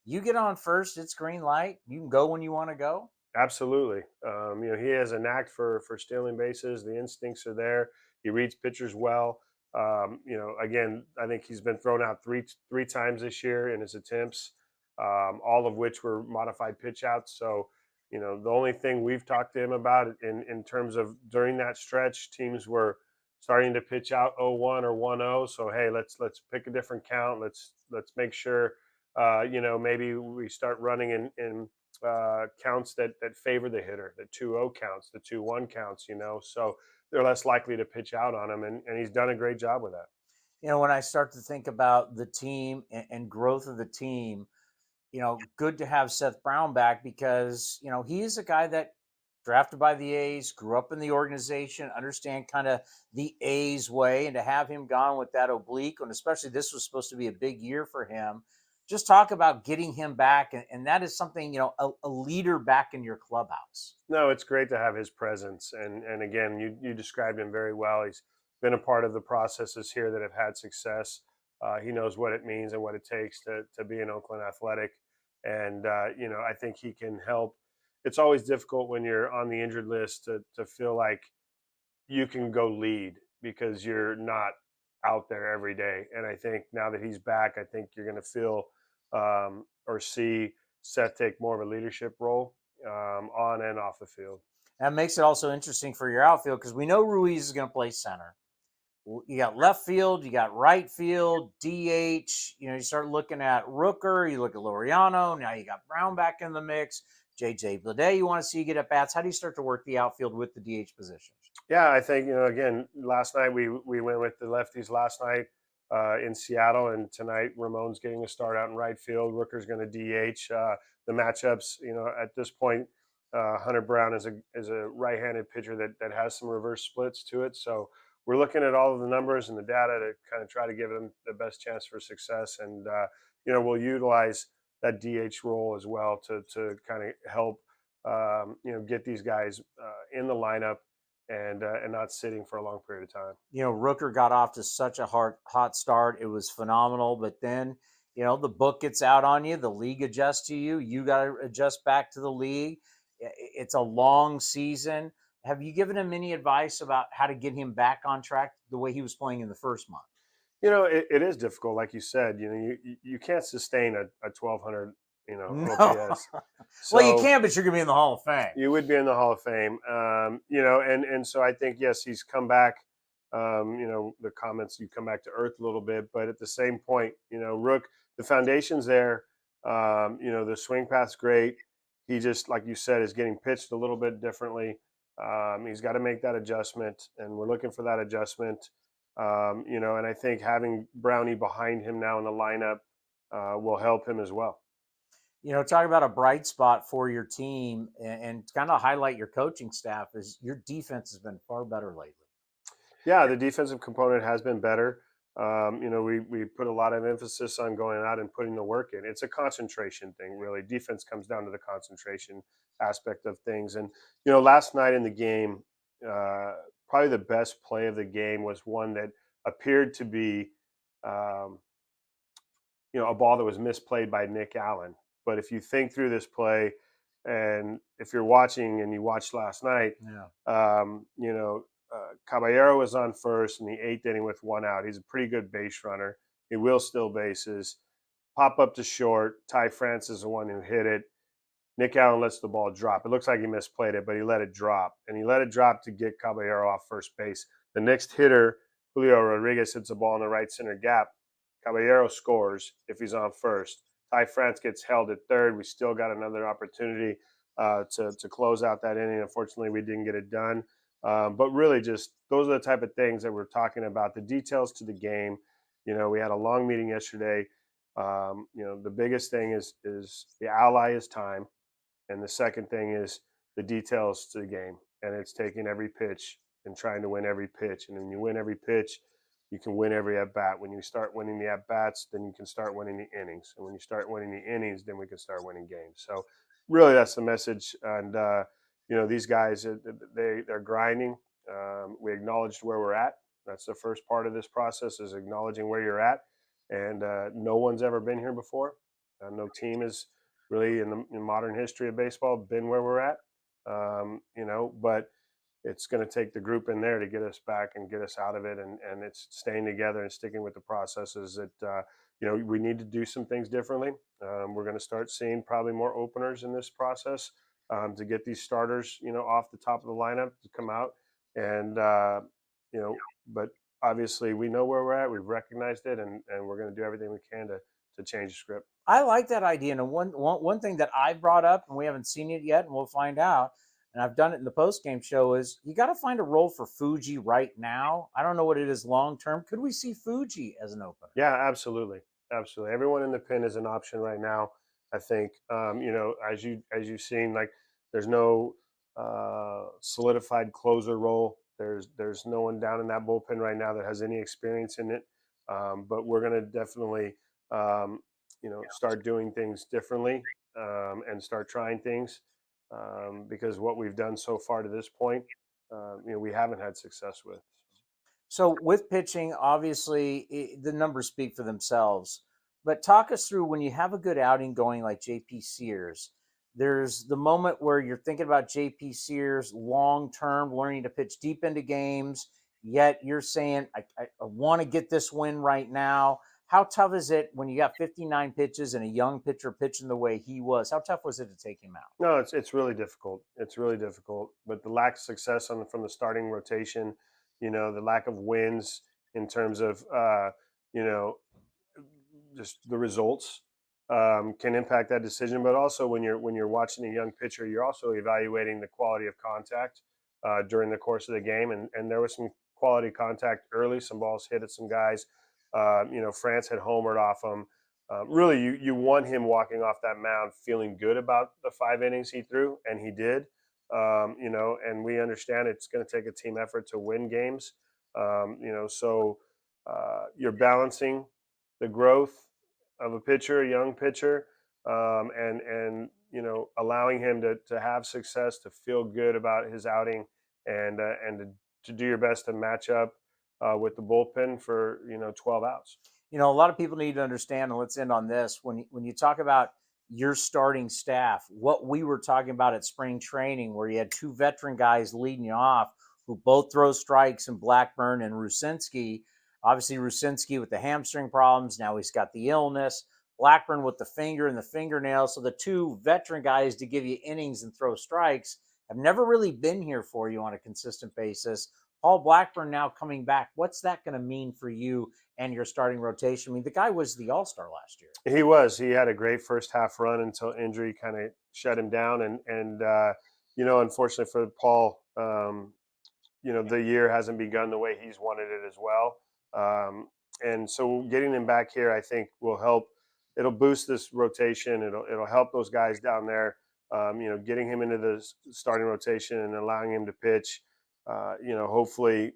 you get on first, it's green light, you can go when you want to go? Absolutely. He has a knack for stealing bases. The instincts are there. He reads pitchers well. Again, I think he's been thrown out three times this year in his attempts, all of which were modified pitch outs. So, the only thing we've talked to him about in terms of during that stretch, teams were starting to pitch out 0-1 or 1-0. So, hey, let's pick a different count. Let's make sure, maybe we start running in counts that favor the hitter, the 2-0 counts, the 2-1 counts, so they're less likely to pitch out on him. And he's done a great job with that. When I start to think about the team and growth of the team, good to have Seth Brown back because, he is a guy that drafted by the A's, grew up in the organization, understand kind of the A's way, and to have him gone with that oblique, and especially this was supposed to be a big year for him. Just talk about getting him back. And that is something, a leader back in your clubhouse. No, it's great to have his presence. And again, you described him very well. He's been a part of the processes here that have had success. He knows what it means and what it takes to be an Oakland Athletic. And, I think he can help. It's always difficult when you're on the injured list to feel like you can go lead because you're not out there every day. And I think now that he's back, I think you're going to feel or see Seth take more of a leadership role on and off the field. That makes it also interesting for your outfield because we know Ruiz is going to play center. You got left field, you got right field, DH. You start looking at Rooker, you look at Laureano. Now you got Brown back in the mix. JJ Bleday, you want to see you get at bats. How do you start to work the outfield with the DH position? Yeah, I think, again, last night we went with the lefties last night in Seattle, and tonight Ramon's getting a start out in right field. Rooker's going to DH. The matchups, at this point, Hunter Brown is a right-handed pitcher that has some reverse splits to it. So we're looking at all of the numbers and the data to kind of try to give them the best chance for success. And, we'll utilize that DH role as well to kind of help get these guys in the lineup and not sitting for a long period of time. Rooker got off to such a hot start. It was phenomenal, but then the book gets out on you. The league adjusts to you. You got to adjust back to the league. It's a long season. Have you given him any advice about how to get him back on track the way he was playing in the first month? It is difficult, like you said. You can't sustain a 1,200 No. OPS. Well, you can, but you're going to be in the Hall of Fame. You would be in the Hall of Fame. And so I think, yes, he's come back. The comments, you come back to earth a little bit, but at the same point, Rook, the foundation's there. The swing path's great. He just, like you said, is getting pitched a little bit differently. He's got to make that adjustment, and we're looking for that adjustment. And I think having Brownie behind him now in the lineup will help him as well. Talk about a bright spot for your team and kind of highlight your coaching staff is your defense has been far better lately. Yeah, the defensive component has been better. We put a lot of emphasis on going out and putting the work in. It's a concentration thing, really. Defense comes down to the concentration aspect of things. And, last night in the game, probably the best play of the game was one that appeared to be, a ball that was misplayed by Nick Allen. But if you think through this play, and if you're watching and you watched last night, Caballero was on first in the 8th inning with 1 out. He's a pretty good base runner. He will steal bases. Pop up to short. Ty France is the one who hit it. Nick Allen lets the ball drop. It looks like he misplayed it, but he let it drop. And he let it drop to get Caballero off first base. The next hitter, Julio Rodriguez, hits the ball in the right center gap. Caballero scores if he's on first. Ty France gets held at third. We still got another opportunity to close out that inning. Unfortunately, we didn't get it done. But really just those are the type of things that we're talking about, the details to the game. We had a long meeting yesterday. The biggest thing is the ally is time. And the second thing is the details to the game. And it's taking every pitch and trying to win every pitch. And when you win every pitch, you can win every at-bat. When you start winning the at-bats, then you can start winning the innings. And when you start winning the innings, then we can start winning games. So really that's the message. And, these guys, they're grinding. We acknowledged where we're at. That's the first part of this process is acknowledging where you're at. And no one's ever been here before. No team is really in modern history of baseball been where we're at. But it's going to take the group in there to get us back and get us out of it. And it's staying together and sticking with the processes that, we need to do some things differently. We're going to start seeing probably more openers in this process to get these starters, off the top of the lineup to come out. And, but obviously we know where we're at. We've recognized it, and we're going to do everything we can to change the script. I like that idea. And one thing that I brought up, and we haven't seen it yet, and we'll find out, and I've done it in the post-game show, is you got to find a role for Fuji right now. I don't know what it is long-term. Could we see Fuji as an opener? Yeah, absolutely. Absolutely. Everyone in the pen is an option right now. I think, as you've seen, like there's no solidified closer role. There's no one down in that bullpen right now that has any experience in it. But we're going to definitely, start doing things differently and start trying things because what we've done so far to this point, we haven't had success with. So with pitching, obviously the numbers speak for themselves. But talk us through when you have a good outing going like JP Sears. There's the moment where you're thinking about JP Sears long-term, learning to pitch deep into games, yet you're saying, I want to get this win right now. How tough is it when you got 59 pitches and a young pitcher pitching the way he was? How tough was it to take him out? No, it's really difficult. It's really difficult. But the lack of success from the starting rotation, the lack of wins in terms of, just the results can impact that decision. But also when you're watching a young pitcher, you're also evaluating the quality of contact during the course of the game. And there was some quality contact early. Some balls hit at some guys. France had homered off him. Really, you want him walking off that mound feeling good about the 5 innings he threw, and he did. And we understand it's going to take a team effort to win games. So you're balancing the growth of a pitcher, a young pitcher, and allowing him to have success, to feel good about his outing, and to do your best to match up with the bullpen for 12 outs. A lot of people need to understand, and let's end on this. When you talk about your starting staff, what we were talking about at spring training, where you had two veteran guys leading you off who both throw strikes, in Blackburn and Rucinski. Obviously, Rucinski with the hamstring problems. Now he's got the illness. Blackburn with the finger and the fingernail. So the two veteran guys to give you innings and throw strikes have never really been here for you on a consistent basis. Paul Blackburn now coming back. What's that going to mean for you and your starting rotation? I mean, the guy was the All-Star last year. He was. He had a great first half run until injury kind of shut him down. And unfortunately for Paul, the year hasn't begun the way he's wanted it as well. And so getting him back here, I think, will help. It'll boost this rotation. It'll help those guys down there. Getting him into the starting rotation and allowing him to pitch. Hopefully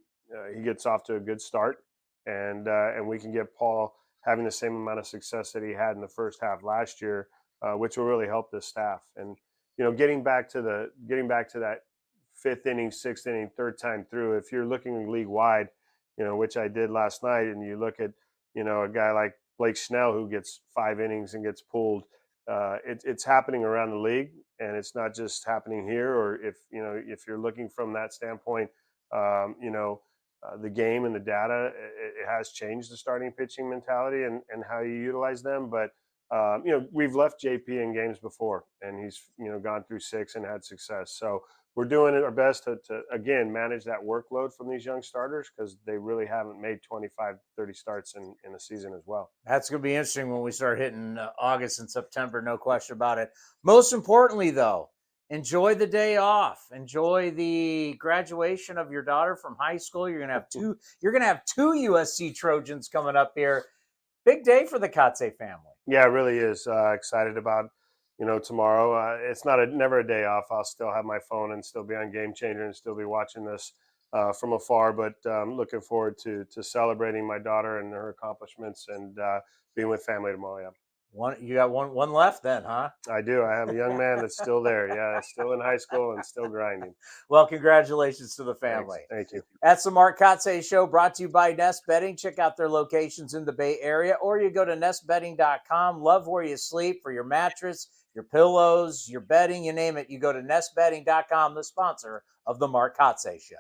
he gets off to a good start, and we can get Paul having the same amount of success that he had in the first half last year, which will really help this staff. And getting back to that fifth inning, sixth inning, third time through. If you're looking league wide, which I did last night, and you look at a guy like Blake Snell who gets 5 innings and gets pulled, it's happening around the league, and it's not just happening here. Or if you're looking from that standpoint, the game and the data, it has changed the starting pitching mentality and how you utilize them. But we've left JP in games before, and he's gone through 6 and had success. So we're doing our best to again manage that workload from these young starters, because they really haven't made 25, 30 starts in a season as well. That's going to be interesting when we start hitting August and September, no question about it. Most importantly, though, enjoy the day off. Enjoy the graduation of your daughter from high school. You're going to have two. You're going to have 2 USC Trojans coming up here. Big day for the Kotsay family. Yeah, it really is. Excited about tomorrow. It's never a day off. I'll still have my phone and still be on Game Changer and still be watching this from afar. But I'm looking forward to celebrating my daughter and her accomplishments and being with family tomorrow. Yeah. You got one left then, huh? I do. I have a young man that's still there. Yeah, still in high school and still grinding. Well, congratulations to the family. Thanks. Thank you. That's the Mark Kotsay Show, brought to you by Nest Bedding. Check out their locations in the Bay Area, or you go to nestbedding.com. Love where you sleep for your mattress, your pillows, your bedding, you name it. You go to nestbedding.com, the sponsor of the Mark Kotsay Show.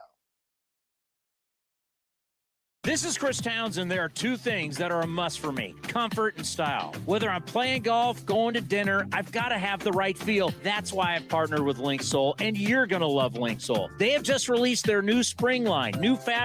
This is Chris Townsend. There are 2 things that are a must for me: comfort and style. Whether I'm playing golf, going to dinner, I've got to have the right feel. That's why I've partnered with Link Soul, and you're going to love Link Soul. They have just released their new spring line, new fabric.